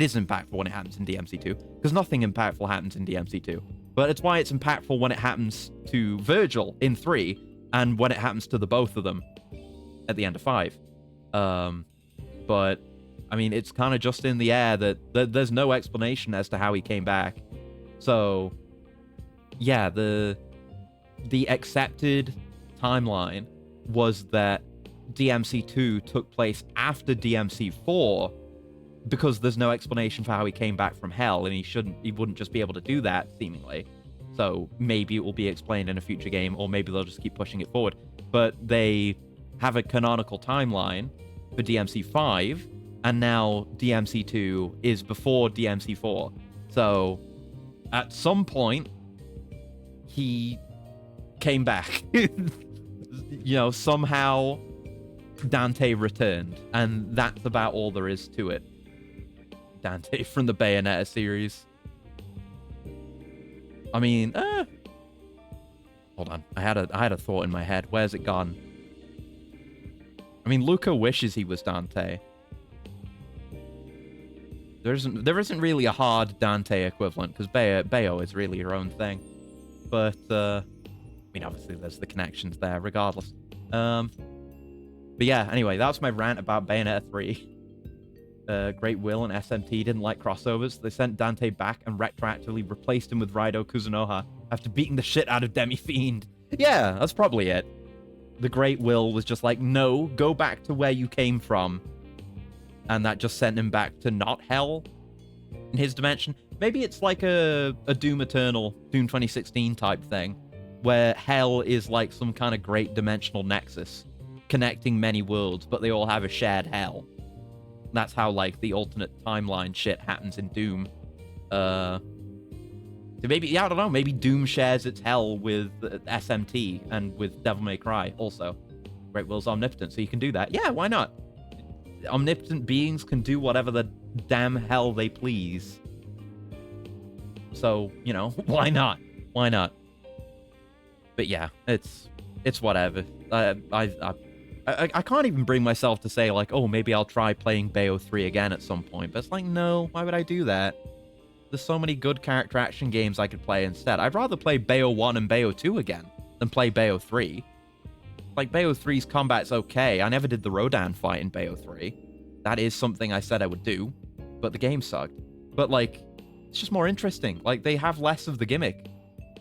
is impactful when it happens in DMC 2, because nothing impactful happens in DMC 2. But it's why it's impactful when it happens to Virgil in 3, and when it happens to the both of them at the end of 5. But, I mean, it's kind of just in the air that there's no explanation as to how he came back. So, yeah, the accepted timeline was that DMC2 took place after DMC4 because there's no explanation for how he came back from hell, and he wouldn't just be able to do that, seemingly. So maybe it will be explained in a future game, or maybe they'll just keep pushing it forward. But they have a canonical timeline for DMC5, and now DMC2 is before DMC4. So at some point, he came back. Somehow Dante returned, and that's about all there is to it. Dante from the Bayonetta series. I mean, hold on. I had a thought in my head. Where's it gone? I mean, Luca wishes he was Dante. There isn't really a hard Dante equivalent, because Bayo is really her own thing. But I mean, obviously there's the connections there, regardless. But yeah, anyway, that's my rant about Bayonetta 3. Great Will and SMT didn't like crossovers. They sent Dante back and retroactively replaced him with Raido Kuzunoha after beating the shit out of Demi-Fiend. Yeah, that's probably it. The Great Will was just like, no, go back to where you came from. And that just sent him back to not hell in his dimension. Maybe it's like a Doom Eternal, Doom 2016 type thing, where hell is like some kind of great dimensional nexus connecting many worlds, but they all have a shared hell. That's how, like, the alternate timeline shit happens in Doom. So maybe, yeah, I don't know, maybe Doom shares its hell with SMT and with Devil May Cry also. Great Will's omnipotent, so you can do that. Yeah, why not? Omnipotent beings can do whatever the damn hell they please. So, why not? Why not? But yeah, it's whatever. I can't even bring myself to say, like, oh, maybe I'll try playing Bayo 3 again at some point. But it's like, no, why would I do that? There's so many good character action games I could play instead. I'd rather play Bayo 1 and Bayo 2 again than play Bayo 3. Like, Bayo 3's combat's okay. I never did the Rodan fight in Bayo 3. That is something I said I would do, but the game sucked. But, like, it's just more interesting. Like, they have less of the gimmick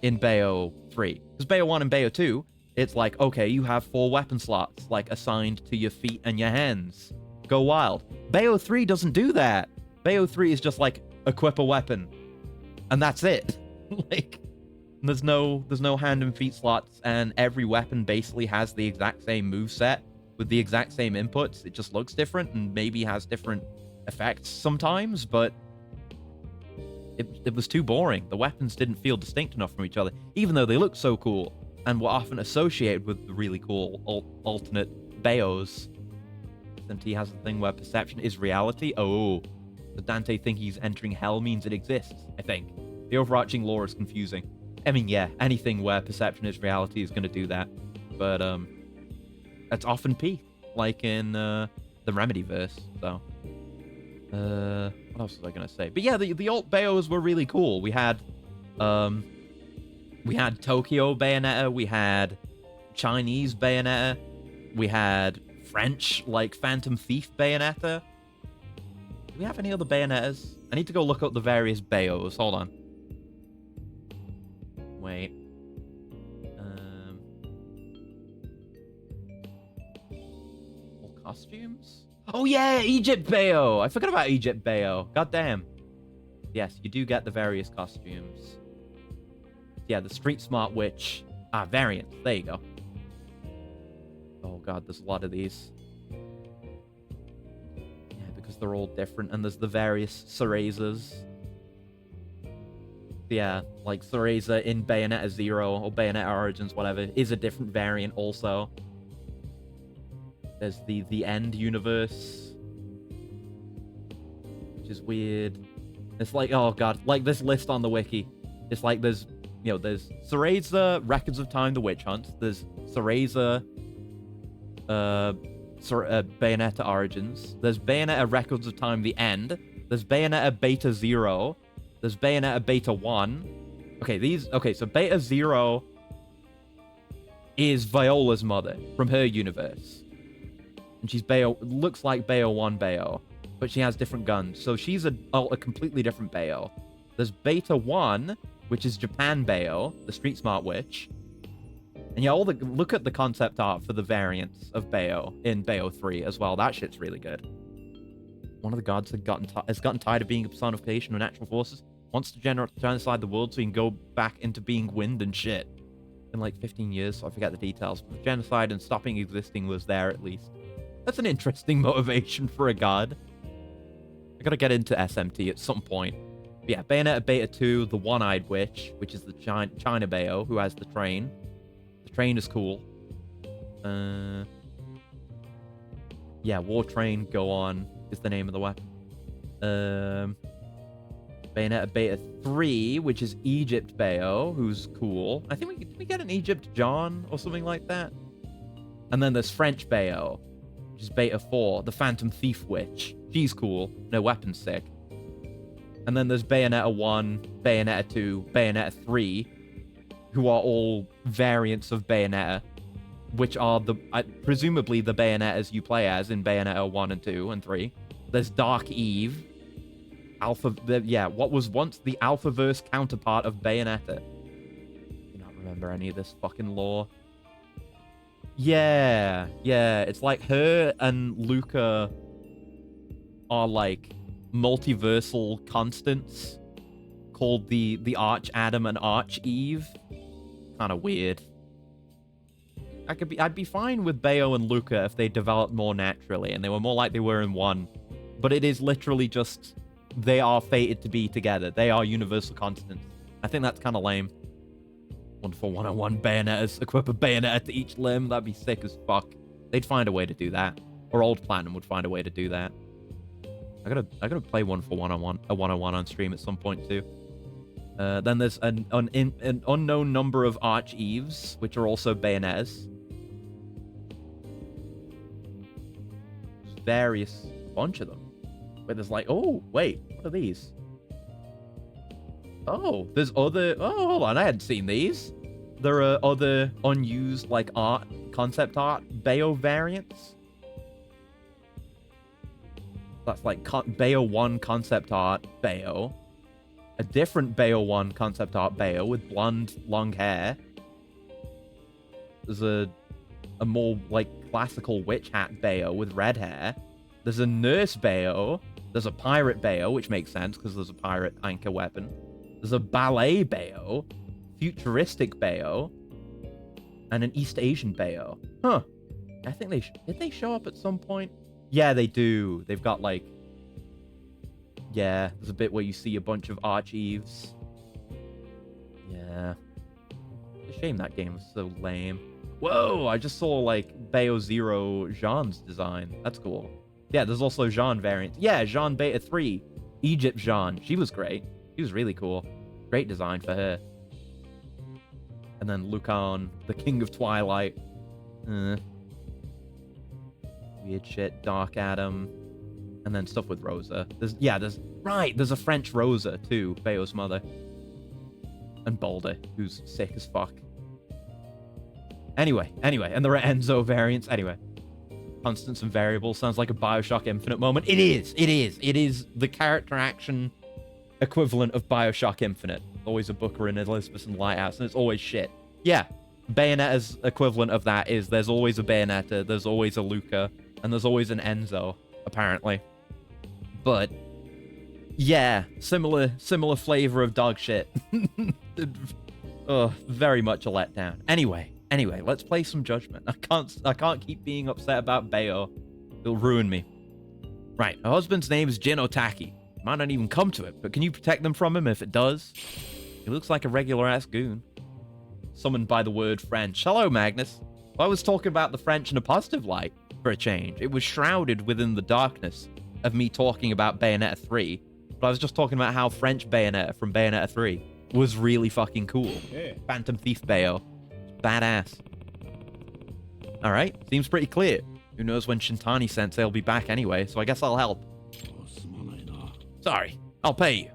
in Bayo 3. Because Bayo 1 and Bayo 2... it's like, okay, you have 4 weapon slots, like, assigned to your feet and your hands. Go wild. Bayo 3 doesn't do that. Bayo 3 is just like, equip a weapon. And that's it. Like, there's no hand and feet slots, and every weapon basically has the exact same moveset with the exact same inputs. It just looks different and maybe has different effects sometimes, but it was too boring. The weapons didn't feel distinct enough from each other, even though they looked so cool and were often associated with the really cool alternate Bayos. SMT has the thing where perception is reality. Oh, does Dante think he's entering hell means it exists? I think. The overarching lore is confusing. I mean, yeah, anything where perception is reality is going to do that. But, that's often P, like in the Remedy-verse, so. What else was I going to say? But yeah, the alt Bayos were really cool. We had Tokyo Bayonetta, we had Chinese Bayonetta, we had French, like, Phantom Thief Bayonetta. Do we have any other Bayonettas? I need to go look up the various Bayos. Hold on. Wait. All costumes? Oh yeah, Egypt Bayo! I forgot about Egypt Bayo. God damn. Yes, you do get the various costumes. Yeah, the Street Smart Witch. Variants. There you go. Oh god, there's a lot of these. Yeah, because they're all different, and there's the various Cerezas. Yeah, like Cereza in Bayonetta 0, or Bayonetta Origins, whatever, is a different variant also. There's the End universe, which is weird. It's like, oh god, like this list on the wiki. It's like there's Cereza, Records of Time, The Witch Hunt. There's Cereza, Bayonetta Origins. There's Bayonetta Records of Time, The End. There's Bayonetta Beta 0. There's Bayonetta Beta 1. Okay, so Beta 0 is Viola's mother from her universe. And she's Bayo, looks like Bayo 1 Bayo, but she has different guns. So she's a completely different Bayo. There's Beta 1, which is Japan Bayo, the Street Smart Witch. And yeah, look at the concept art for the variants of Bayo in Bayo 3 as well. That shit's really good. One of the gods has gotten tired of being a personification of natural forces. Wants to genocide the world so he can go back into being wind and shit. In like 15 years, so I forget the details. But the genocide and stopping existing was there at least. That's an interesting motivation for a god. I gotta get into SMT at some point. But yeah, Bayonetta Beta 2, the One-Eyed Witch, which is the China Bayo, who has the train. The train is cool. Yeah, War Train, Go On is the name of the weapon. Bayonetta Beta 3, which is Egypt Bayo, who's cool. I think we get an Egypt John or something like that. And then there's French Bayo, which is Beta 4, the Phantom Thief Witch. She's cool. No weapons sick. And then there's Bayonetta 1, Bayonetta 2, Bayonetta 3, who are all variants of Bayonetta, which are presumably the Bayonettas you play as in Bayonetta 1 and 2 and 3. There's Dark Eve, what was once the Alphaverse counterpart of Bayonetta. I do not remember any of this fucking lore. Yeah, it's like her and Luca are like multiversal constants called the Arch Adam and Arch Eve. Kind of weird. I'd be fine with Bayo and Luca if they developed more naturally and they were more like they were in 1. But it is literally just they are fated to be together. They are universal constants. I think that's kind of lame. Wonderful 101 Bayonettas. Equip a Bayonetta to each limb. That'd be sick as fuck. They'd find a way to do that. Or Old Platinum would find a way to do that. I gotta play one for 101, a 101 on stream at some point too. Then there's an unknown number of Arch Eves, which are also Bayonettas. There's various bunch of them. Where there's like, oh, wait, what are these? Oh, there's other... Oh, hold on, I hadn't seen these. There are other unused, like, concept art Bayo variants. That's like Bayo 1 concept art Bayo. A different Bayo 1 concept art Bayo with blonde, long hair. There's a more, like, classical witch hat Bayo with red hair. There's a nurse Bayo. There's a pirate Bayo, which makes sense because there's a pirate anchor weapon. There's a ballet Bayo, futuristic Bayo, and an East Asian Bayo. Huh. I think did they show up at some point? Yeah, they do. They've got like... Yeah, there's a bit where you see a bunch of Arch Eves. Yeah. It's a shame that game was so lame. Whoa, I just saw like Bayo Zero Jean's design. That's cool. Yeah, there's also Jean variants. Yeah, Jean Beta 3. Egypt Jean. She was great. She was really cool. Great design for her. And then Lucan, the King of Twilight. Weird shit. Dark Adam. And then stuff with Rosa. There's a French Rosa too, Bayo's mother. And Balder, who's sick as fuck. Anyway, and there are Enzo variants. Anyway. Constants and variables sounds like a Bioshock Infinite moment. It is the character action equivalent of Bioshock Infinite. Always a Booker and Elizabeth and Lighthouse, and it's always shit. Yeah, Bayonetta's equivalent of that is there's always a Bayonetta, there's always a Luca, and there's always an Enzo, apparently. But yeah, similar flavor of dog shit. Oh, very much a letdown. Anyway, let's play some Judgment. I can't keep being upset about Bayo. It'll ruin me. Right, her husband's name is Jin Otaki. Might not even come to it, but can you protect them from him if it does? He looks like a regular-ass goon. Summoned by the word French. Hello, Magnus. I was talking about the French in a positive light, for a change. It was shrouded within the darkness of me talking about Bayonetta 3, but I was just talking about how French Bayonetta from Bayonetta 3 was really fucking cool. Yeah. Phantom Thief Bayo. Badass. Alright, seems pretty clear. Who knows when Shintani Sensei will be back anyway, so I guess I'll help. Sorry, I'll pay you.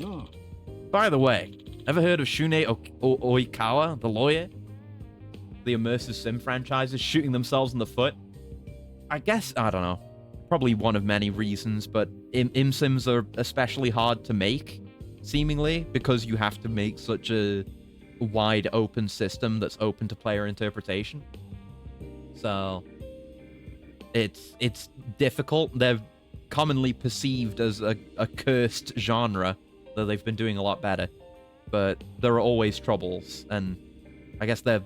No. By the way, ever heard of Shune Oikawa, the lawyer? The immersive sim franchises shooting themselves in the foot? I guess, I don't know. Probably one of many reasons, but im sims are especially hard to make, seemingly, because you have to make such a wide open system that's open to player interpretation. So it's difficult. They're commonly perceived as a cursed genre, though they've been doing a lot better. But there are always troubles, and I guess they're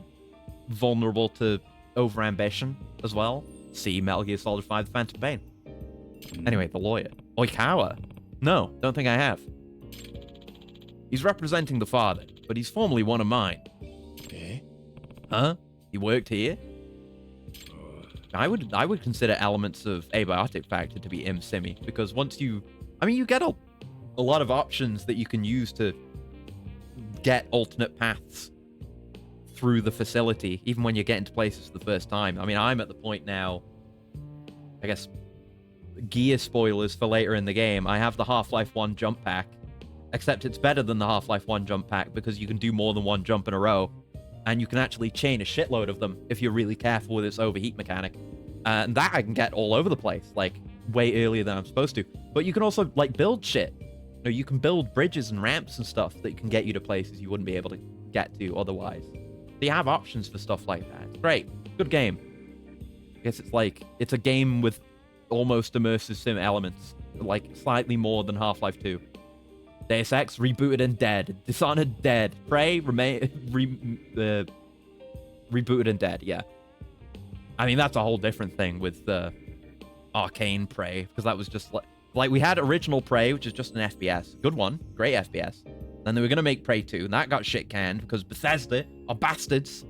vulnerable to overambition as well. See Metal Gear Solid 5: The Phantom Pain. Anyway, the lawyer. Oikawa? No, don't think I have. He's representing the father, but he's formerly one of mine. Eh? Huh? He worked here? I would consider elements of Abiotic Factor to be ImSimi, because once you get a lot of options that you can use to get alternate paths through the facility, even when you're getting to places for the first time. I mean, I'm at the point now, I guess, gear spoilers for later in the game. I have the Half-Life 1 jump pack, except it's better than the Half-Life 1 jump pack because you can do more than one jump in a row, and you can actually chain a shitload of them if you're really careful with its overheat mechanic. And that I can get all over the place, like, way earlier than I'm supposed to. But you can also, like, build shit. You know, you can build bridges and ramps and stuff that can get you to places you wouldn't be able to get to otherwise. So you have options for stuff like that. It's great. Good game. I guess it's a game with almost immersive sim elements, like slightly more than Half-Life 2. Deus Ex rebooted and dead. Dishonored dead. Prey rebooted and dead. Yeah. I mean, that's a whole different thing with Arcane Prey, because that was just like we had original Prey, which is just an FPS. Good one. Great FPS. Then they were going to make Prey 2, and that got shit canned because Bethesda are bastards.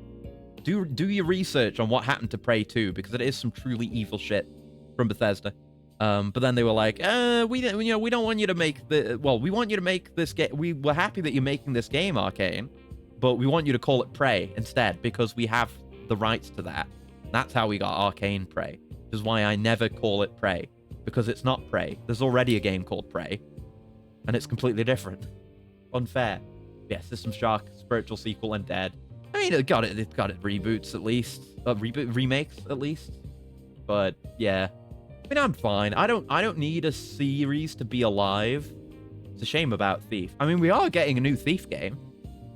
Do your research on what happened to Prey 2, because it is some truly evil shit from Bethesda. But then they were like, we don't want you to make we want you to make this game. We're happy that you're making this game, Arcane, but we want you to call it Prey instead, because we have the rights to that. That's how we got Arcane Prey, which is why I never call it Prey, because it's not Prey. There's already a game called Prey, and it's completely different. Unfair. Yeah, System Shock, spiritual sequel, and dead. I mean, it got it reboots at least, remakes at least. But yeah, I mean, I'm fine. I don't need a series to be alive. It's a shame about Thief. I mean, we are getting a new Thief game.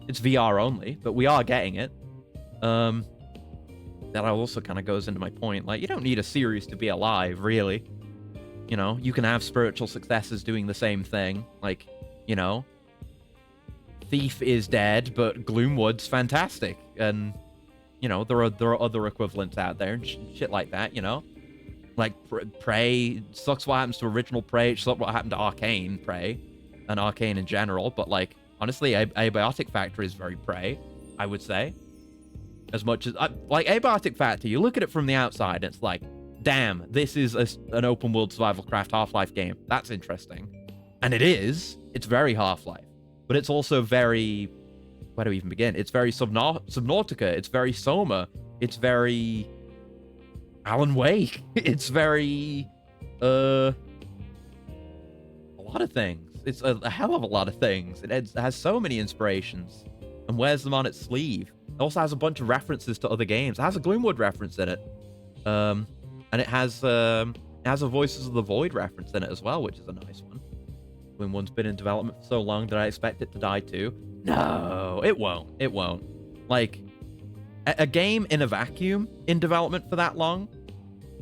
It's VR only, but we are getting it. That also kind of goes into my point. Like, you don't need a series to be alive, really. You know, you can have spiritual successors doing the same thing. Like, you know, Thief is dead, but Gloomwood's fantastic. And, you know, there are other equivalents out there and shit like that, you know? Like, Prey, sucks what happens to original Prey, sucks what happened to Arcane Prey, and Arcane in general, but, like, honestly, Abiotic Factor is very Prey, I would say. As much as, like, Abiotic Factor, you look at it from the outside, and it's like, damn, this is an open-world survival craft Half-Life game. That's interesting. And it is. It's very Half-Life. But it's also very... Where do we even begin? It's very Subnautica. It's very Soma. It's very... Alan Wake. It's very... a lot of things. It's a hell of a lot of things. It has so many inspirations. And wears them on its sleeve. It also has a bunch of references to other games. It has a Gloomwood reference in it. And it has a Voices of the Void reference in it as well, which is a nice one. Gloomwood's been in development for so long that I expect it to die too. No, it won't. It won't. Like, a game in a vacuum in development for that long?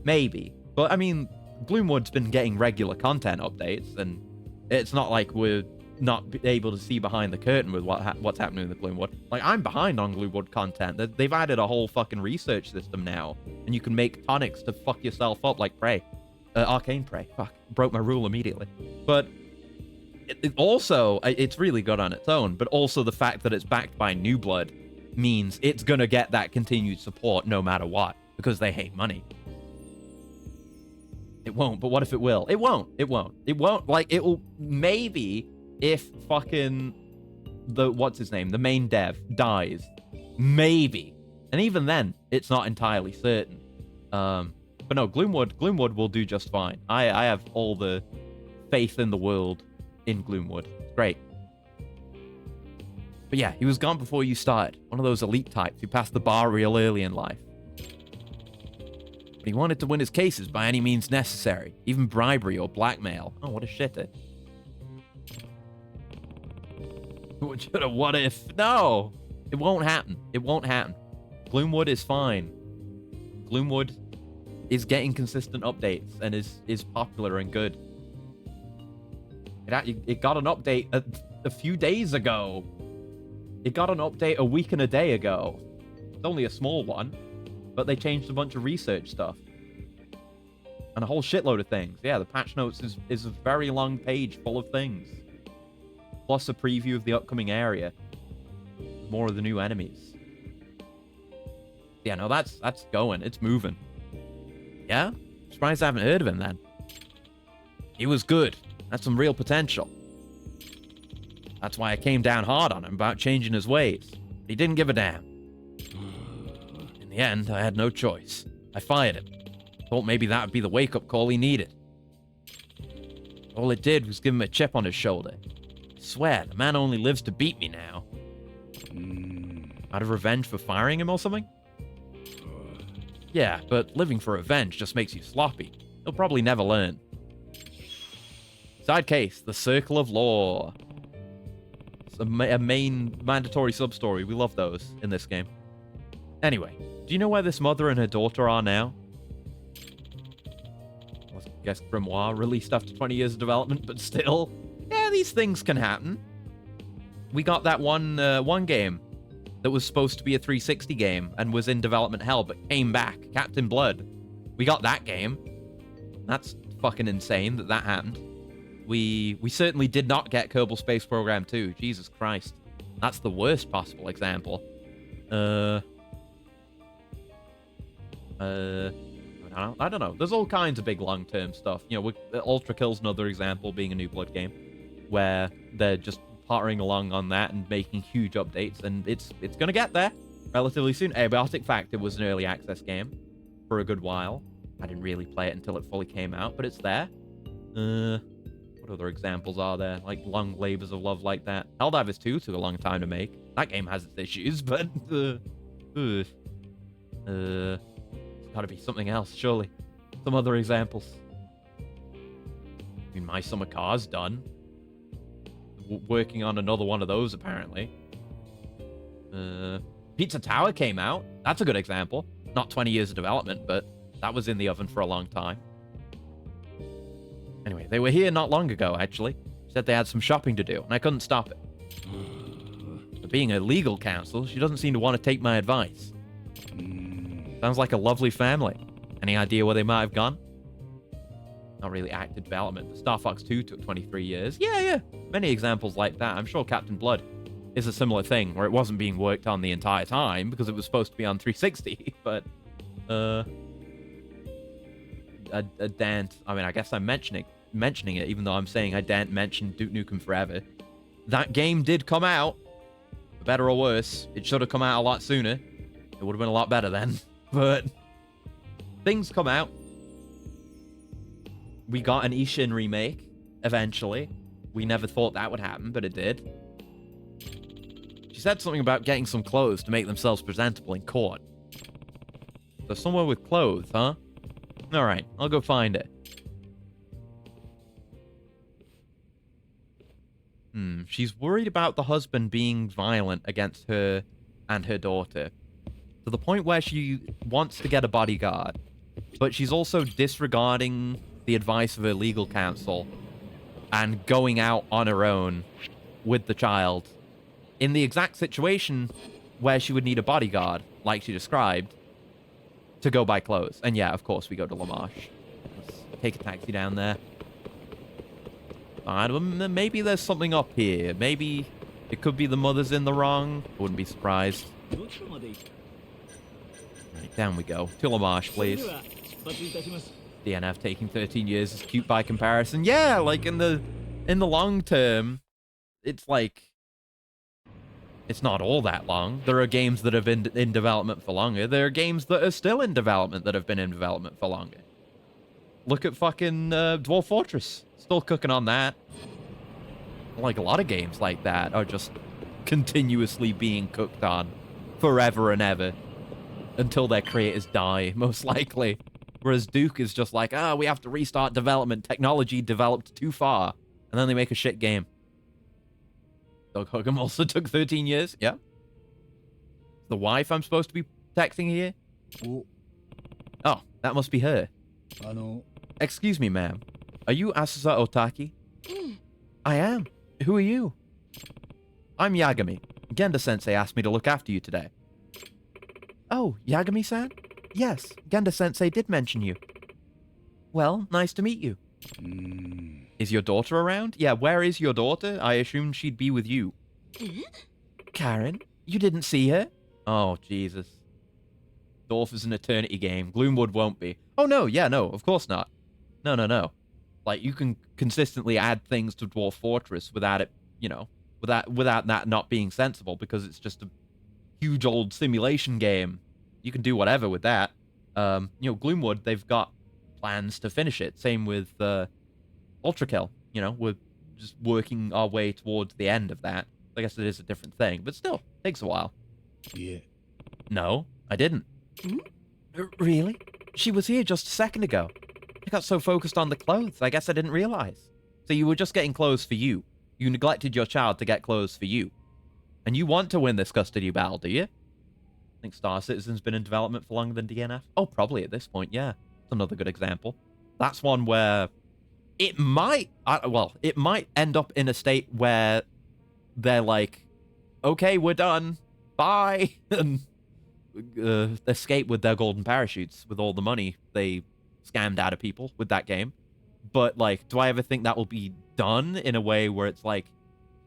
Maybe. But, I mean, Gloomwood's been getting regular content updates, and it's not like we're not able to see behind the curtain with what's happening in the Gloomwood. Like, I'm behind on Gloomwood content. They've added a whole fucking research system now, and you can make tonics to fuck yourself up like Prey. Arcane Prey. Fuck. Broke my rule immediately. But it's really good on its own, but also the fact that it's backed by New Blood means it's gonna get that continued support no matter what, because they hate money. It won't, but what if it will? It won't. It won't. It won't. Like, it will maybe if fucking the main dev dies. Maybe. And even then, it's not entirely certain. But no, Gloomwood will do just fine. I have all the faith in the world in Gloomwood. Great. But yeah, he was gone before you started. One of those elite types who passed the bar real early in life. But he wanted to win his cases by any means necessary, even bribery or blackmail. Oh, what a shitter. What if? No! It won't happen. It won't happen. Gloomwood is fine. Gloomwood is getting consistent updates and is popular and good. It got an update a few days ago. It got an update a week and a day ago. It's only a small one, but they changed a bunch of research stuff. And a whole shitload of things. Yeah, the patch notes is a very long page full of things. Plus a preview of the upcoming area. More of the new enemies. Yeah, no, that's going. It's moving. Yeah? Surprised I haven't heard of him then. He was good. Had some real potential. That's why I came down hard on him about changing his ways. He didn't give a damn. In the end, I had no choice. I fired him. Thought maybe that would be the wake-up call he needed. All it did was give him a chip on his shoulder. I swear, the man only lives to beat me now. Out of revenge for firing him or something? Yeah, but living for revenge just makes you sloppy. He'll probably never learn. Side case, the Circle of Law. It's a main mandatory sub-story. We love those in this game. Anyway, do you know where this mother and her daughter are now? I guess Grimoire released after 20 years of development, but still. Yeah, these things can happen. We got that one game that was supposed to be a 360 game and was in development hell, but came back. Captain Blood. We got that game. That's fucking insane that happened. We certainly did not get Kerbal Space Program 2. Jesus Christ. That's the worst possible example. I don't know. There's all kinds of big long-term stuff. You know, Ultra Kill's another example, being a New Blood game, where they're just pottering along on that and making huge updates, and it's gonna get there relatively soon. Abiotic Factor was an early access game for a good while. I didn't really play it until it fully came out, but it's there. What other examples are there? Like long labors of love like that. Helldivers 2 took a long time to make. That game has its issues, but it's gotta be something else, surely. Some other examples. I mean, My Summer Car's done. Working on another one of those, apparently. Pizza Tower came out. That's a good example. Not 20 years of development, but that was in the oven for a long time. Anyway, they were here not long ago, actually. Said they had some shopping to do, and I couldn't stop it. But being a legal counsel, she doesn't seem to want to take my advice. Sounds like a lovely family. Any idea where they might have gone? Not really active development. Star Fox 2 took 23 years. Yeah. Many examples like that. I'm sure Captain Blood is a similar thing, where it wasn't being worked on the entire time because it was supposed to be on 360, but I daren't. I mean, I guess I'm mentioning it, even though I'm saying I daren't mention Duke Nukem Forever. That game did come out, for better or worse. It should have come out a lot sooner. It would have been a lot better then. But things come out. We got an Ishin remake eventually. We never thought that would happen, but it did. She said something about getting some clothes to make themselves presentable in court. So somewhere with clothes, huh? Alright, I'll go find it. She's worried about the husband being violent against her and her daughter, to the point where she wants to get a bodyguard, but she's also disregarding the advice of her legal counsel and going out on her own with the child in the exact situation where she would need a bodyguard, like she described, to go buy clothes. And yeah, of course, we go to La Marche. Let's take a taxi down there. Maybe there's something up here. Maybe it could be the mother's in the wrong. Wouldn't be surprised. Right, down we go. To La Marche, please. DNF taking 13 years is cute by comparison. Yeah, like in the long term, it's like, it's not all that long. There are games that have been in development for longer. There are games that are still in development that have been in development for longer. Look at fucking Dwarf Fortress. Still cooking on that. Like a lot of games like that are just continuously being cooked on forever and ever until their creators die, most likely. Whereas Duke is just like, we have to restart development. Technology developed too far. And then they make a shit game. Dog Hugg'em also took 13 years. Yeah. the wife I'm supposed to be protecting here? お、 Oh, that must be her. あの、 Excuse me, ma'am. Are you Asusa Otaki? うん I am. Who are you? I'm Yagami. Genda-sensei asked me to look after you today. Oh, Yagami-san? Yes, Genda-sensei did mention you. Well, nice to meet you. うーん、 Is your daughter around? Yeah, where is your daughter? I assumed she'd be with you. え Karen? You didn't see her? Oh, Jesus. Dwarf is an eternity game. Gloomwood won't be. Oh, no, yeah, no, of course not. No, no, no. Like, you can consistently add things to Dwarf Fortress without it, you know, without that not being sensible, because it's just a huge old simulation game. You can do whatever with that. You know, Gloomwood, they've got plans to finish it. Same with Ultrakill. You know, we're just working our way towards the end of that. I guess it is a different thing, but still, takes a while. いえ、 No, I didn't. Hmm? Really? She was here just a second ago. I got so focused on the clothes, I guess I didn't realize. So you were just getting clothes for you. You neglected your child to get clothes for you. And you want to win this custody battle, do you? I think Star Citizen's been in development for longer than DNF. Oh, probably at this point, yeah. It's another good example. That's one where it might, well, it might end up in a state where they're like, okay, we're done. Bye. And escape with their golden parachutes with all the money they scammed out of people with that game. But, like, do I ever think that will be done in a way where it's like,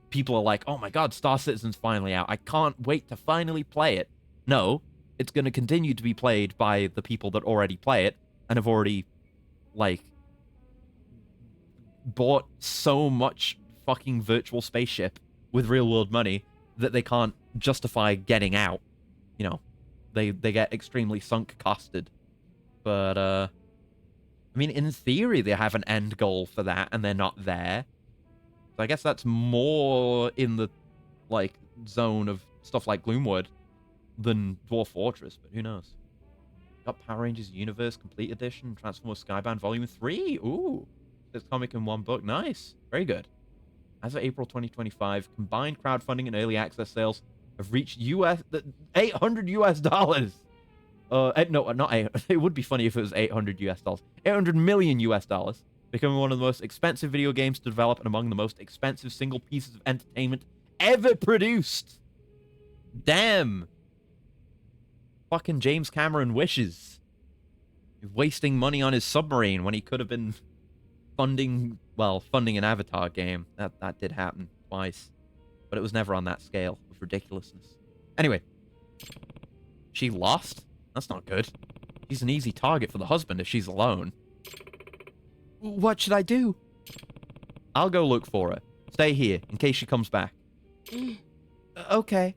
people are like, oh my god, Star Citizen's finally out. I can't wait to finally play it. No, it's going to continue to be played by the people that already play it and have already, like, bought so much fucking virtual spaceship with real-world money that they can't justify getting out. You know, they get extremely sunk costed. But, I mean, in theory, they have an end goal for that, and they're not there. So I guess that's more in the, like, zone of stuff like Gloomwood than Dwarf Fortress, but who knows? Got Power Rangers Universe Complete Edition, Transformers Skybound Volume 3. Ooh, this comic in one book. Nice. Very good. As of April 2025, combined crowdfunding and early access sales have reached $800 US. No, not 8. It would be funny if it was $800 US. $800 million US, becoming one of the most expensive video games to develop and among the most expensive single pieces of entertainment ever produced. Damn. Fucking James Cameron wishes. Wasting money on his submarine when he could have been funding an Avatar game. That did happen twice. But it was never on that scale of ridiculousness. Anyway. She lost? That's not good. She's an easy target for the husband if she's alone. What should I do? I'll go look for her. Stay here, in case she comes back. Okay.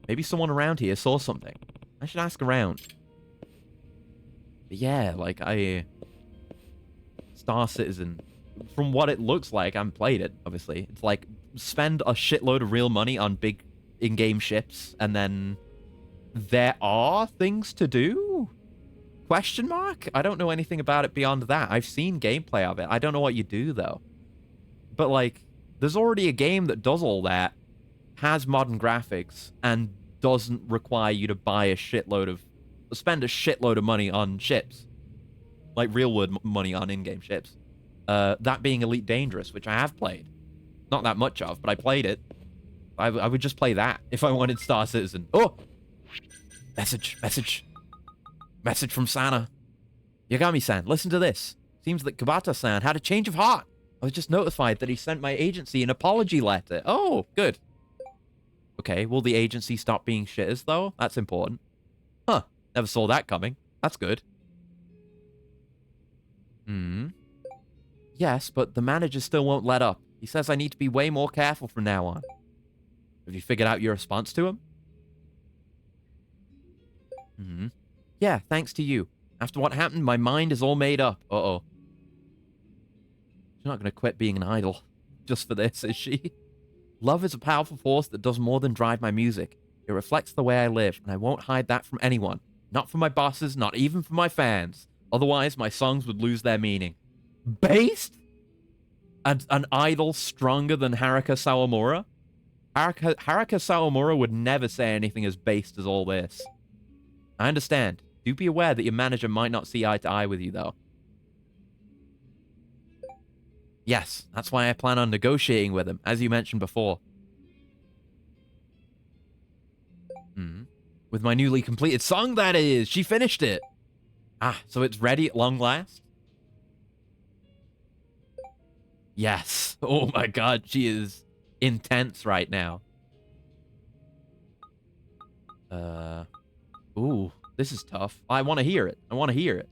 Maybe someone around here saw something. I should ask around. But yeah, like, Star Citizen, from what it looks like, I haven't played it, obviously. It's like, spend a shitload of real money on big in-game ships, and then there are things to do? Question mark? I don't know anything about it beyond that. I've seen gameplay of it. I don't know what you do, though. But, like, there's already a game that does all that, has modern graphics, and doesn't require you to spend a shitload of money on ships. Like, real-world money on in-game ships. That being Elite Dangerous, which I have played. Not that much of, but I played it. I would just play that if I wanted Star Citizen. Oh! Message from Sana. Yagami-san, listen to this. Seems that Kabata-san had a change of heart. I was just notified that he sent my agency an apology letter. Oh, good. Okay, will the agency stop being shitters, though? That's important. Huh, never saw that coming. That's good. Yes, but the manager still won't let up. He says I need to be way more careful from now on. Have you figured out your response to him? Yeah, thanks to you. After what happened, my mind is all made up. Uh-oh. She's not going to quit being an idol just for this, is she? Love is a powerful force that does more than drive my music. It reflects the way I live, and I won't hide that from anyone. Not from my bosses, not even from my fans. Otherwise, my songs would lose their meaning. Based? An idol stronger than Haruka Sawamura? Haruka Sawamura would never say anything as based as all this. I understand. Do be aware that your manager might not see eye to eye with you, though. Yes, that's why I plan on negotiating with him, as you mentioned before. With my newly completed song, that is. She finished it. Ah, so it's ready at long last? Yes. Oh my god, she is intense right now. Ooh, this is tough. I want to hear it. I want to hear it.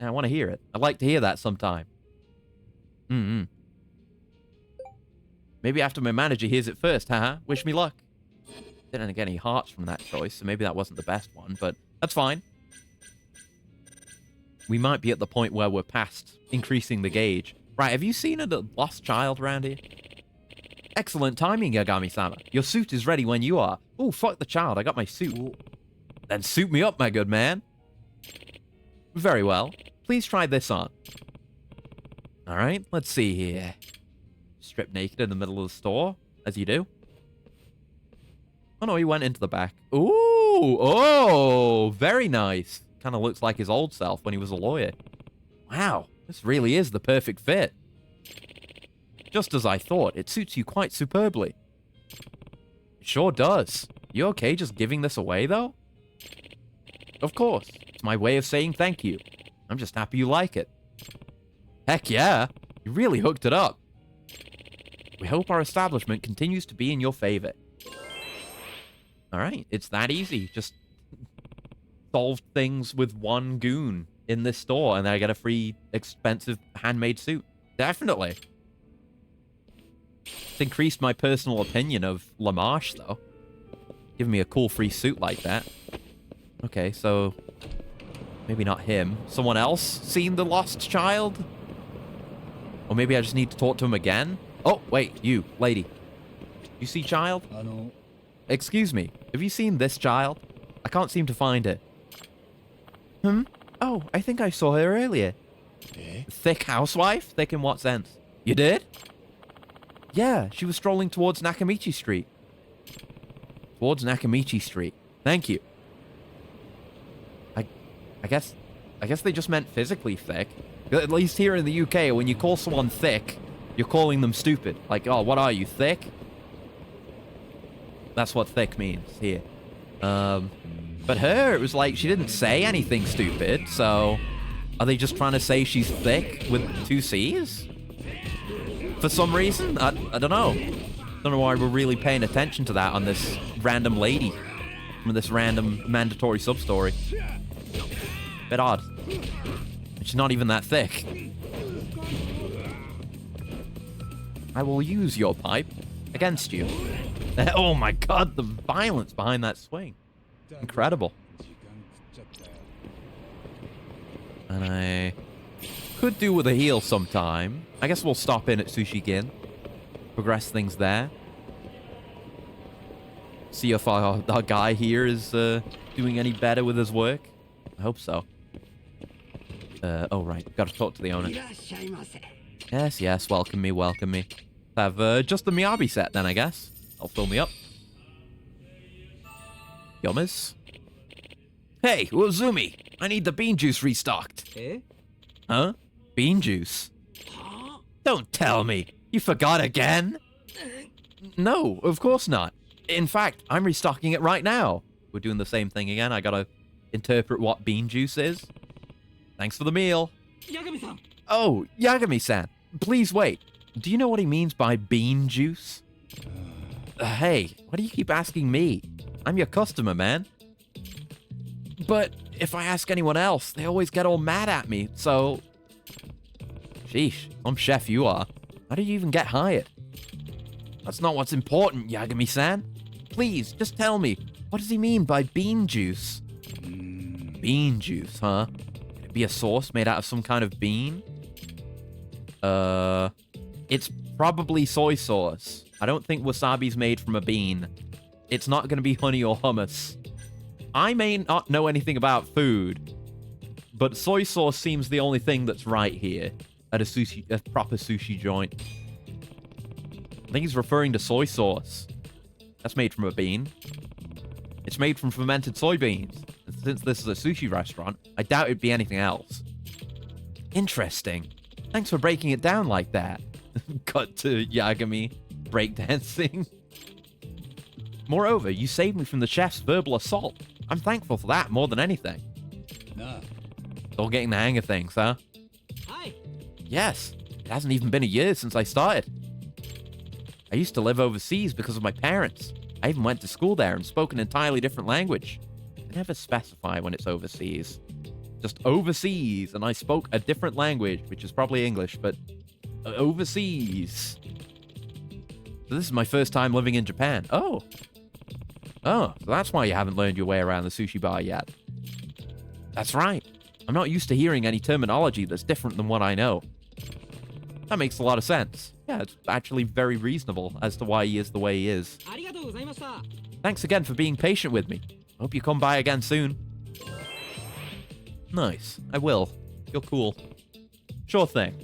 I want to hear it. I'd like to hear that sometime. Maybe after my manager hears it first, haha. Wish me luck. Didn't get any hearts from that choice, so maybe that wasn't the best one, but that's fine. We might be at the point where we're past increasing the gauge. Right, have you seen a lost child around here? Excellent timing, Yagami-sama. Your suit is ready when you are. Oh, fuck the child. I got my suit. Then suit me up, my good man. Very well. Please try this on. All right, let's see here. Strip naked in the middle of the store, as you do. Oh, no, he went into the back. Ooh, oh, very nice. Kind of looks like his old self when he was a lawyer. Wow, this really is the perfect fit. Just as I thought, it suits you quite superbly. It sure does. You okay just giving this away, though? Of course. It's my way of saying thank you. I'm just happy you like it. Heck yeah. You really hooked it up. We hope our establishment continues to be in your favor. Alright, it's that easy. Just solve things with one goon in this store, and then I get a free, expensive, handmade suit. Definitely. It's increased my personal opinion of Lamarche, though. Giving me a cool free suit like that. Okay, so... maybe not him. Someone else seen the lost child? Or maybe I just need to talk to him again? Oh, wait, you, lady. You see child? Excuse me, have you seen this child? I can't seem to find her. Oh, I think I saw her earlier. Thick housewife? Thick in what sense? You did? Yeah, she was strolling towards Nakamichi Street. Towards Nakamichi Street. Thank you. I guess they just meant physically thick. At least here in the UK, when you call someone thick, you're calling them stupid. Like, oh, what are you, thick? That's what thick means here. But her, it was like she didn't say anything stupid, so... are they just trying to say she's thick with 2 C's? For some reason? I don't know. Don't know why we're really paying attention to that on this random lady. From this random mandatory sub-story. Bit odd. She's not even that thick. I will use your pipe against you. Oh my god, the violence behind that swing. Incredible. And I could do with a heal sometime. I guess we'll stop in at Sushi Gin. Progress things there. See if our guy here is doing any better with his work. I hope so. Oh, right. Gotta talk to the owner. Yes, yes. Welcome me, welcome me. Have just the Miyabi set then, I guess. I'll fill me up. Yummers. Hey, Uzumi. I need the bean juice restocked. Huh? Bean juice? Don't tell me. You forgot again? No, of course not. In fact, I'm restocking it right now. We're doing the same thing again. I gotta interpret what bean juice is. Thanks for the meal. Yagami-san. Oh, Yagami-san. Please wait. Do you know what he means by bean juice? Hey, why do you keep asking me? I'm your customer, man. But if I ask anyone else, they always get all mad at me, so... Sheesh, some chef you are. How did you even get hired? That's not what's important, Yagami-san. Please, just tell me, what does he mean by bean juice? Bean juice, huh? Could it be a sauce made out of some kind of bean? It's probably soy sauce. I don't think wasabi's made from a bean. It's not going to be honey or hummus. I may not know anything about food, but soy sauce seems the only thing that's right here at a proper sushi joint. think he's referring to soy sauce. That's made from a bean. It's made from fermented soybeans. And since this is a sushi restaurant, I doubt it'd be anything else. Interesting. Thanks for breaking it down like that. Cut to Yagami breakdancing. Moreover, you saved me from the chef's verbal assault. I'm thankful for that more than anything. Nah. Still getting the hang of things, huh? Hi. Yes. It hasn't even been a year since I started. I used to live overseas because of my parents. I even went to school there and spoke an entirely different language. They never specify when it's overseas. Just overseas, and I spoke a different language, which is probably English, but overseas. So this is my first time living in Japan. Oh. Oh, so that's why you haven't learned your way around the sushi bar yet. That's right. I'm not used to hearing any terminology that's different than what I know. That makes a lot of sense. Yeah, it's actually very reasonable as to why he is the way he is. ありがとうございました。 Thanks again for being patient with me. Hope you come by again soon. Nice. I will. You're cool. Sure thing.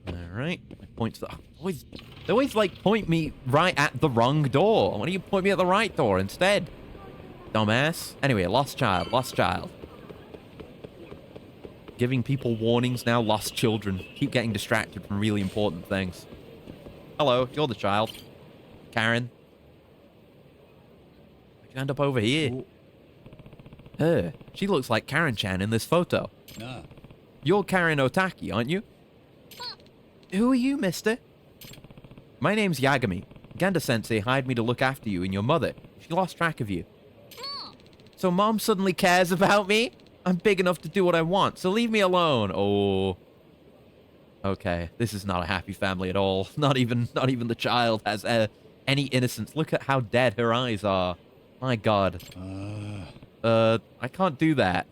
Alright. I point to the... They always, like, point me right at the wrong door. Why don't you point me at the right door instead? Dumbass. Anyway, lost child. Lost child. Giving people warnings now. Lost children. Keep getting distracted from really important things. Hello. You're the child. Karen. I can end up over here. Her. She looks like Karen-chan in this photo. Nah. You're Karen Otaki, aren't you? Who are you, mister? My name's Yagami. Genda-sensei hired me to look after you and your mother. She lost track of you. So mom suddenly cares about me? I'm big enough to do what I want, so leave me alone. Oh. Okay, this is not a happy family at all. Not even the child has any innocence. Look at how dead her eyes are. My god. I can't do that.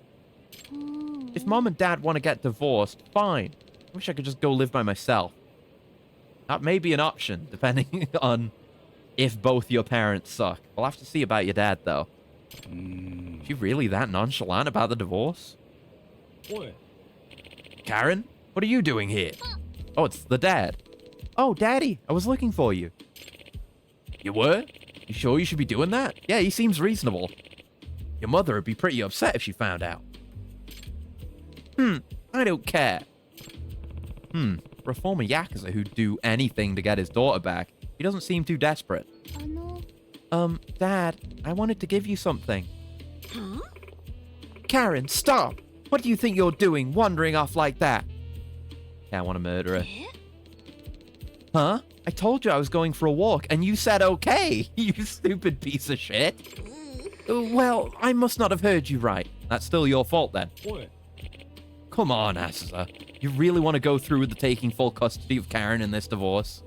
If mom and dad want to get divorced, fine. I wish I could just go live by myself. That may be an option, depending on if both your parents suck. We'll have to see about your dad, though. Is she really that nonchalant about the divorce? Oi. Karen, what are you doing here? Oh, it's the dad. Oh, Daddy, I was looking for you. You were? You sure you should be doing that? Yeah, he seems reasonable. Your mother would be pretty upset if she found out. I don't care. For a former Yakuza who'd do anything to get his daughter back, he doesn't seem too desperate. あの Dad, I wanted to give you something. は Karen, stop! What do you think you're doing, wandering off like that? Yeah, I want to murder her. え Huh? I told you I was going for a walk, and you said okay, you stupid piece of shit. Well, I must not have heard you right. That's still your fault then. Oi. Come on, Asusa. You really want to go through with the taking full custody of Karen in this divorce?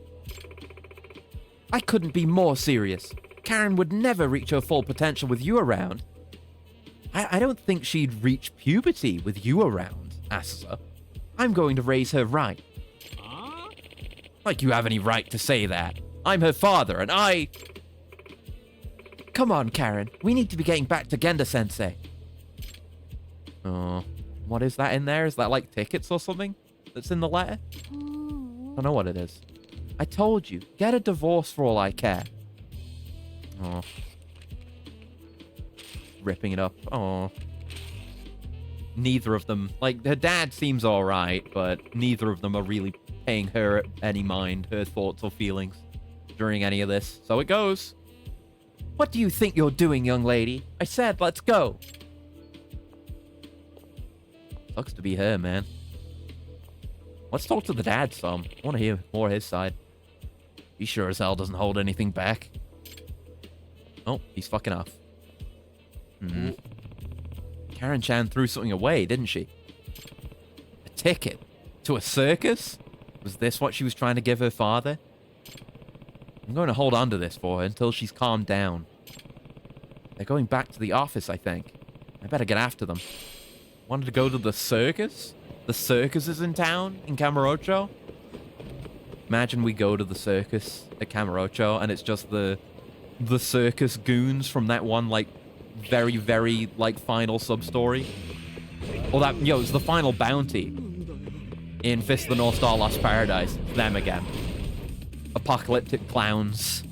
I couldn't be more serious. Karen would never reach her full potential with you around. I don't think she'd reach puberty with you around, Asusa. I'm going to raise her right. Huh? Like you have any right to say that. I'm her father, and I... Come on, Karen. We need to be getting back to Genda-sensei. Oh, what is that in there? Is that like tickets or something that's in the letter? I don't know what it is. I told you, get a divorce for all I care. Oh. Ripping it up. Oh. Neither of them, like, her dad seems alright, but neither of them are really paying her any mind, her thoughts or feelings during any of this. So it goes. What do you think you're doing, young lady? I said, let's go. Sucks to be her, man. Let's talk to the dad some. I want to hear more his side. He sure as hell doesn't hold anything back. Oh, he's fucking off. Karen-chan threw something away, didn't she? A ticket? To a circus? Was this what she was trying to give her father? I'm going to hold on to this for her until she's calmed down. They're going back to the office, I think. I better get after them. Wanted to go to the circus? The circus is in town? In Kamurocho? Imagine we go to the circus at Kamurocho and it's just the circus goons from that one, like, very, very, like, final sub-story. Or that, it's the final bounty in Fist of the North Star Lost Paradise. Them again. Apocalyptic clowns.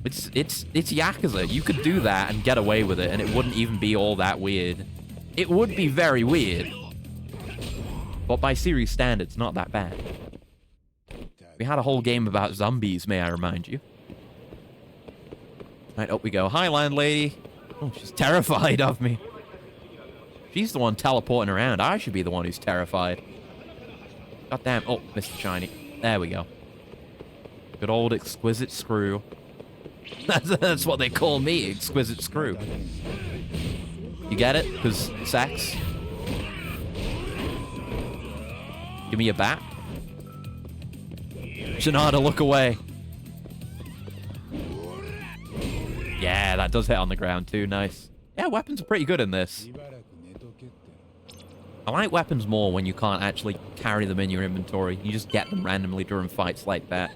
It's Yakuza. You could do that and get away with it, and it wouldn't even be all that weird. It would be very weird. But by series standards, not that bad. We had a whole game about zombies, may I remind you. Right, up we go. Hi, landlady. Oh, she's terrified of me. She's the one teleporting around. I should be the one who's terrified. God damn. Oh, Mr. Shiny. There we go. Good old exquisite screw. That's what they call me, exquisite screw. You get it? Because sex? Give me a bat. Shinada, look away. Yeah, that does hit on the ground too. Nice. Yeah, weapons are pretty good in this. I like weapons more when you can't actually carry them in your inventory. You just get them randomly during fights like that.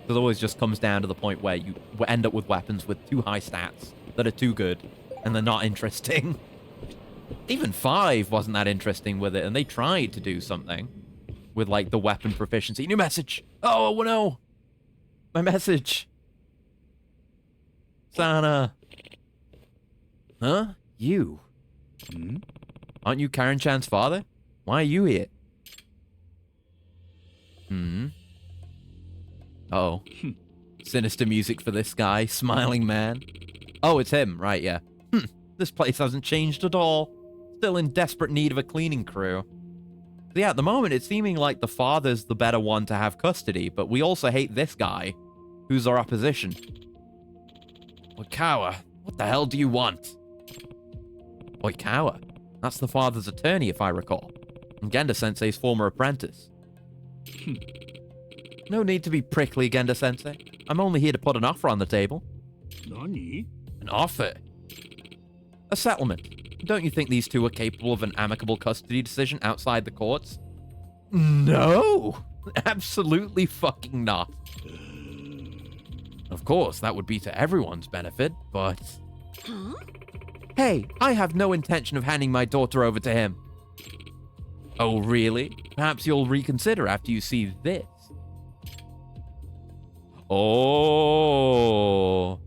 It always just comes down to the point where you end up with weapons with too high stats that are too good, and they're not interesting. Even 5 wasn't that interesting with it, and they tried to do something with, like, the weapon proficiency. New message! Oh, no! My message! Sana! Huh? You? Hmm? Aren't you Karen-chan's father? Why are you here? Hmm? Uh-oh. Sinister music for this guy. Smiling man. Oh, it's him. Right, yeah. This place hasn't changed at all. Still in desperate need of a cleaning crew. Yeah, at the moment, it's seeming like the father's the better one to have custody, but we also hate this guy, who's our opposition. Oikawa, what the hell do you want? Oikawa? That's the father's attorney, if I recall. And Genda-sensei's former apprentice. No need to be prickly, Genda-sensei. I'm only here to put an offer on the table. Nani? An offer? A settlement. Don't you think these two are capable of an amicable custody decision outside the courts? No! Absolutely fucking not. Of course, that would be to everyone's benefit, but... Huh? Hey, I have no intention of handing my daughter over to him. Oh, really? Perhaps you'll reconsider after you see this. Oh.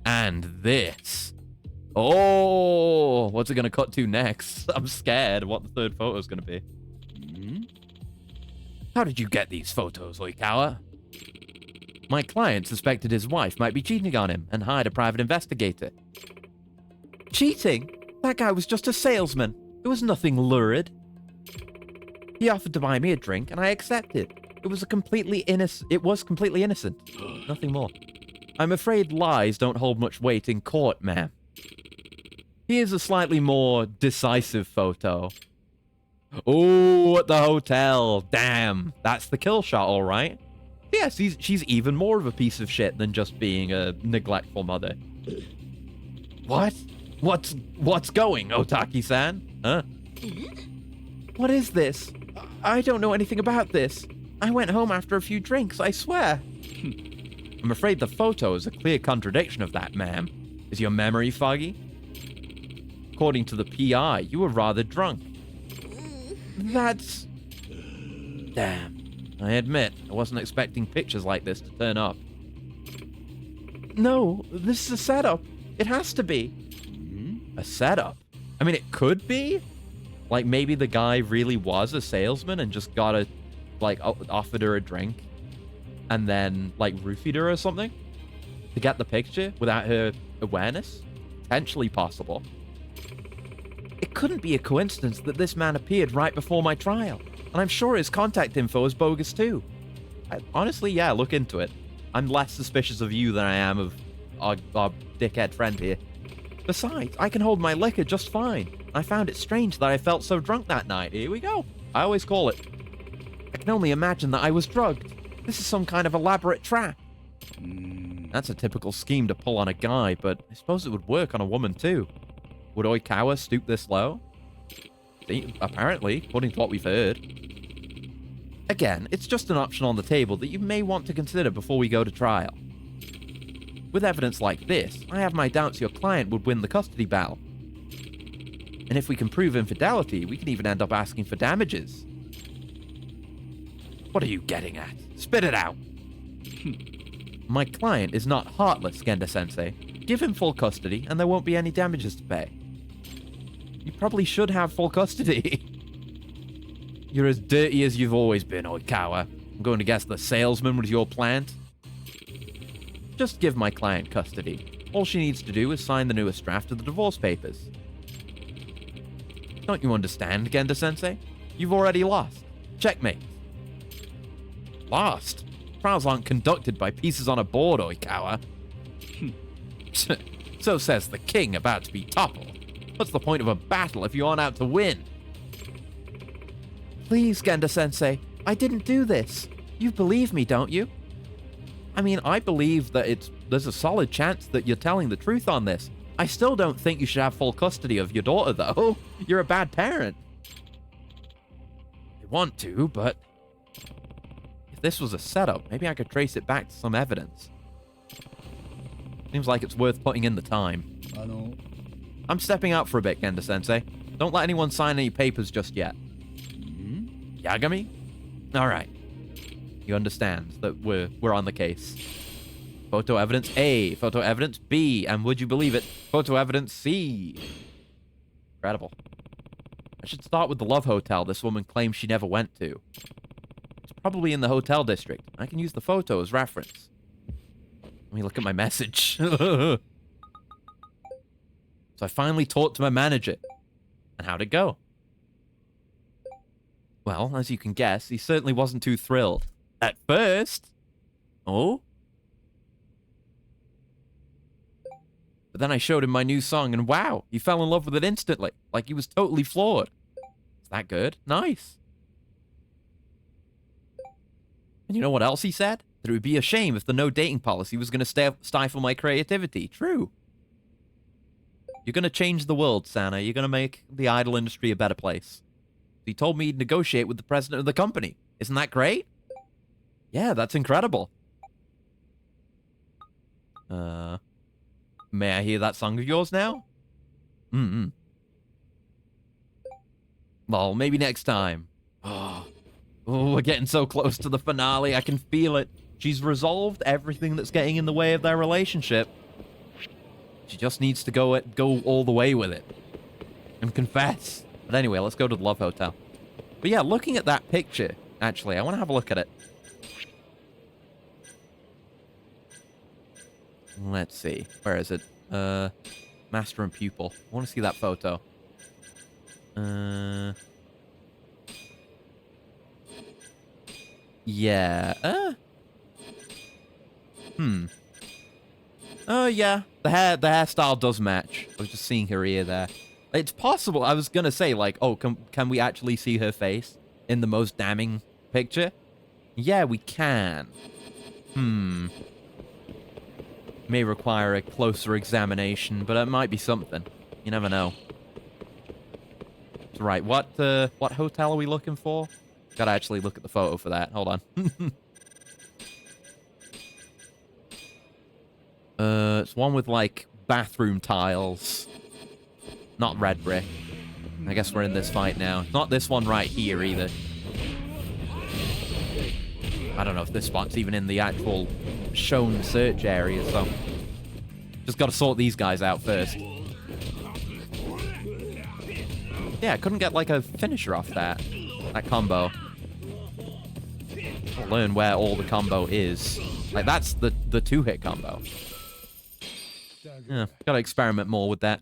And this. Oh. What's it going to cut to next? I'm scared what the third photo is going to be. Hmm? How did you get these photos, Oikawa? My client suspected his wife might be cheating on him and hired a private investigator. Cheating? That guy was just a salesman. It was nothing lurid. He offered to buy me a drink, and I accepted. It was completely innocent. Nothing more. I'm afraid lies don't hold much weight in court, ma'am. Here's a slightly more decisive photo. Oh, at the hotel. Damn, that's the kill shot, all right. Yes, she's even more of a piece of shit than just being a neglectful mother. What? What's going, Otaki-san? Huh? What is this? I don't know anything about this. I went home after a few drinks, I swear. I'm afraid the photo is a clear contradiction of that, ma'am. Is your memory foggy? According to the PI, you were rather drunk. That's... Damn. I admit, I wasn't expecting pictures like this to turn up. No, this is a setup. It has to be. A setup? I mean, it could be. Like, maybe the guy really was a salesman and just got a, like, offered her a drink and then, like, roofied her or something to get the picture without her awareness. Potentially possible. It couldn't be a coincidence that this man appeared right before my trial. And I'm sure his contact info is bogus too. Honestly, yeah, look into it. I'm less suspicious of you than I am of our dickhead friend here. Besides, I can hold my liquor just fine. I found it strange that I felt so drunk that night. Here we go. I always call it. I can only imagine that I was drugged. This is some kind of elaborate trap. That's a typical scheme to pull on a guy, but I suppose it would work on a woman too. Would Oikawa stoop this low? Apparently, according to what we've heard. Again, it's just an option on the table that you may want to consider before we go to trial. With evidence like this, I have my doubts your client would win the custody battle. And if we can prove infidelity, we can even end up asking for damages. What are you getting at? Spit it out! My client is not heartless, Genda-sensei. Give him full custody, and there won't be any damages to pay. You probably should have full custody. You're as dirty as you've always been, Oikawa. I'm going to guess the salesman was your plant. Just give my client custody. All she needs to do is sign the newest draft of the divorce papers. Don't you understand, Genda-sensei? You've already lost. Checkmate. Lost? Trials aren't conducted by pieces on a board, Oikawa. So says the king about to be toppled. What's the point of a battle if you aren't out to win? Please, Genda-sensei, I didn't do this. You believe me, don't you? I mean, I believe that there's a solid chance that you're telling the truth on this. I still don't think you should have full custody of your daughter, though. You're a bad parent. I want to, but if this was a setup, maybe I could trace it back to some evidence. Seems like it's worth putting in the time. I'm stepping out for a bit, Genda-sensei. Don't let anyone sign any papers just yet. Yagami? Alright. You understand that we're on the case. Photo evidence A, photo evidence B, and would you believe it, photo evidence C. Incredible. I should start with the Love Hotel this woman claims she never went to. It's probably in the hotel district. I can use the photo as reference. Let me look at my message. So I finally talked to my manager. And how'd it go? Well, as you can guess, he certainly wasn't too thrilled. At first. Oh? But then I showed him my new song, and wow, he fell in love with it instantly. Like he was totally floored. Is that good? Nice. And you know what else he said? That it would be a shame if the no dating policy was going to stifle my creativity. True. You're going to change the world, Sana. You're going to make the idol industry a better place. He told me he'd negotiate with the president of the company. Isn't that great? Yeah, that's incredible. May I hear that song of yours now? Well, maybe next time. Oh, we're getting so close to the finale. I can feel it. She's resolved everything that's getting in the way of their relationship. She just needs to go all the way with it. And confess. But anyway, let's go to the Love Hotel. But yeah, looking at that picture, actually, I want to have a look at it. Let's see. Where is it? Master and pupil. I want to see that photo. Yeah. Oh, yeah. The hairstyle does match. I was just seeing her ear there. It's possible. I was going to say, like, oh, can we actually see her face in the most damning picture? Yeah, we can. May require a closer examination, but it might be something. You never know. Right, what hotel are we looking for? Gotta actually look at the photo for that. Hold on. It's one with, like, bathroom tiles. Not red brick. I guess we're in this fight now. It's not this one right here, either. I don't know if this spot's even in the actual shown search area, so... Just gotta sort these guys out first. Yeah, I couldn't get, like, a finisher off that combo. I'll learn where all the combo is. Like, that's the two-hit combo. Yeah, gotta experiment more with that.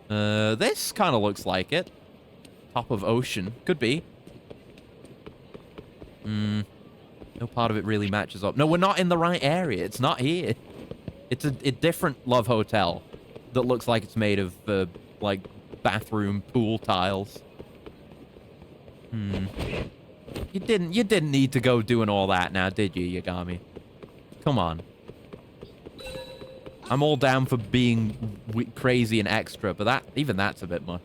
This kind of looks like it. Top of ocean. Could be. No part of it really matches up. No, we're not in the right area. It's not here. It's a different Love Hotel that looks like it's made of, like, bathroom pool tiles. You didn't need to go doing all that now, did you, Yagami? Come on. I'm all down for being crazy and extra, but even that's a bit much.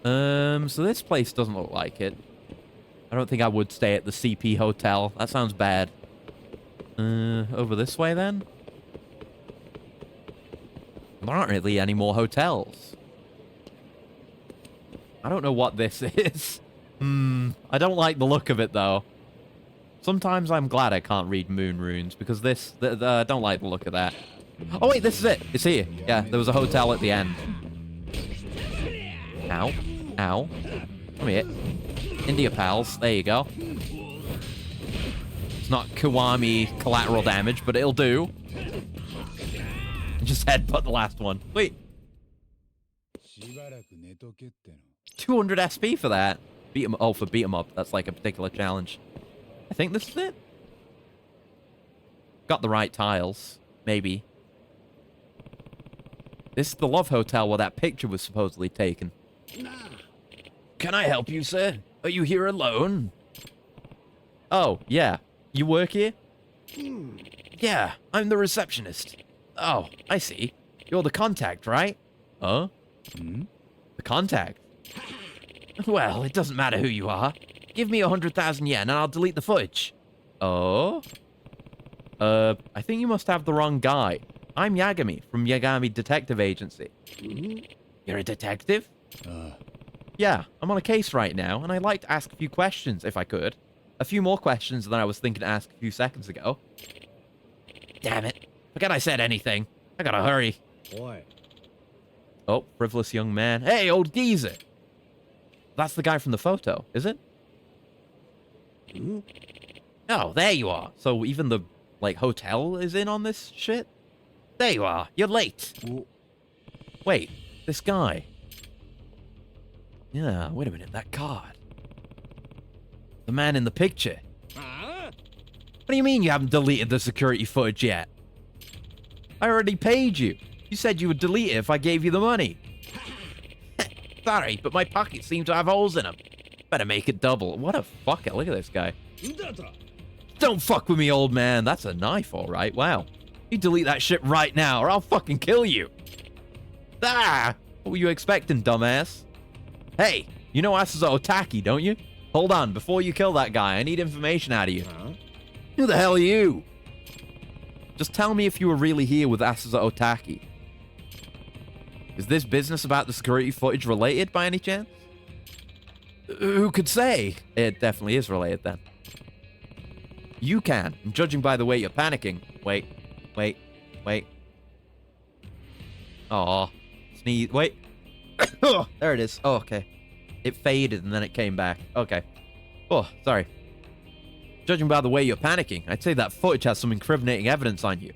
So this place doesn't look like it. I don't think I would stay at the CP Hotel. That sounds bad. Over this way, then? There aren't really any more hotels. I don't know what this is. I don't like the look of it, though. Sometimes I'm glad I can't read moon runes, because this... I don't like the look of that. Oh, wait, this is it. It's here. Yeah, there was a hotel at the end. Ow. Ow. Come here. India pals. There you go. It's not Kiwami collateral damage, but it'll do. Just headbutt the last one. Wait. 200 SP for that. Beat 'em. Oh, for beat 'em up. That's like a particular challenge. I think this is it. Got the right tiles. Maybe. This is the Love Hotel where that picture was supposedly taken. Can I help you, sir? Are you here alone? Oh, yeah. You work here? Yeah, I'm the receptionist. Oh, I see. You're the contact, right? Huh? The contact? Well, it doesn't matter who you are. Give me 100,000 yen and I'll delete the footage. Oh? I think you must have the wrong guy. I'm Yagami from Yagami Detective Agency. You're a detective? Yeah, I'm on a case right now, and I'd like to ask a few questions, if I could. A few more questions than I was thinking to ask a few seconds ago. Damn it. Forget I said anything. I gotta hurry. Boy. Oh, frivolous young man. Hey, old geezer! That's the guy from the photo, is it? Oh, there you are. So even the, like, hotel is in on this shit? There you are. You're late. Wait, this guy. Yeah, wait a minute. That card. The man in the picture. What do you mean you haven't deleted the security footage yet? I already paid you. You said you would delete it if I gave you the money. Sorry, but my pockets seem to have holes in them. Better make it double. What a fucker. Look at this guy. Don't fuck with me, old man. That's a knife, all right. Wow. You delete that shit right now, or I'll fucking kill you. Ah! What were you expecting, dumbass? Hey, you know Asuza Otaki, don't you? Hold on, before you kill that guy, I need information out of you. Who the hell are you? Just tell me if you were really here with Asuza Otaki. Is this business about the security footage related by any chance? Who could say? It definitely is related then. You can, and judging by the way you're panicking. Wait. Aw. Sneeze. Wait. There it is. Oh, okay. It faded and then it came back. Okay. Oh, sorry. Judging by the way you're panicking, I'd say that footage has some incriminating evidence on you.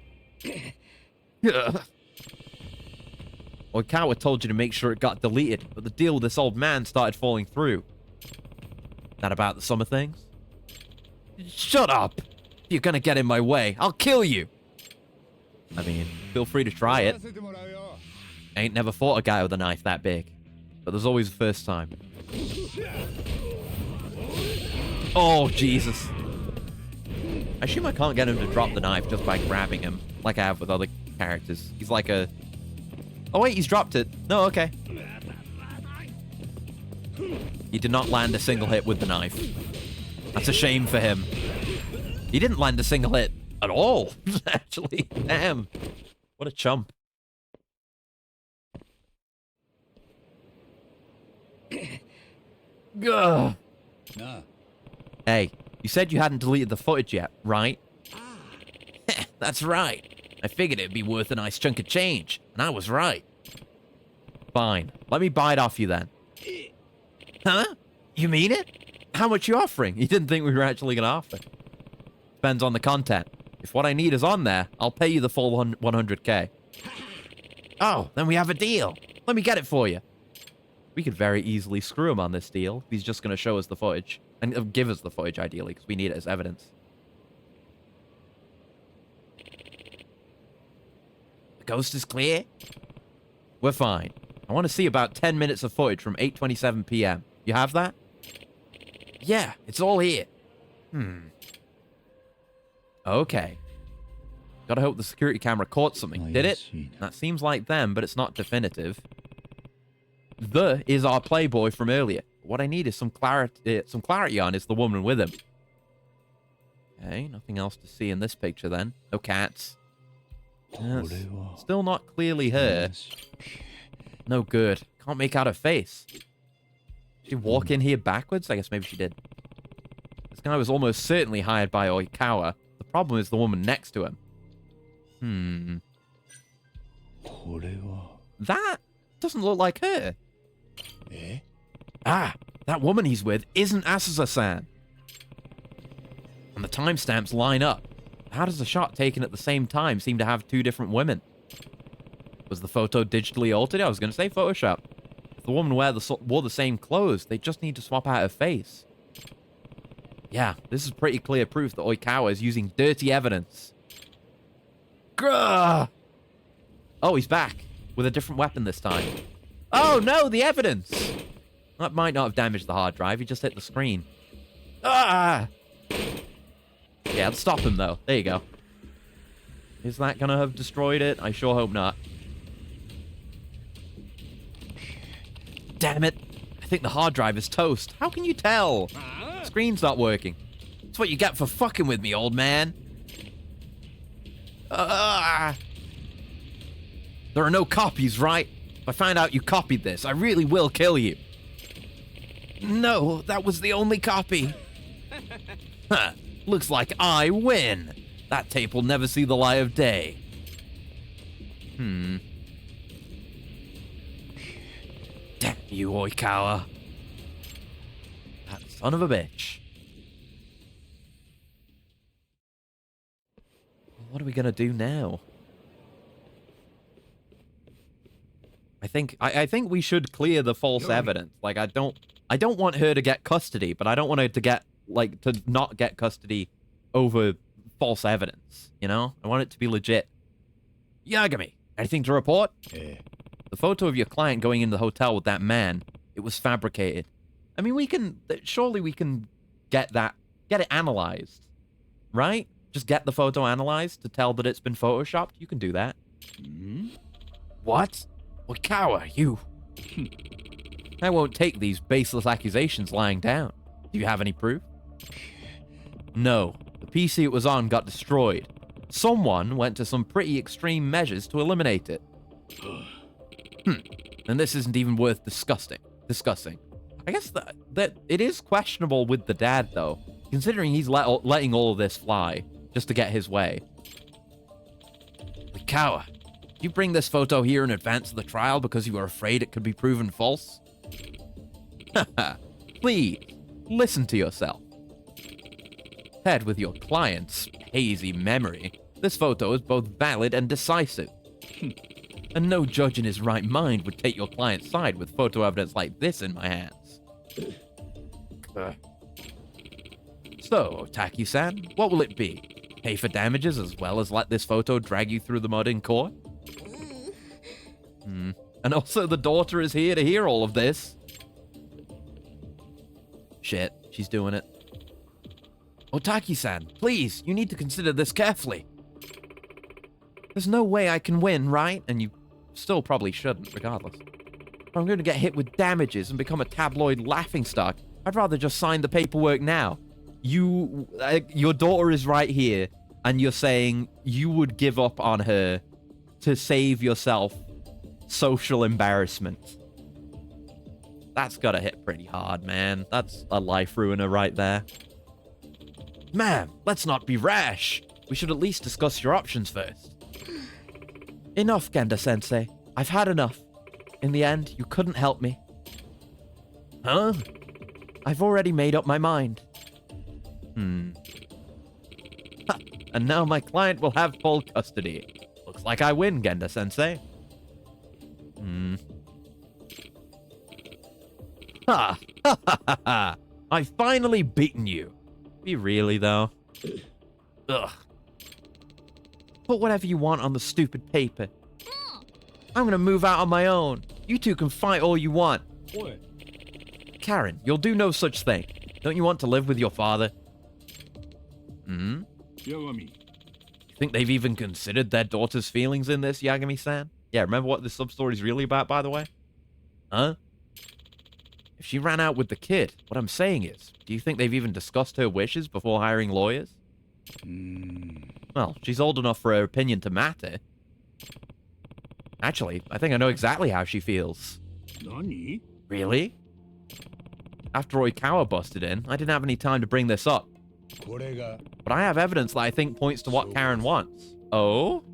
Oikawa told you to make sure it got deleted, but the deal with this old man started falling through. That about the summer things? Shut up! If you're gonna get in my way, I'll kill you! I mean, feel free to try it. I ain't never fought a guy with a knife that big. But there's always a first time. Oh, Jesus. I assume I can't get him to drop the knife just by grabbing him, like I have with other characters. He's like a... Oh, wait, he's dropped it. No, okay. He did not land a single hit with the knife. That's a shame for him. He didn't land a single hit at all, actually. Damn. What a chump. Gah. Hey, you said you hadn't deleted the footage yet, right? That's right. I figured it'd be worth a nice chunk of change, and I was right. Fine. Let me buy it off you then. Huh? You mean it? How much you offering? You didn't think we were actually going to offer. Depends on the content. If what I need is on there, I'll pay you the full 100k. Oh, then we have a deal. Let me get it for you. We could very easily screw him on this deal. He's just going to show us the footage. And give us the footage, ideally, because we need it as evidence. The coast is clear? We're fine. I want to see about 10 minutes of footage from 8:27 p.m. You have that? Yeah, it's all here. Okay. Gotta hope the security camera caught something. Did it? That seems like them, but it's not definitive. The is our playboy from earlier. What I need is some clarity on is the woman with him. Okay, nothing else to see in this picture then. No cats. Yes, still not clearly her. No good. Can't make out her face. Did she walk in here backwards? I guess maybe she did. This guy was almost certainly hired by Oikawa. The problem is the woman next to him. これは That doesn't look like her. え Ah, that woman he's with isn't Asusa-san. And the timestamps line up. How does a shot taken at the same time seem to have two different women? Was the photo digitally altered? I was going to say Photoshop. If the woman wore the same clothes, they just need to swap out her face. Yeah, this is pretty clear proof that Oikawa is using dirty evidence. Grrr! Oh, he's back. With a different weapon this time. Oh, no, the evidence! That might not have damaged the hard drive. He just hit the screen. Ah! Yeah, let's stop him, though. There you go. Is that going to have destroyed it? I sure hope not. Damn it. I think the hard drive is toast. How can you tell? Screen's not working. That's what you get for fucking with me, old man. There are no copies, right? If I find out you copied this, I really will kill you. No, that was the only copy. Huh. Looks like I win. That tape will never see the light of day. Damn you, Oikawa. That son of a bitch. What are we gonna do now? I think we should clear the false evidence. Like, I don't want her to get custody, but I don't want her to get, like, to not get custody over false evidence, you know? I want it to be legit. Yagami, anything to report? Eh. The photo of your client going into the hotel with that man, it was fabricated. I mean, surely we can get it analyzed, right? Just get the photo analyzed to tell that it's been photoshopped. You can do that. What? Oikawa, you... I won't take these baseless accusations lying down. Do you have any proof? No. The PC it was on got destroyed. Someone went to some pretty extreme measures to eliminate it. And this isn't even worth discussing. I guess that it is questionable with the dad, though, considering he's letting all of this fly just to get his way. Oikawa, did you bring this photo here in advance of the trial because you were afraid it could be proven false? Please, listen to yourself. Paired with your client's hazy memory, this photo is both valid and decisive. And no judge in his right mind would take your client's side with photo evidence like this in my hands. So, Otaki-san, what will it be? Pay for damages as well as let this photo drag you through the mud in court? And also the daughter is here to hear all of this. Shit, she's doing it. Otaki-san, please, you need to consider this carefully. There's no way I can win, right? And you still probably shouldn't, regardless. If I'm going to get hit with damages and become a tabloid laughingstock, I'd rather just sign the paperwork now. Your daughter is right here, and you're saying you would give up on her to save yourself social embarrassment. That's gotta hit pretty hard, man. That's a life ruiner right there. Ma'am, let's not be rash. We should at least discuss your options first. Enough, Genda-sensei. I've had enough. In the end, you couldn't help me. Huh? I've already made up my mind. Ha, and now my client will have full custody. Looks like I win, Genda-sensei. Ha! Ha ha ha ha! I've finally beaten you. Be really, though? Ugh. Put whatever you want on the stupid paper. I'm gonna move out on my own. You two can fight all you want. Oi. Karen, you'll do no such thing. Don't you want to live with your father? Yagami. You think they've even considered their daughter's feelings in this, Yagami-san? Yeah, remember what this sub-story's really about, by the way? Huh? If she ran out with the kid, what I'm saying is, do you think they've even discussed her wishes before hiring lawyers? Well, she's old enough for her opinion to matter. Actually, I think I know exactly how she feels. Nani? Really? After Oikawa busted in, I didn't have any time to bring this up. これが But I have evidence that I think points to what Karen wants. Oh?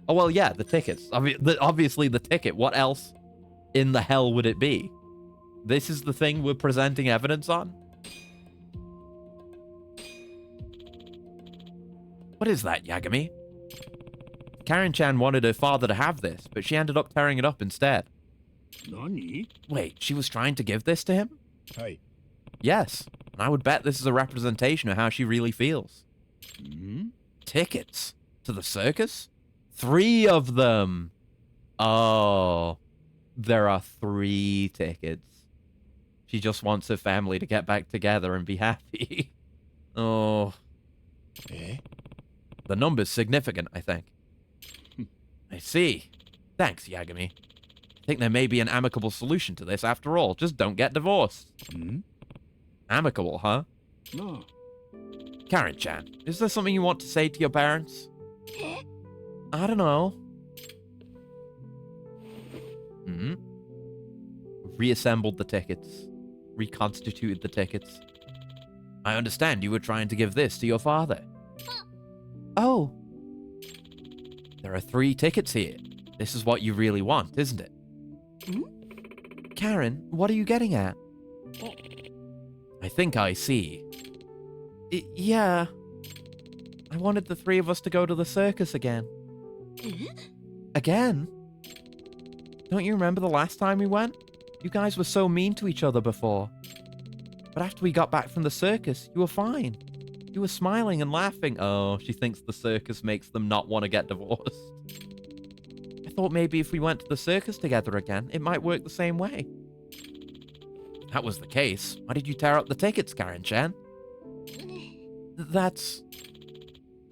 Oh, well, yeah, the tickets. Obviously the ticket. What else in the hell would it be? This is the thing we're presenting evidence on? What is that, Yagami? Karen-chan wanted her father to have this, but she ended up tearing it up instead. 何 Wait, she was trying to give this to him? はい Yes, and I would bet this is a representation of how she really feels. ん Tickets? To the circus? 3 of them! Oh, there are 3 tickets. She just wants her family to get back together and be happy. Oh, え the number's significant, I think. I see. Thanks, Yagami. I think there may be an amicable solution to this after all. Just don't get divorced. ん Amicable, huh? な Karen-chan, is there something you want to say to your parents? I don't know. Hmm? Reassembled the tickets. Reconstituted the tickets. I understand you were trying to give this to your father. Oh. There are 3 tickets here. This is what you really want, isn't it? Karen, what are you getting at? Oh. I think I see. Yeah. I wanted the 3 of us to go to the circus again. Again? Don't you remember the last time we went? You guys were so mean to each other before. But after we got back from the circus, you were fine. You were smiling and laughing. Oh, she thinks the circus makes them not want to get divorced. I thought maybe if we went to the circus together again, it might work the same way. If that was the case, why did you tear up the tickets, Karen-chan? That's...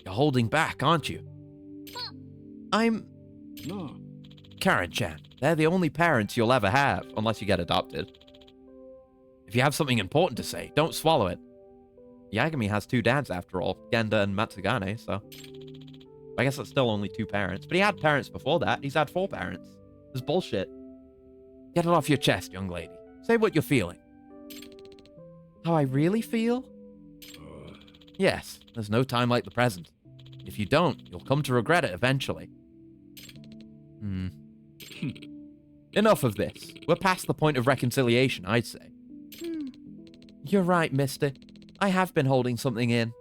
You're holding back, aren't you? I'm... な Karen-chan, they're the only parents you'll ever have, unless you get adopted. If you have something important to say, don't swallow it. Yagami has 2 dads after all, Genda and Matsugane, so... I guess that's still only 2 parents. But he had parents before that. He's had 4 parents. It's bullshit. Get it off your chest, young lady. Say what you're feeling. How I really feel? Yes, there's no time like the present. If you don't, you'll come to regret it eventually. Enough of this. We're past the point of reconciliation, I'd say. You're right, mister. I have been holding something in.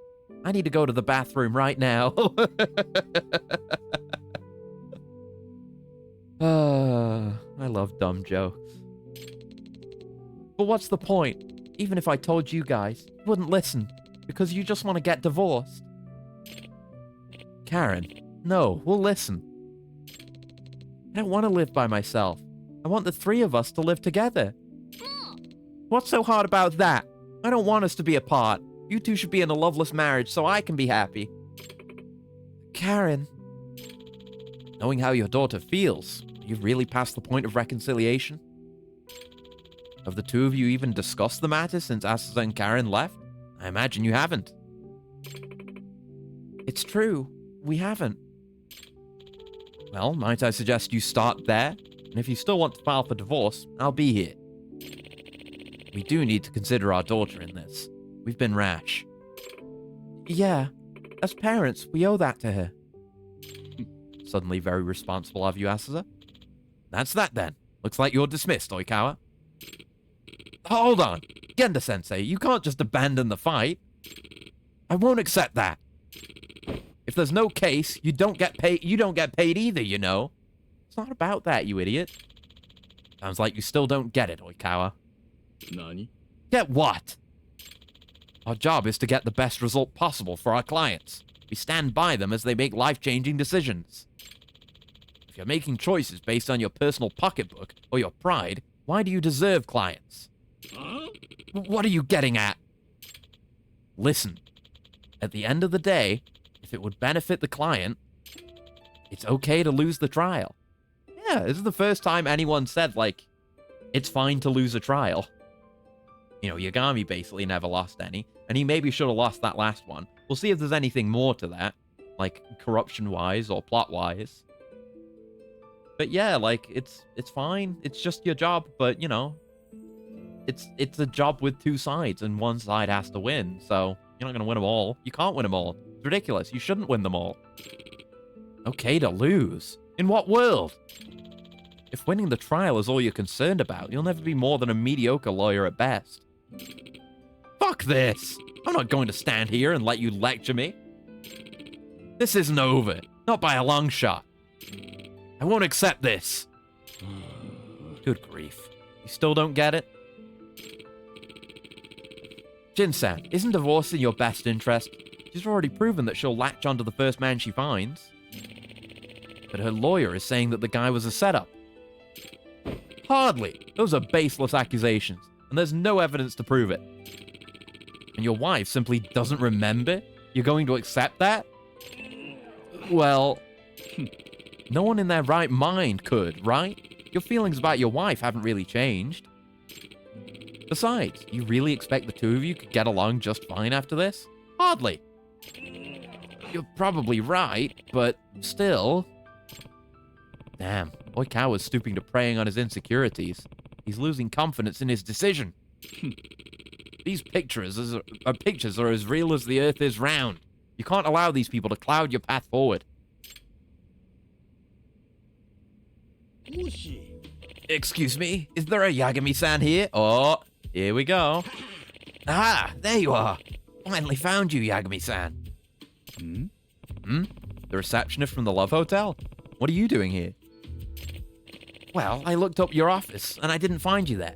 I need to go to the bathroom right now. I love dumb jokes. But what's the point? Even if I told you guys, you wouldn't listen. Because you just want to get divorced. Karen, no, we'll listen. I don't want to live by myself. I want the 3 of us to live together. What's so hard about that? I don't want us to be apart. You 2 should be in a loveless marriage so I can be happy. Karen. Knowing how your daughter feels, you've really passed the point of reconciliation? Have the 2 of you even discussed the matter since Asusa and Karen left? I imagine you haven't. It's true. We haven't. Well, might I suggest you start there? And if you still want to file for divorce, I'll be here. We do need to consider our daughter in this. We've been rash. Yeah. As parents, we owe that to her. Suddenly very responsible of you, Asusa. That's that then. Looks like you're dismissed, Oikawa. Hold on. Genda-sensei, you can't just abandon the fight. I won't accept that. If there's no case, you don't get paid either, you know. It's not about that, you idiot. Sounds like you still don't get it, Oikawa. 何 Get what? Our job is to get the best result possible for our clients. We stand by them as they make life-changing decisions. If you're making choices based on your personal pocketbook or your pride, why do you deserve clients? あ What are you getting at? Listen, at the end of the day, if it would benefit the client, it's okay to lose the trial. Yeah, this is the first time anyone said, like, it's fine to lose a trial. You know, Yagami basically never lost any, and he maybe should have lost that last one. We'll see if there's anything more to that, like corruption-wise or plot-wise. But yeah, like, it's fine. It's just your job, but, you know, it's a job with two sides, and one side has to win. So you're not gonna win them all. You can't win them all. It's ridiculous. You shouldn't win them all. Okay to lose. In what world? If winning the trial is all you're concerned about, you'll never be more than a mediocre lawyer at best. Fuck this! I'm not going to stand here and let you lecture me. This isn't over. Not by a long shot. I won't accept this. Good grief. You still don't get it? Jin-san, isn't divorce in your best interest? She's already proven that she'll latch onto the first man she finds. But her lawyer is saying that the guy was a setup. Hardly. Those are baseless accusations, and there's no evidence to prove it. And your wife simply doesn't remember? You're going to accept that? Well, no one in their right mind could, right? Your feelings about your wife haven't really changed. Besides, you really expect the two of you could get along just fine after this? Hardly. You're probably right, but still... Damn, Oikawa's stooping to preying on his insecurities. He's losing confidence in his decision. These pictures are as real as the earth is round. You can't allow these people to cloud your path forward. Excuse me, is there a Yagami-san here? Oh, here we go. Ah, there you are. Finally found you, Yagami-san. The receptionist from the Love Hotel? What are you doing here? Well, I looked up your office, and I didn't find you there.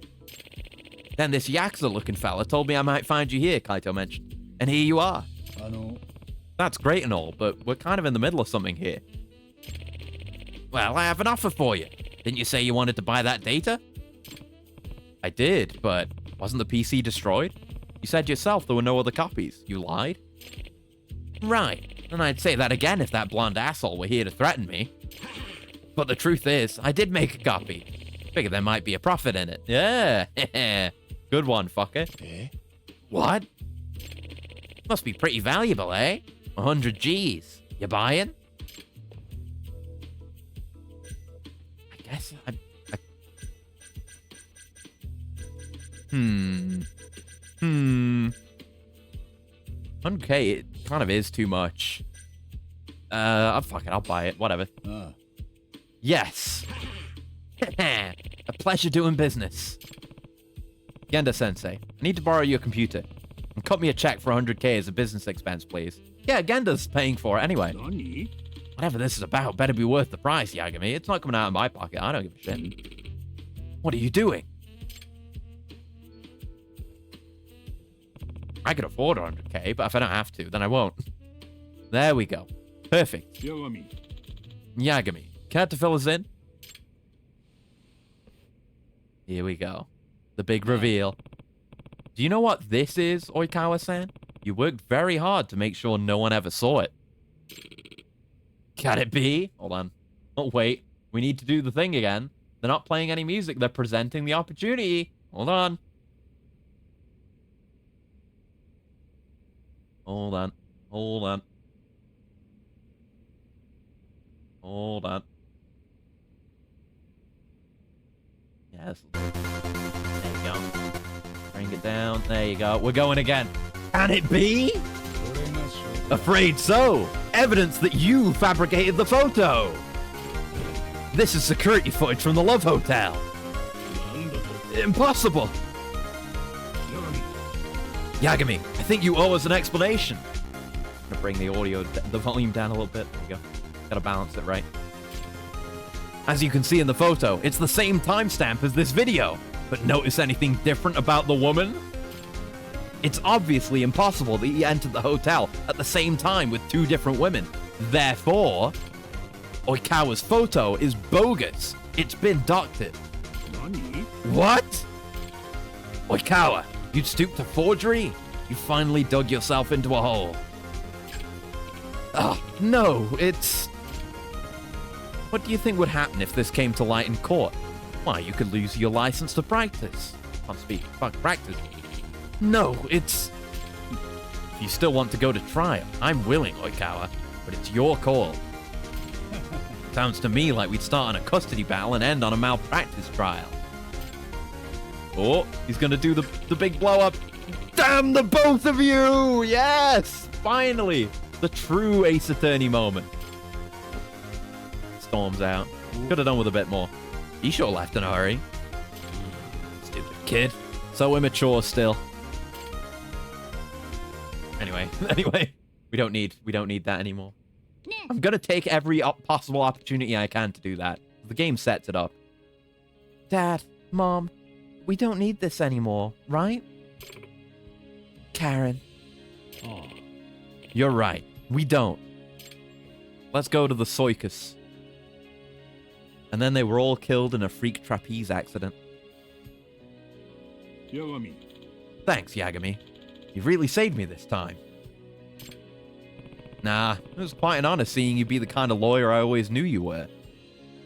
Then this Yakuza-looking fella told me I might find you here, Kaito mentioned. And here you are. That's great and all, but we're kind of in the middle of something here. Well, I have an offer for you. Didn't you say you wanted to buy that data? I did, but wasn't the PC destroyed? You said yourself there were no other copies. You lied? Right, and I'd say that again if that blonde asshole were here to threaten me. But the truth is, I did make a copy. Figured there might be a profit in it. Yeah, good one, fucker. What? Must be pretty valuable, eh? 100 G's. You buying? I guess I... 100K, it kind of is too much. Fuck it, I'll buy it. Whatever. Yes. A pleasure doing business. Genda-sensei, I need to borrow your computer. And cut me a check for 100K as a business expense, please. Yeah, Genda's paying for it anyway. Whatever this is about better be worth the price, Yagami. It's not coming out of my pocket. I don't give a shit. What are you doing? I could afford 100K, but if I don't have to, then I won't. There we go. Perfect. Yagami, care to fill us in? Here we go. The big reveal. Do you know what this is, Oikawa-san? You worked very hard to make sure no one ever saw it. Can it be? Hold on. Oh, wait. We need to do the thing again. They're not playing any music. They're presenting the opportunity. Hold on. Hold on. Hold on. Hold on. Yes. There you go. Bring it down. There you go. We're going again. Can it be? Afraid so. Evidence that you fabricated the photo. This is security footage from the Love Hotel. Impossible. Yagami, I think you owe us an explanation. I'm gonna bring the audio, the volume down a little bit. There we go. Gotta balance it right. As you can see in the photo, it's the same timestamp as this video. But notice anything different about the woman? It's obviously impossible that he entered the hotel at the same time with two different women. Therefore, Oikawa's photo is bogus. It's been doctored. What? Oikawa, you'd stoop to forgery? You finally dug yourself into a hole. Oh, no, it's... What do you think would happen if this came to light in court? Why, you could lose your license to practice. Can't speak. Fuck, practice. No, it's... If you still want to go to trial, I'm willing, Oikawa, but it's your call. Sounds to me like we'd start on a custody battle and end on a malpractice trial. Oh, he's gonna do the big blow up. Damn the both of you! Yes! Finally! The true Ace Attorney moment. Storms out. Could have done with a bit more. He sure left in a hurry. Stupid kid. So immature still. Anyway, we don't need that anymore. I'm gonna take every possible opportunity I can to do that. The game sets it up. Dad, Mom, we don't need this anymore, right? Karen. Oh. You're right. We don't. Let's go to the circus. And then they were all killed in a freak trapeze accident. Yagami. Thanks, Yagami. You've really saved me this time. Nah, it was quite an honor seeing you be the kind of lawyer I always knew you were.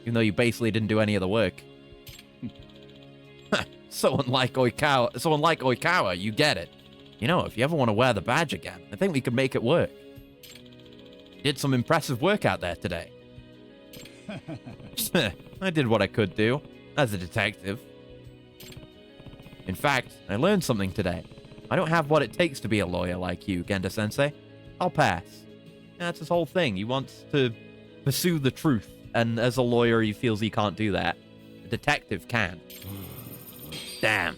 Even though you basically didn't do any of the work. Someone like Oikawa, you get it. You know, if you ever want to wear the badge again, I think we could make it work. You did some impressive work out there today. I did what I could do, as a detective. In fact, I learned something today. I don't have what it takes to be a lawyer like you, Genda-sensei. I'll pass. That's his whole thing. He wants to pursue the truth, and as a lawyer, he feels he can't do that. A detective can. Damn.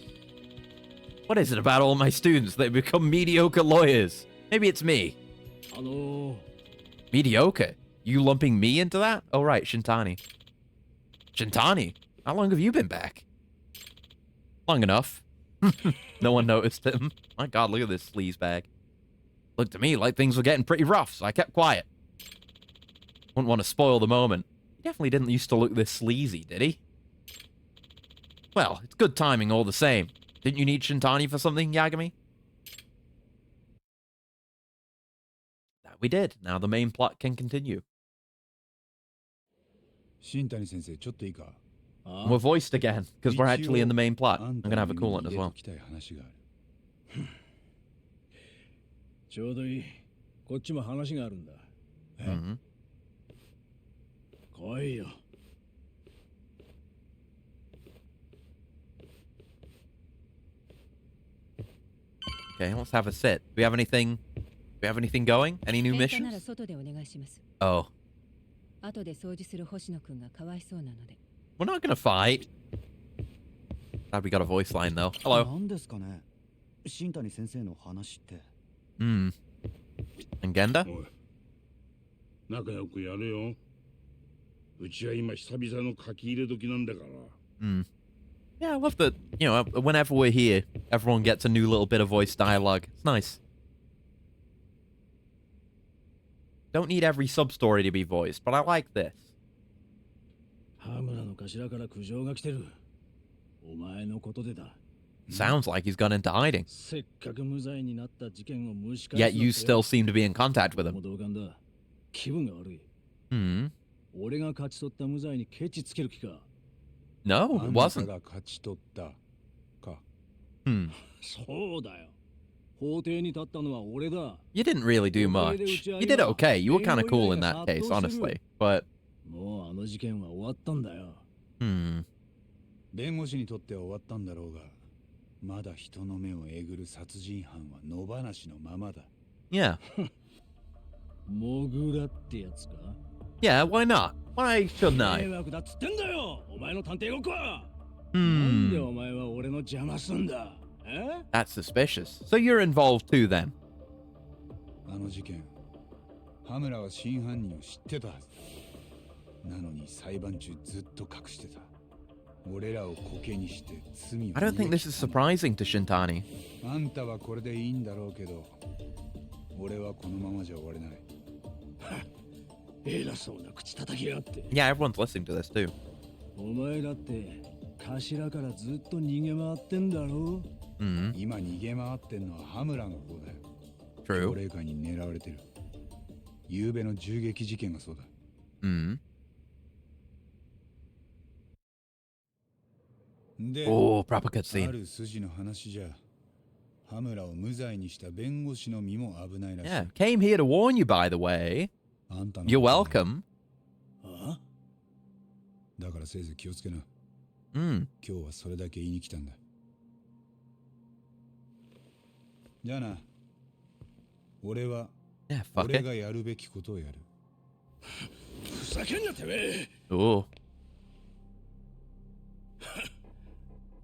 What is it about all my students that become mediocre lawyers? Maybe it's me. Mediocre? You lumping me into that? Oh, right, Shintani. Shintani? How long have you been back? Long enough. No one noticed him. My God, look at this sleaze bag. Looked to me like things were getting pretty rough, so I kept quiet. Wouldn't want to spoil the moment. He definitely didn't used to look this sleazy, did he? Well, it's good timing all the same. Didn't you need Shintani for something, Yagami? That we did. Now the main plot can continue. 新谷先生ちょっといいか We're voiced again, because we're actually in the main plot. I'm gonna have a coolant as well. ちょうどいい。こっちも話があるんだ。Mm-hmm. 来いよ。Okay, let's have a sit. Do we have anything? Do we have anything going? Any new missions? Oh. We're not gonna fight. Glad we got a voice line though. Hello. Hmm. And Genda? おい仲良くやれよ。うちは今久々の書き入れ時なんだから。Hmm. Yeah, I love that, you know, whenever we're here, everyone gets a new little bit of voice dialogue. It's nice. Don't need every sub-story to be voiced, but I like this. 羽村の頭から苦情が来てる。お前のことでだ。Sounds like he's gone into hiding. せっかく無罪になった事件を蒸し返す Yet you still seem to be in contact with him. 同感だ。気分が悪い。Hmm. 俺が勝ち取った無罪にケチつける気か。No, it wasn't. が勝ち取ったか Hmm. そうだよ。法廷に立ったのは俺だ。 You didn't really do much. You did okay. You were kind of cool in that case, honestly. But, もうあの事件は終わったんだよ。hmm. 弁護士にとっては終わったんだろうがまだ人の目をえぐる殺人犯は野放しのままだ Yeah. モグラってやつか Yeah, why not? Why shouldn't 迷 I? 惑だっつってんだよお前の探偵ごっこは、Hmm. なんでお前は俺の邪魔すんだえ That's suspicious. So you're involved too, then? あの事件羽村は真犯人を知ってたはずなのに裁判中ずっと隠してた俺らをコケにして罪を I don't think this is surprising to Shintani. あんたはこれでいいんだろうけど俺はこのままじゃ終われない偉そうな口叩きやがって Yeah, everyone's listening to this too. お前だって頭からずっと逃げ回ってんだろ Hmm. 今逃げ回ってんのは羽村の方だよ True. 高齢化に狙われてる昨夜の銃撃事件がそうだ Hmm. で Oh, proper あ cutscene. る筋の話じゃ羽村を無罪にした弁護士の身も危ないらしい Yeah, came here to warn you, by the way. あんたの You're welcome. あだからせいぜい気をつけな Hmm. 今日はそれだけ言いに来たんだじゃあな。俺は Yeah, fuck 俺 it. がやるべきことをやる。ふざけんなてめえ。 Ooh.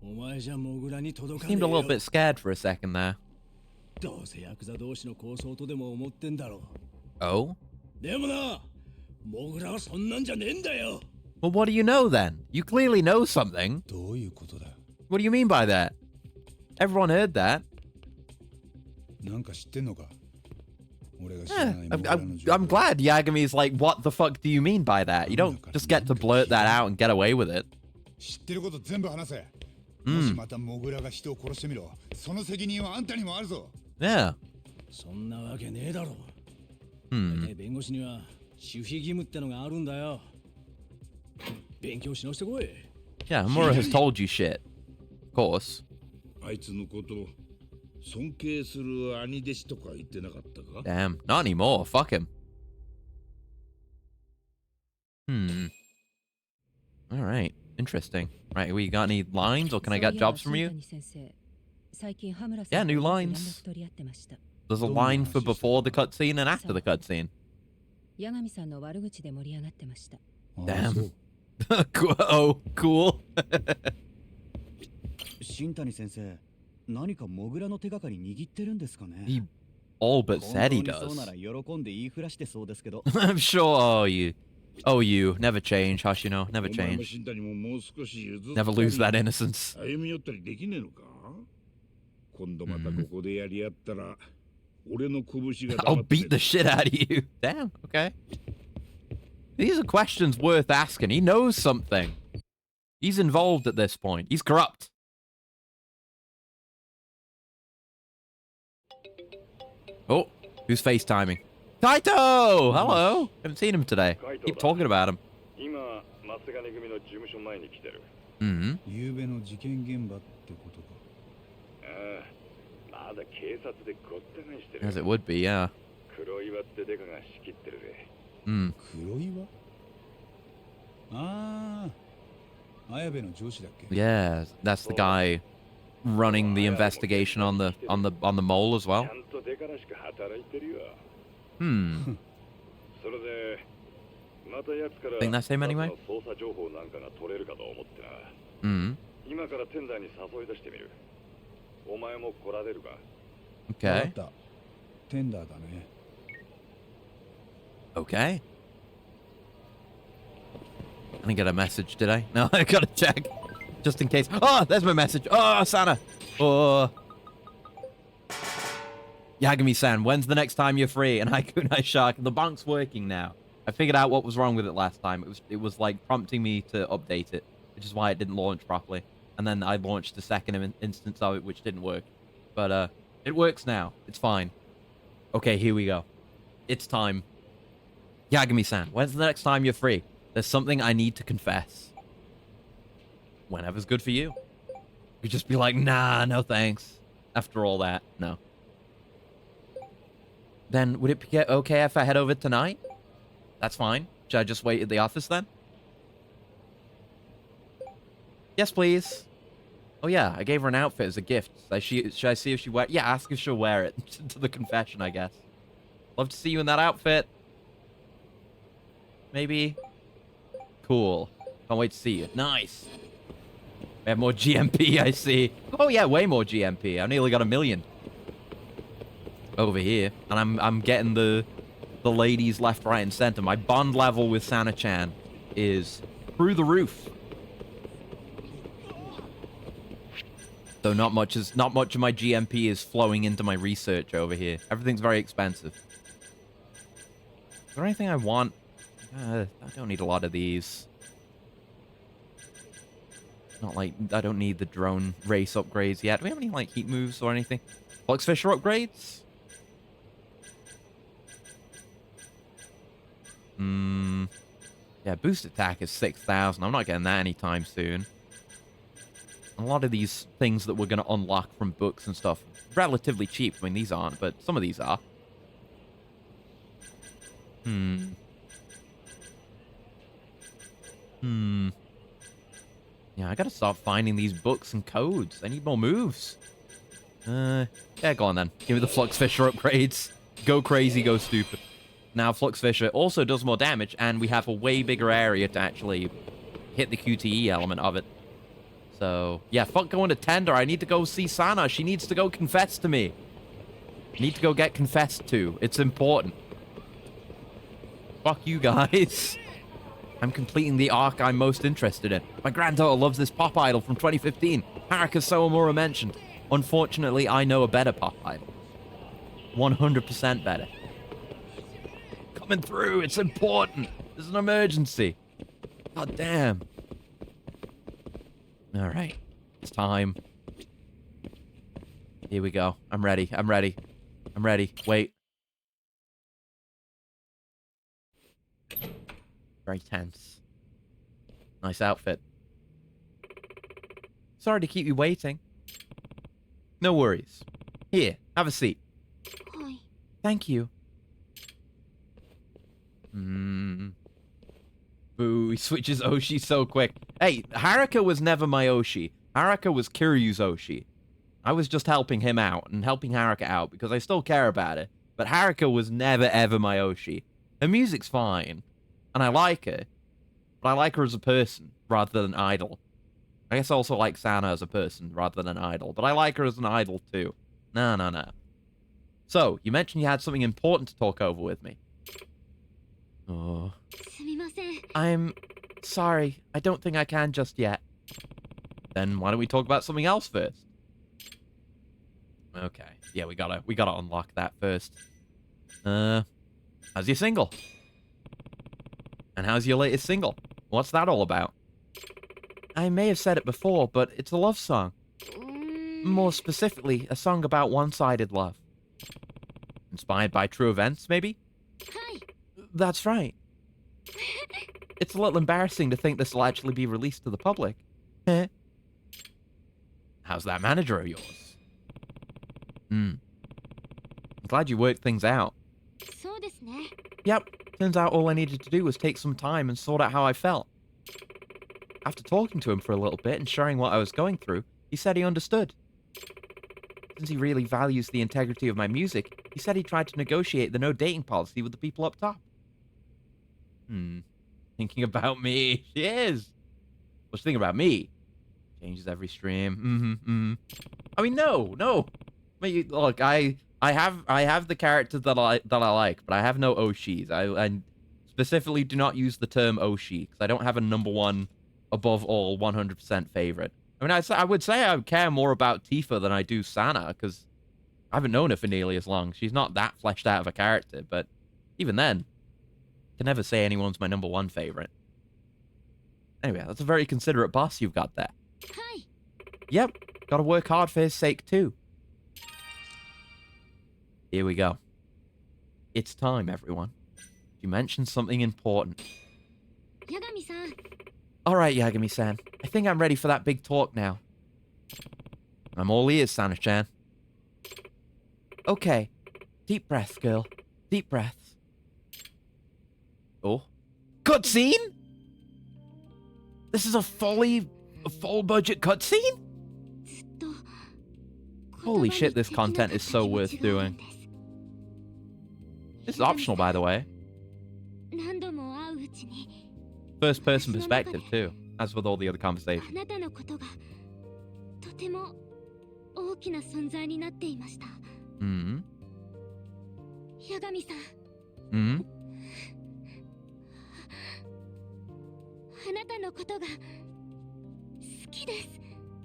お前じゃモグラに届か Seemed ね a えよ little bit scared for a second there. どうせヤクザ同士の抗争とでも思ってんだろ Oh? うでもなモグラはそんなんじゃねえんだよ Well, what do you know then? You clearly know something. どういうことだ。 What do you mean by that? Everyone heard that. なんか知ってんのか。俺が知 Yeah, らないモグラの I'm glad Yagami's like, what the fuck do you mean by that? You don't just get to blurt that out and get away with it. 知ってること全部話せ。もしまたモグラが人を殺してみろ。その責任はあんたにもあるぞ。 Yeah. そんなわけねえだろ Hmm. 大体弁護士には守秘義務ってのがあるんだよ勉強し直してこい Yeah, Mura has told you shit. Of course. あいつのこと尊敬する兄弟子とか言ってなかったか？ Damn. Not anymore. Fuck him. Hmm. All right. Interesting. Right, we got any lines or can I get jobs from you? Yeah, new lines. There's a line for before the cutscene and after the cutscene. 八神さんの悪口で盛り上がってました。ああ Damn. そう Oh, cool. 新谷先生、何かモグラの手がかり握ってるんですかね He all but 本 said 当 he にそう does. なら喜んで言いふらしてそうですけど I'm sure. Oh, you. Oh, you. Never change, Hoshino. お Never 前も change. 新谷ももう少し譲ったり Never lose that innocence. 歩み寄ったりできねえのか？今度またここでやり合ったら、俺の拳が I'll 黙って beat the shit out of you. Damn, okay. These are questions worth asking. He knows something. He's involved at this point. He's corrupt. Oh, who's FaceTiming? Taito! Hello! Haven't seen him today. Keep talking about him. 今松金組の事務所前に来てる。 Mm-hmm. 夕べの事件現場ってことか。ああ、まだ警察でごった返してる。 As it would be, yeah. 黒岩ってデカが仕切ってるぜ。 Mm. 黒岩。ああ、綾部の上司だっけ。 Yeah, that's the guy running the investigation on the mole as ち well. ゃんとデカらしく働いてるよ。 Hmm. それでまた奴から Think that's him anyway? 捜査情報なんかが取れるかと思ってな。 Mm. 今からテンダーに誘い出してみる。お前も来られるか？ わか Okay. った。テンダーだね。 Okay. I didn't get a message, did I? No, I gotta check. Just in case. Oh, there's my message. Oh, Sana. Oh. Yagami-san, when's the next time you're free? And Haikunai Shark. The bank's working now. I figured out what was wrong with it last time. It was like prompting me to update it, which is why it didn't launch properly. And then I launched the second instance of it, which didn't work. But it works now. It's fine. Okay, here we go. It's time. Yagami-san, when's the next time you're free? There's something I need to confess. Whenever's good for you. You just be like, nah, no thanks. After all that, no. Then would it be okay if I head over tonight? That's fine. Should I just wait at the office then? Yes, please. Oh yeah, I gave her an outfit as a gift. Should I see if she wear? Yeah, ask if she'll wear it to the confession, I guess. Love to see you in that outfit. Maybe. Cool. Can't wait to see you. Nice. We have more GMP, I see. Oh yeah, way more GMP. I've nearly got 1 million over here, and I'm getting the ladies left, right, and center. My bond level with Sana-chan is through the roof. So not much of my GMP is flowing into my research over here. Everything's very expensive. Is there anything I want? I don't need a lot of these. Not like I don't need the drone race upgrades yet. Do we have any like heat moves or anything? Flux Fisher upgrades? Yeah, boost attack is 6,000. I'm not getting that anytime soon. A lot of these things that we're going to unlock from books and stuff, relatively cheap. I mean, these aren't, but some of these are. Yeah, I gotta start finding these books and codes. I need more moves. Yeah, go on then. Give me the Flux Fisher upgrades. Go crazy, go stupid. Now, Flux Fisher also does more damage, and we have a way bigger area to actually hit the QTE element of it. So, yeah, fuck going to Tender. I need to go see Sana. She needs to go confess to me. Need to go get confessed to. It's important. Fuck you guys. I'm completing the arc I'm most interested in. My granddaughter loves this pop idol from 2015. Haruka Sawamura mentioned. Unfortunately, I know a better pop idol. 100% better. Coming through. It's important. There's an emergency. God damn. All right. It's time. Here we go. I'm ready. I'm ready. I'm ready. Wait. Very tense. Nice outfit. Sorry to keep you waiting. No worries. Here, have a seat. Thank you. Boo, he switches Oshi so quick. Hey, Haruka was never my Oshi. Haruka was Kiryu's Oshi. I was just helping him out and helping Haruka out because I still care about her. But Haruka was never ever my Oshi. Her music's fine. And I like her. But I like her as a person rather than idol. I guess I also like Sana as a person rather than an idol. But I like her as an idol too. No. So, you mentioned you had something important to talk over with me. Oh. I'm sorry. I don't think I can just yet. Then why don't we talk about something else first? Okay. Yeah, we gotta unlock that first. How's your single? And how's your latest single? What's that all about? I may have said it before, but it's a love song. More specifically, a song about one-sided love. Inspired by true events, maybe? That's right. It's a little embarrassing to think this will actually be released to the public. How's that manager of yours? I'm glad you worked things out. Yep. Turns out all I needed to do was take some time and sort out how I felt. After talking to him for a little bit and sharing what I was going through, he said he understood. Since he really values the integrity of my music, he said he tried to negotiate the no dating policy with the people up top. Thinking about me. She is. Well, she's thinking about me. Changes every stream. I mean, no. Look, I have the character that I like, but I have no Oshis. I specifically do not use the term Oshi because I don't have a number one above all 100% favorite. I mean, I would say I care more about Tifa than I do Sana because I haven't known her for nearly as long. She's not that fleshed out of a character, but even then, I can never say anyone's my number one favorite. Anyway, that's a very considerate boss you've got there. Yep, gotta work hard for his sake too. Here we go. It's time, everyone. You mentioned something important. Alright, Yagami-san. I think I'm ready for that big talk now. I'm all ears, Sana-chan. Okay. Deep breaths, girl. Deep breaths. Oh. Cutscene? This is a full budget cutscene? Holy shit, this content is so worth doing. This is optional, by the way. First person perspective, too, as with all the other conversations.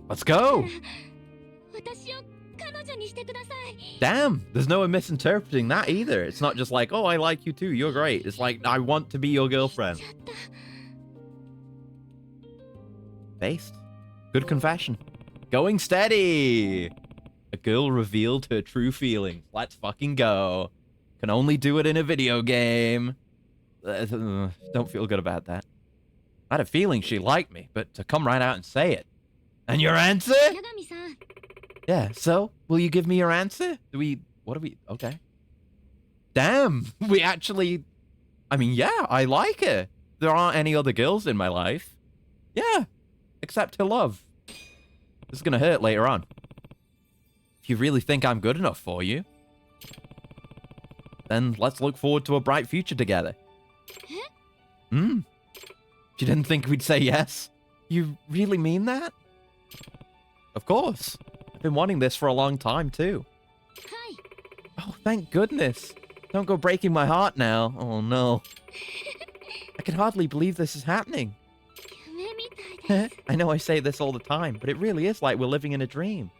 Let's go! Damn, there's no misinterpreting that either. It's not just like, oh, I like you too, you're great. It's like, I want to be your girlfriend. Based. Good confession. Going steady! A girl revealed her true feelings. Let's fucking go. Can only do it in a video game. Don't feel good about that. I had a feeling she liked me, but to come right out and say it. And your answer? Yeah, so, will you give me your answer? Okay. Damn, we actually, I mean, yeah, I like her. There aren't any other girls in my life. Yeah, except her love. This is gonna hurt later on. If you really think I'm good enough for you, then let's look forward to a bright future together. Hmm? You didn't think we'd say yes? You really mean that? Of course. I've been wanting this for a long time, too. Hi. Oh, thank goodness. Don't go breaking my heart now. Oh, no. I can hardly believe this is happening. 夢みたいです I know I say this all the time, but it really is like we're living in a dream.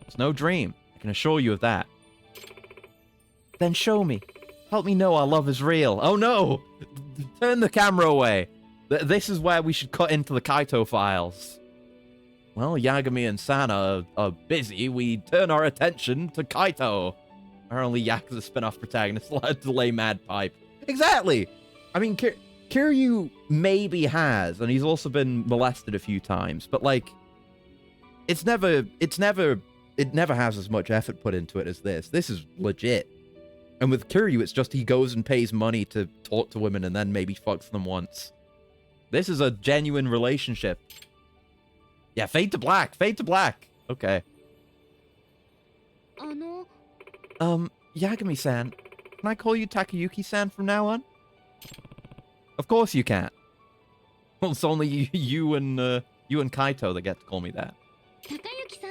It's no dream. I can assure you of that. Then show me. Help me know our love is real. Oh, no! Turn the camera away. This is where we should cut into the Kaito files. Well, Yagami and Sana are busy. We turn our attention to Kaito. Our only Yakuza spin-off protagonist allowed to lay mad pipe. Exactly! I mean, Kiryu maybe has, and he's also been molested a few times, but, like, it never has as much effort put into it as this. This is legit. And with Kiryu, it's just he goes and pays money to talk to women and then maybe fucks them once. This is a genuine relationship. Yeah, fade to black. Fade to black. Okay. あの Yagami-san, can I call you Takayuki-san from now on? Of course you can. Well, it's only you and Kaito that get to call me that. 高之さん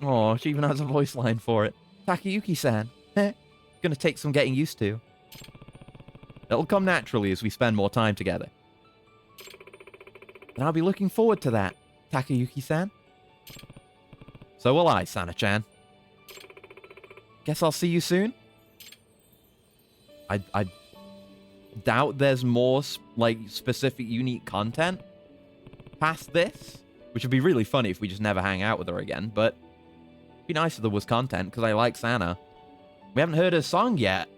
Oh, she even has a voice line for it. Takayuki-san. Gonna take some getting used to. It'll come naturally as we spend more time together. And I'll be looking forward to that, Takayuki-san. So will I, Sana-chan. Guess I'll see you soon? I doubt there's more, like, specific, unique content past this. Which would be really funny if we just never hang out with her again, but it'd be nice if there was content, because I like Sana. We haven't heard her song yet.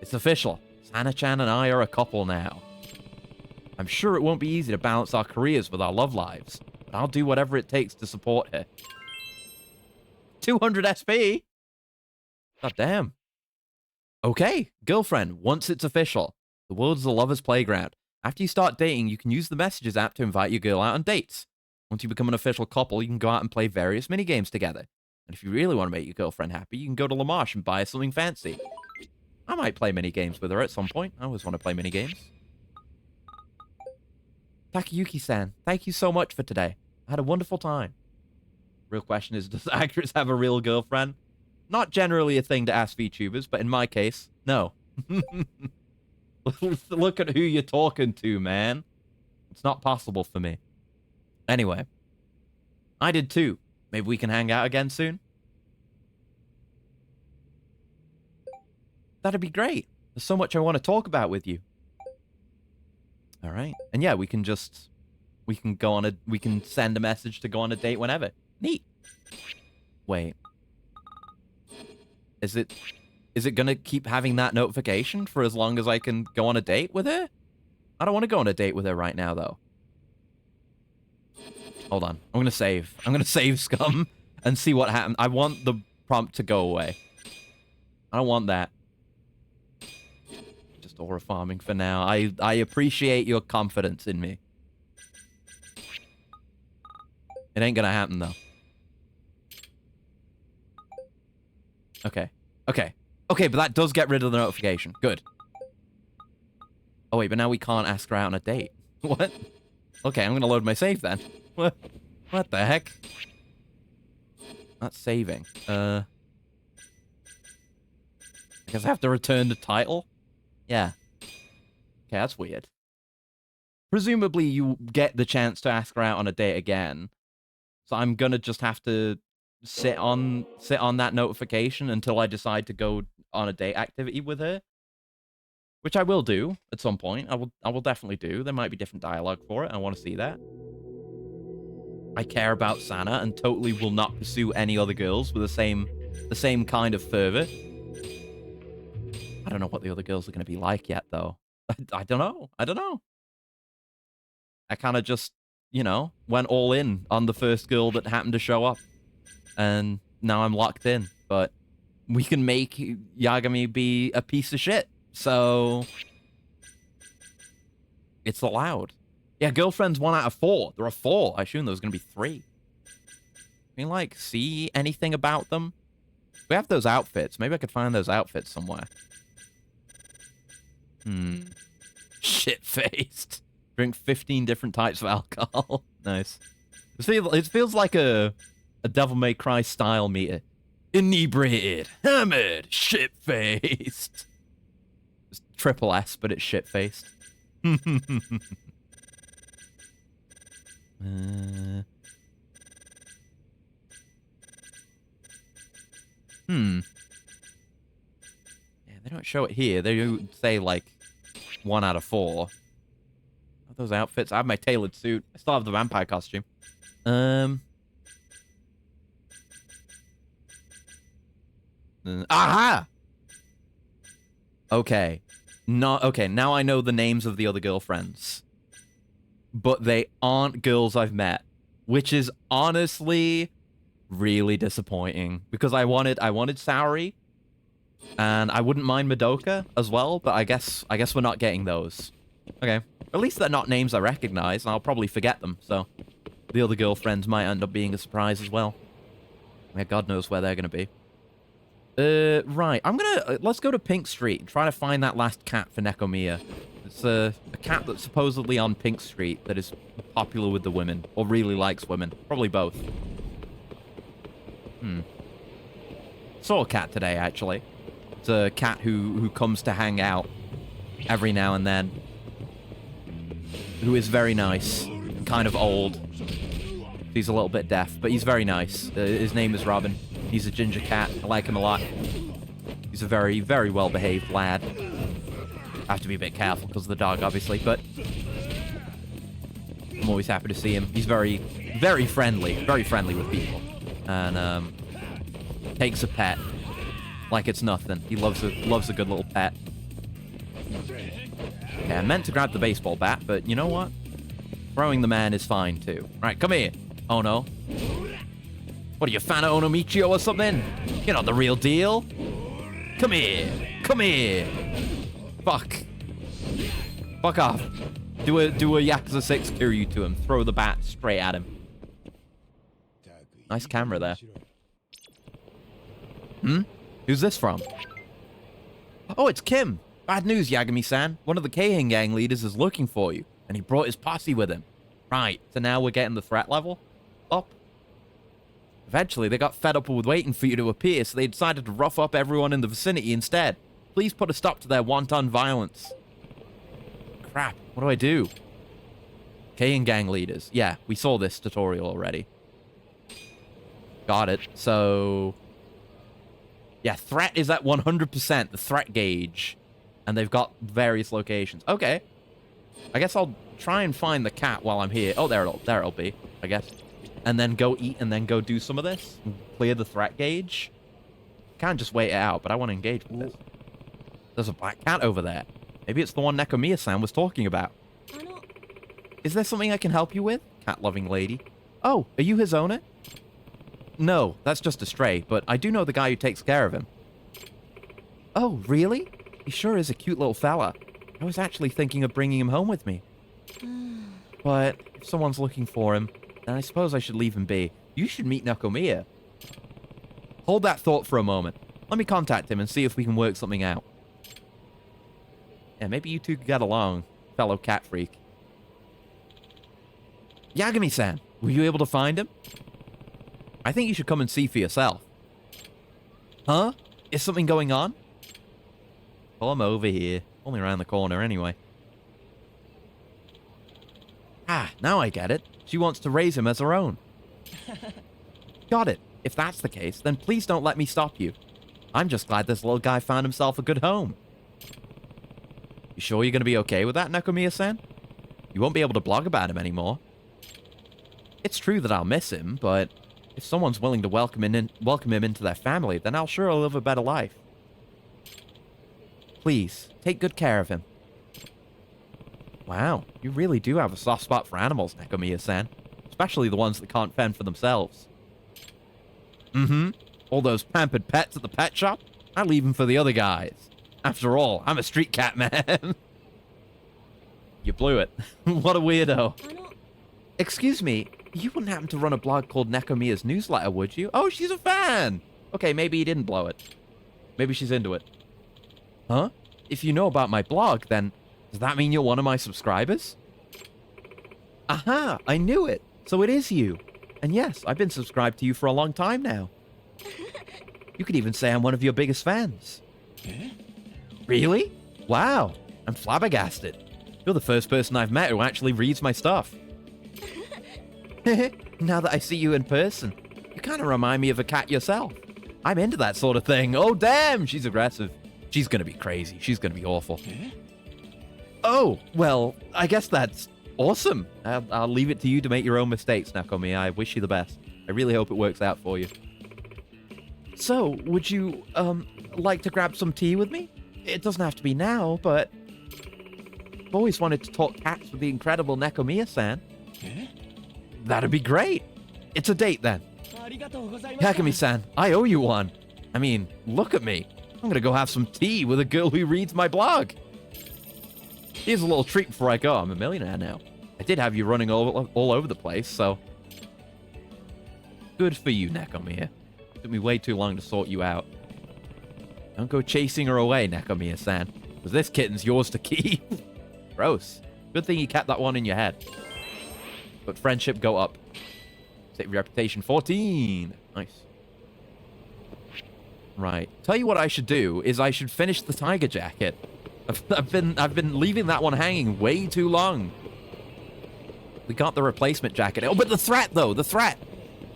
It's official. Sana-chan and I are a couple now. I'm sure it won't be easy to balance our careers with our love lives, but I'll do whatever it takes to support her. 200 SP? God damn. Okay, girlfriend, once it's official. The world is a lover's playground. After you start dating, you can use the Messages app to invite your girl out on dates. Once you become an official couple, you can go out and play various minigames together. And if you really want to make your girlfriend happy, you can go to La Marche and buy her something fancy. I might play minigames with her at some point. I always want to play minigames. Takayuki-san, thank you so much for today. I had a wonderful time. Real question is, does actors have a real girlfriend? Not generally a thing to ask VTubers, but in my case, no. Look at who you're talking to, man. It's not possible for me. Anyway, I did too. Maybe we can hang out again soon? That'd be great. There's so much I want to talk about with you. All right. And yeah, we can send a message to go on a date whenever. Neat. Wait. Is it gonna keep having that notification for as long as I can go on a date with her? I don't want to go on a date with her right now, though. Hold on. I'm gonna save. I'm gonna save Scum and see what happens. I want the prompt to go away. I don't want that. Just aura farming for now. I appreciate your confidence in me. It ain't gonna happen, though. Okay. Okay. Okay, but that does get rid of the notification. Good. Oh, wait, but now we can't ask her out on a date. What? Okay, I'm gonna load my save then. What the heck? That's saving. I guess I have to return the title? Yeah. Okay, that's weird. Presumably you get the chance to ask her out on a date again. So I'm gonna just have to sit on that notification until I decide to go on a date activity with her. Which I will do at some point. I will definitely do. There might be different dialogue for it. I want to see that. I care about Sana and totally will not pursue any other girls with the same kind of fervor. I don't know what the other girls are going to be like yet, though. I don't know. I don't know. I kind of just, you know, went all in on the first girl that happened to show up. And now I'm locked in. But we can make Yagami be a piece of shit. So it's allowed. Yeah, girlfriend's 1 out of 4. There are 4. I assume there was going to be 3. Can you, like, see anything about them? We have those outfits. Maybe I could find those outfits somewhere. Shit-faced. Drink 15 different types of alcohol. Nice. It feels like a Devil May Cry style meter. Inebriated, hammered, shit-faced. It's triple S, but it's shit-faced. Yeah, they don't show it here. They do say, like, 1 out of 4. Those outfits. I have my tailored suit. I still have the vampire costume. Aha! Okay. Okay, now I know the names of the other girlfriends. But they aren't girls I've met. Which is honestly really disappointing. Because I wanted Saori. And I wouldn't mind Madoka as well, but I guess we're not getting those. Okay. At least they're not names I recognize, and I'll probably forget them, so the other girlfriends might end up being a surprise as well. Yeah, God knows where they're gonna be. Right. Let's go to Pink Street and try to find that last cat for Nekomiya. It's a cat that's supposedly on Pink Street that is popular with the women, or really likes women. Probably both. Saw a cat today, actually. It's a cat who comes to hang out every now and then. Who is very nice. Kind of old. He's a little bit deaf, but he's very nice. His name is Robin. He's a ginger cat. I like him a lot. He's a very, very well-behaved lad. I have to be a bit careful because of the dog, obviously, but I'm always happy to see him. He's very, very friendly with people. And, takes a pet like it's nothing. He loves a good little pet. Okay, I meant to grab the baseball bat, but you know what? Throwing the man is fine, too. Right, come here. Oh, no. What are you, a fan of Onomichio or something? You're not the real deal. Come here. Come here. Fuck. Fuck off. Do a Yakuza 6 Kiryu to him. Throw the bat straight at him. Nice camera there. Who's this from? Oh, it's Kim. Bad news, Yagami-san. One of the Keihin gang leaders is looking for you, and he brought his posse with him. Right, so now we're getting the threat level up. Eventually, they got fed up with waiting for you to appear, so they decided to rough up everyone in the vicinity instead. Please put a stop to their wanton violence. Crap, what do I do? Keihin gang leaders. Yeah, we saw this tutorial already. Got it. So, yeah, threat is at 100%, the threat gauge. And they've got various locations. Okay. I guess I'll try and find the cat while I'm here. Oh, there it'll be, I guess. And then go eat and then go do some of this. And clear the threat gauge. Can't just wait it out, but I want to engage with this. There's a black cat over there. Maybe it's the one Nekomiya-san was talking about. Is there something I can help you with? Cat-loving lady. Oh, are you his owner? No, that's just a stray, but I do know the guy who takes care of him. Oh, really? He sure is a cute little fella. I was actually thinking of bringing him home with me. But if someone's looking for him, then I suppose I should leave him be. You should meet Nekomiya. Hold that thought for a moment. Let me contact him and see if we can work something out. Yeah, maybe you two could get along, fellow cat freak. Yagami-san, were you able to find him? I think you should come and see for yourself. Huh? Is something going on? Well, I'm over here. Only around the corner anyway. Ah, now I get it. She wants to raise him as her own. Got it. If that's the case, then please don't let me stop you. I'm just glad this little guy found himself a good home. You sure you're going to be okay with that, Nekomiya-san? You won't be able to blog about him anymore. It's true that I'll miss him, but if someone's willing to welcome him into their family, then I'll sure live a better life. Please, take good care of him. Wow, you really do have a soft spot for animals, Nekomiya-san. Especially the ones that can't fend for themselves. All those pampered pets at the pet shop? I leave them for the other guys. After all, I'm a street cat man. You blew it. What a weirdo. Excuse me, You wouldn't happen to run a blog called Nekomiya's Newsletter, would you? Oh, she's a fan! Okay, maybe he didn't blow it. Maybe she's into it. Huh? If you know about my blog, then does that mean you're one of my subscribers? Aha! I knew it! So it is you. And yes, I've been subscribed to you for a long time now. You could even say I'm one of your biggest fans. Really? Wow. I'm flabbergasted. You're the first person I've met who actually reads my stuff. Now that I see you in person, you kind of remind me of a cat yourself. I'm into that sort of thing. Oh, damn! She's aggressive. She's gonna be crazy. She's gonna be awful. Oh, well, I guess that's awesome. I'll leave it to you to make your own mistakes, Nakomi. I wish you the best. I really hope it works out for you. So, would you, like to grab some tea with me? It doesn't have to be now, but I've always wanted to talk cats with the incredible Nekomiya-san. That'd be great. It's a date, then. Nakomi-san, I owe you one. I mean, look at me. I'm gonna go have some tea with a girl who reads my blog. Here's a little treat before I go. I'm a millionaire now. I did have you running all over the place, so... Good for you, Nekomiya. Took me way too long to sort you out. Don't go chasing her away, Nekomiya-san. Because this kitten's yours to keep. Gross. Good thing you kept that one in your head. But friendship go up. Save reputation 14. Nice. Right. Tell you what I should do is I should finish the tiger jacket. I've been leaving that one hanging way too long. We got the replacement jacket. Oh, but the threat though, the threat.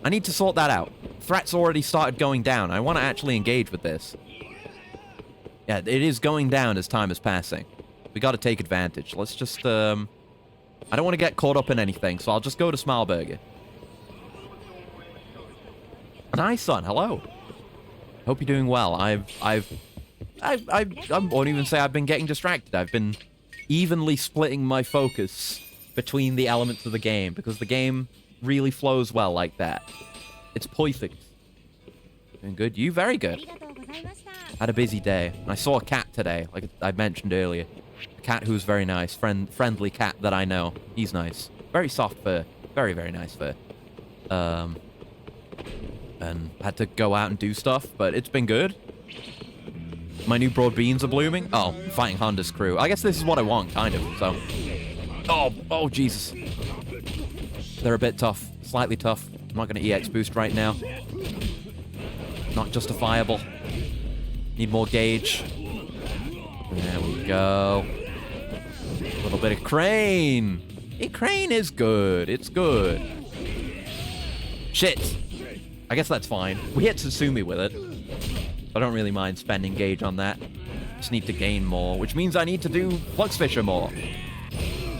I need to sort that out. Threat's already started going down. I want to actually engage with this. Yeah, it is going down as time is passing. We got to take advantage. Let's just I don't want to get caught up in anything, so I'll just go to Smileburger. Nice, son. Hello. Hope you're doing well. I won't even say I've been getting distracted. I've been evenly splitting my focus between the elements of the game because the game really flows well like that. It's perfect. Doing good. You very good. Had a busy day. I saw a cat today, like I mentioned earlier. A cat who's very nice. Friendly cat that I know. He's nice. Very soft fur. Very, very nice fur. And had to go out and do stuff, but it's been good. My new broad beans are blooming. Oh, fighting Honda's crew. I guess this is what I want, kind of, so. Oh, Jesus. They're a bit tough. Slightly tough. I'm not going to EX boost right now. Not justifiable. Need more gauge. There we go. A little bit of crane. Hey, crane is good. It's good. Shit. I guess that's fine. We hit Tsutsumi with it. I don't really mind spending gauge on that. Just need to gain more, which means I need to do Flux Fisher more.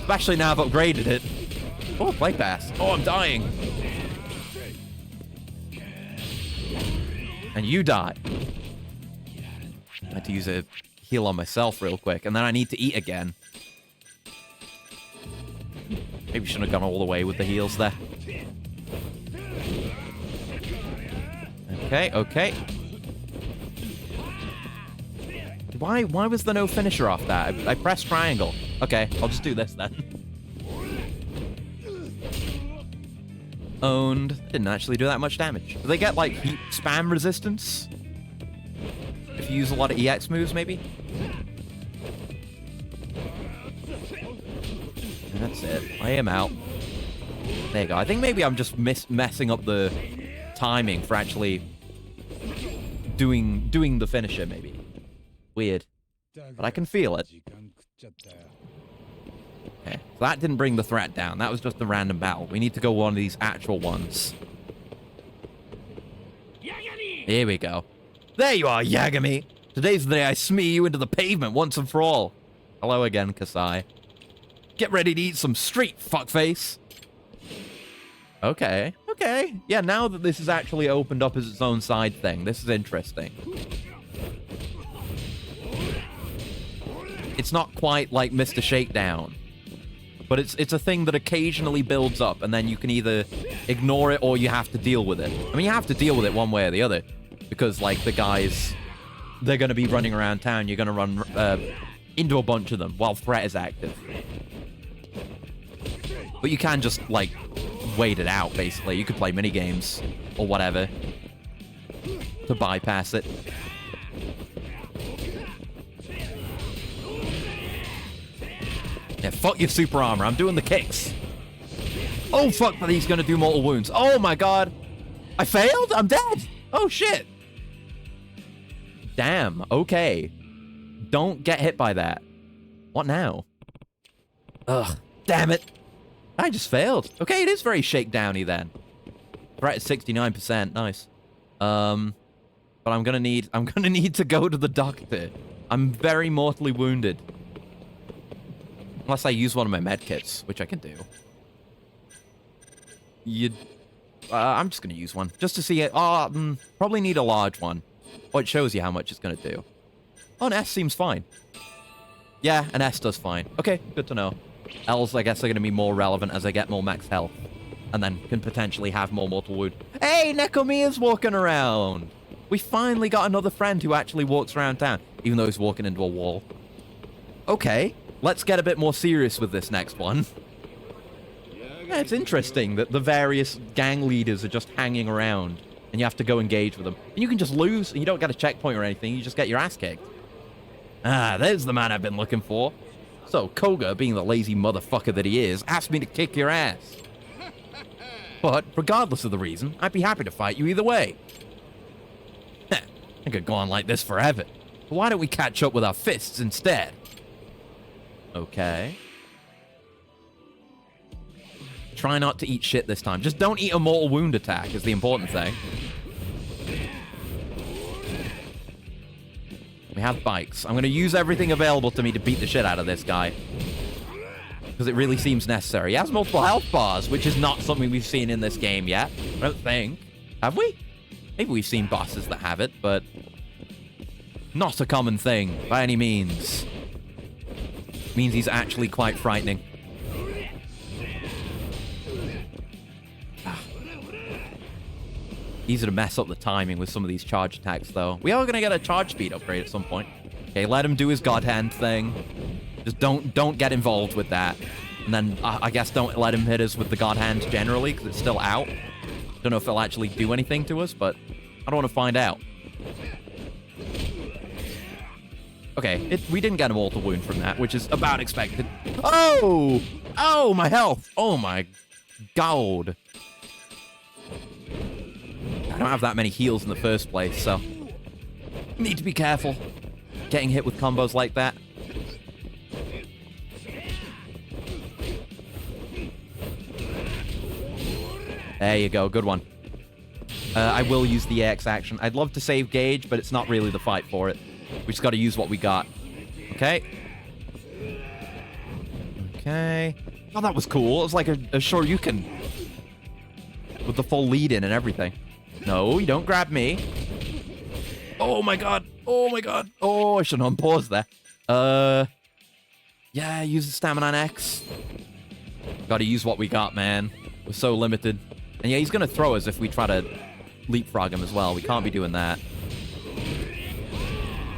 Especially now I've upgraded it. Oh, play pass. Oh, I'm dying. And you die. I had to use a heal on myself real quick, and then I need to eat again. Maybe shouldn't have gone all the way with the heals there. Okay. Why was there no finisher off that? I pressed triangle. Okay, I'll just do this then. Owned. Didn't actually do that much damage. Do they get, like, heat spam resistance? If you use a lot of EX moves, maybe? That's it. I am out. There you go. I think maybe I'm just messing up the timing for actually doing the finisher, maybe. Weird. But I can feel it. Okay, so that didn't bring the threat down. That was just a random battle. We need to go one of these actual ones. Here we go. There you are, Yagami! Today's the day I smear you into the pavement once and for all. Hello again, Kasai. Get ready to eat some street, fuckface! Okay. Yeah, now that this is actually opened up as its own side thing, this is interesting. It's not quite like Mr. Shakedown. But it's a thing that occasionally builds up, and then you can either ignore it or you have to deal with it. I mean, you have to deal with it one way or the other. Because, like, the guys, they're going to be running around town. You're going to run into a bunch of them while threat is active. But you can just, like, wait it out, basically. You could play minigames or whatever to bypass it. Yeah, fuck your super armor. I'm doing the kicks. Oh, fuck, but he's going to do mortal wounds. Oh, my God. I failed? I'm dead. Oh, shit. Damn. Okay. Don't get hit by that. What now? Ugh. Damn it. I just failed. Okay, it is very shakedowny then. Right at 69%. Nice. But I'm gonna need to go to the doctor. I'm very mortally wounded. Unless I use one of my medkits, which I can do. I'm just gonna use one just to see it. Probably need a large one. Oh, it shows you how much it's gonna do. Oh, an S seems fine. Yeah, an S does fine. Okay, good to know. L's, I guess, are gonna be more relevant as I get more max health, and then can potentially have more mortal wound. Hey, Nekomiya's walking around. We finally got another friend who actually walks around town, even though he's walking into a wall. Okay, let's get a bit more serious with this next one. Yeah, it's interesting that the various gang leaders are just hanging around, and you have to go engage with them. And you can just lose, and you don't get a checkpoint or anything, you just get your ass kicked. Ah, there's the man I've been looking for. So, Koga, being the lazy motherfucker that he is, asked me to kick your ass. But, regardless of the reason, I'd be happy to fight you either way. I could go on like this forever. But why don't we catch up with our fists instead? Okay. Try not to eat shit this time. Just don't eat a mortal wound attack is the important thing. We have bikes. I'm going to use everything available to me to beat the shit out of this guy. Because it really seems necessary. He has multiple health bars, which is not something we've seen in this game yet. I don't think. Have we? Maybe we've seen bosses that have it, but not a common thing by any means. Means he's actually quite frightening. Easy to mess up the timing with some of these charge attacks, though. We are going to get a charge speed upgrade at some point. Okay, let him do his God Hand thing. Just don't get involved with that. And then, I guess, don't let him hit us with the God Hand generally, because it's still out. Don't know if it'll actually do anything to us, but I don't want to find out. Okay, we didn't get a mortal wound from that, which is about expected. Oh! Oh, my health! Oh, my God. I don't have that many heals in the first place, so need to be careful getting hit with combos like that. There you go, good one. I will use the AX action. I'd love to save Gage, but it's not really the fight for it. We just got to use what we got. Okay. Okay. Oh, that was cool. It was like a Shoryuken with the full lead in and everything. No, you don't grab me. Oh my God. Oh my God. Oh, I shouldn't unpause there. Yeah, use the stamina on X. Gotta use what we got, man. We're so limited. And yeah, he's gonna throw us if we try to leapfrog him as well. We can't be doing that.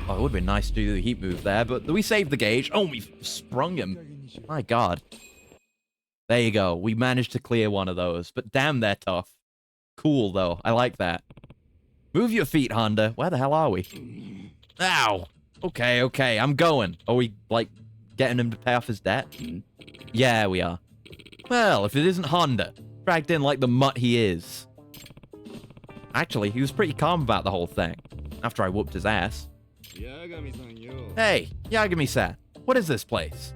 Oh, it would have been nice to do the heat move there, but we saved the Gage. Oh, we sprung him. My God. There you go. We managed to clear one of those, but damn, they're tough. Cool, though. I like that. Move your feet, Honda. Where the hell are we? Ow. Okay, okay. I'm going. Are we, like, getting him to pay off his debt? Yeah, we are. Well, if it isn't Honda, dragged in like the mutt he is. Actually, he was pretty calm about the whole thing, after I whooped his ass. Hey, Yagami-san. What is this place?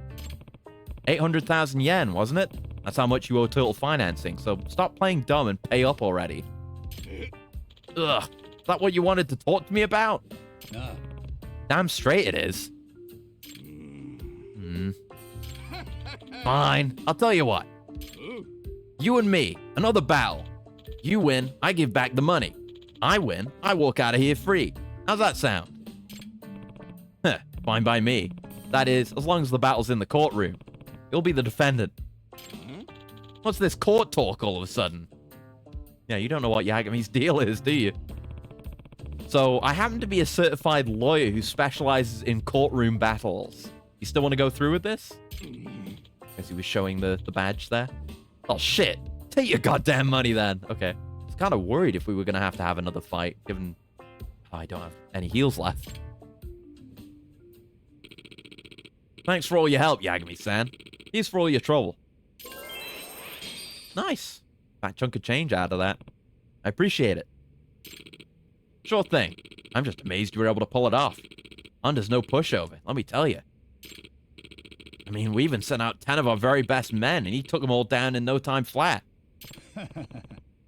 800,000 yen, wasn't it? That's how much you owe total financing, so stop playing dumb and pay up already. Ugh, is that what you wanted to talk to me about? Damn straight it is. Fine, I'll tell you what. You and me, another battle. You win, I give back the money. I win, I walk out of here free. How's that sound? Heh, fine by me. That is, as long as the battle's in the courtroom. You'll be the defendant. What's this court talk all of a sudden? Yeah, you don't know what Yagami's deal is, do you? So, I happen to be a certified lawyer who specializes in courtroom battles. You still want to go through with this? Guess he was showing the badge there. Oh, shit. Take your goddamn money then. Okay. I was kind of worried if we were going to have another fight, given I don't have any heals left. Thanks for all your help, Yagami-san. Here's for all your trouble. Nice. Fat chunk of change out of that. I appreciate it. Sure thing. I'm just amazed you were able to pull it off. Under's no pushover, let me tell you. I mean, we even sent out 10 of our very best men, and he took them all down in no time flat.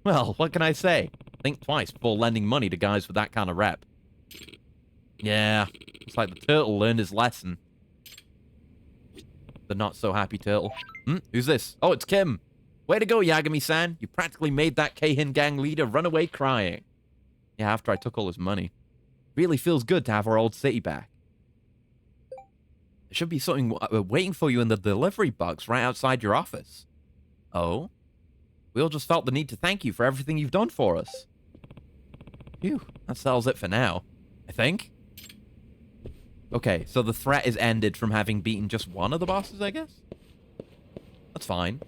Well, what can I say? Think twice before lending money to guys with that kind of rep. Yeah, looks like the turtle learned his lesson. The not-so-happy turtle. Who's this? Oh, it's Kim. Way to go, Yagami-san. You practically made that Keihin gang leader run away crying. Yeah, after I took all his money. Really feels good to have our old city back. There should be something waiting for you in the delivery box right outside your office. Oh? We all just felt the need to thank you for everything you've done for us. Phew, that settles it for now, I think. Okay, so the threat is ended from having beaten just one of the bosses, I guess? That's fine.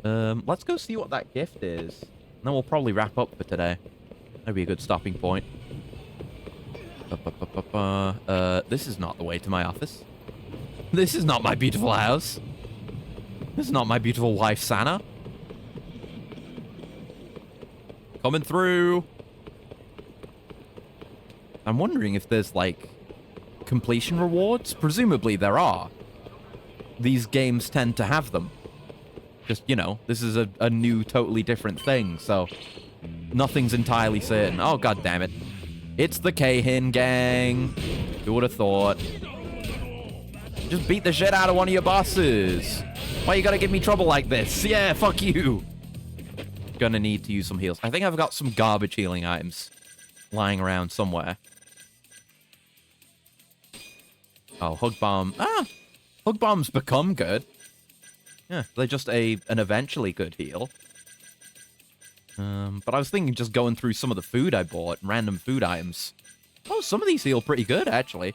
Let's go see what that gift is. And then we'll probably wrap up for today. That'd be a good stopping point. This is not the way to my office. This is not my beautiful house. This is not my beautiful wife, Sana. Coming through. I'm wondering if there's, like, completion rewards? Presumably there are. These games tend to have them. Just, you know, this is a new, totally different thing, so nothing's entirely certain. Oh, god damn it. It's the Keihin gang. Who would have thought? Just beat the shit out of one of your bosses. Why you gotta give me trouble like this? Yeah, fuck you. Gonna need to use some heals. I think I've got some garbage healing items lying around somewhere. Oh, Hug Bomb. Ah! Hug Bombs become good. Yeah, they're just an eventually good heal. But I was thinking just going through some of the food I bought, random food items. Oh, some of these heal pretty good, actually.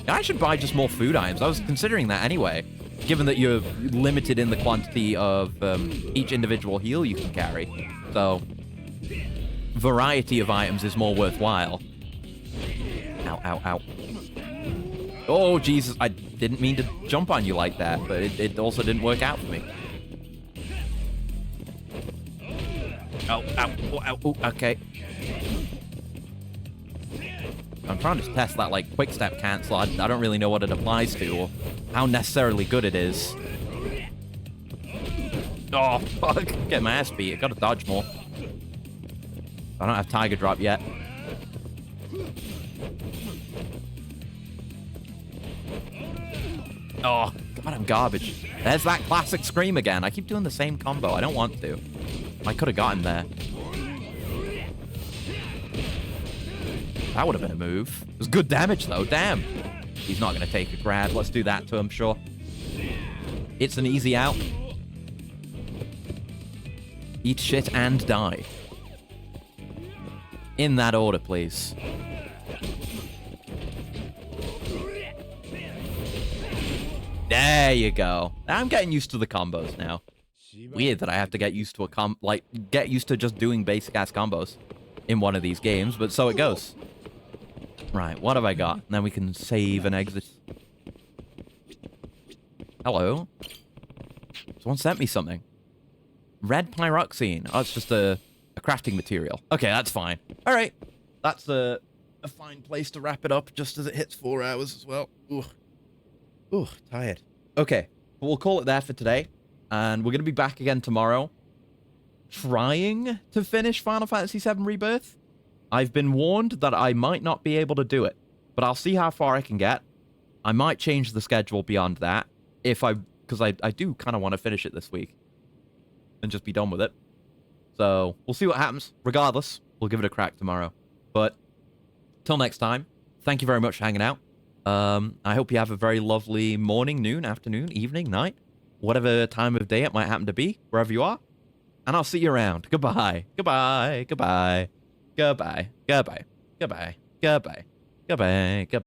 I should buy just more food items. I was considering that anyway, given that you're limited in the quantity of each individual heal you can carry. So, variety of items is more worthwhile. Ow, ow, ow. Oh, Jesus, I didn't mean to jump on you like that, but it also didn't work out for me. Oh, ow, oh, ow, oh, okay. I'm trying to test that, like, quick step cancel. I don't really know what it applies to or how necessarily good it is. Oh, fuck. Get my ass beat. I gotta dodge more. I don't have Tiger Drop yet. Oh, God, I'm garbage. There's that classic scream again. I keep doing the same combo. I don't want to. I could have gotten there. That would have been a move. It was good damage, though. Damn. He's not going to take a grab. Let's do that to him, sure. It's an easy out. Eat shit and die. In that order, please. There you go. I'm getting used to the combos now. Weird that I have to get used to get used to just doing basic ass combos in one of these games, but so it goes. Right, what have I got? Then we can save and exit. Hello? Someone sent me something. Red pyroxene. Oh, it's just a crafting material. Okay, that's fine. All right. That's a fine place to wrap it up just as it hits 4 hours as well. Ooh, tired. Okay, we'll call it there for today. And we're going to be back again tomorrow. Trying to finish Final Fantasy VII Rebirth. I've been warned that I might not be able to do it. But I'll see how far I can get. I might change the schedule beyond that. Because I do kind of want to finish it this week. And just be done with it. So, we'll see what happens. Regardless, we'll give it a crack tomorrow. But, till next time, thank you very much for hanging out. I hope you have a very lovely morning, noon, afternoon, evening, night. Whatever time of day it might happen to be, wherever you are. And I'll see you around. Goodbye. Goodbye. Goodbye. Goodbye. Goodbye. Goodbye. Goodbye. Goodbye. Goodbye.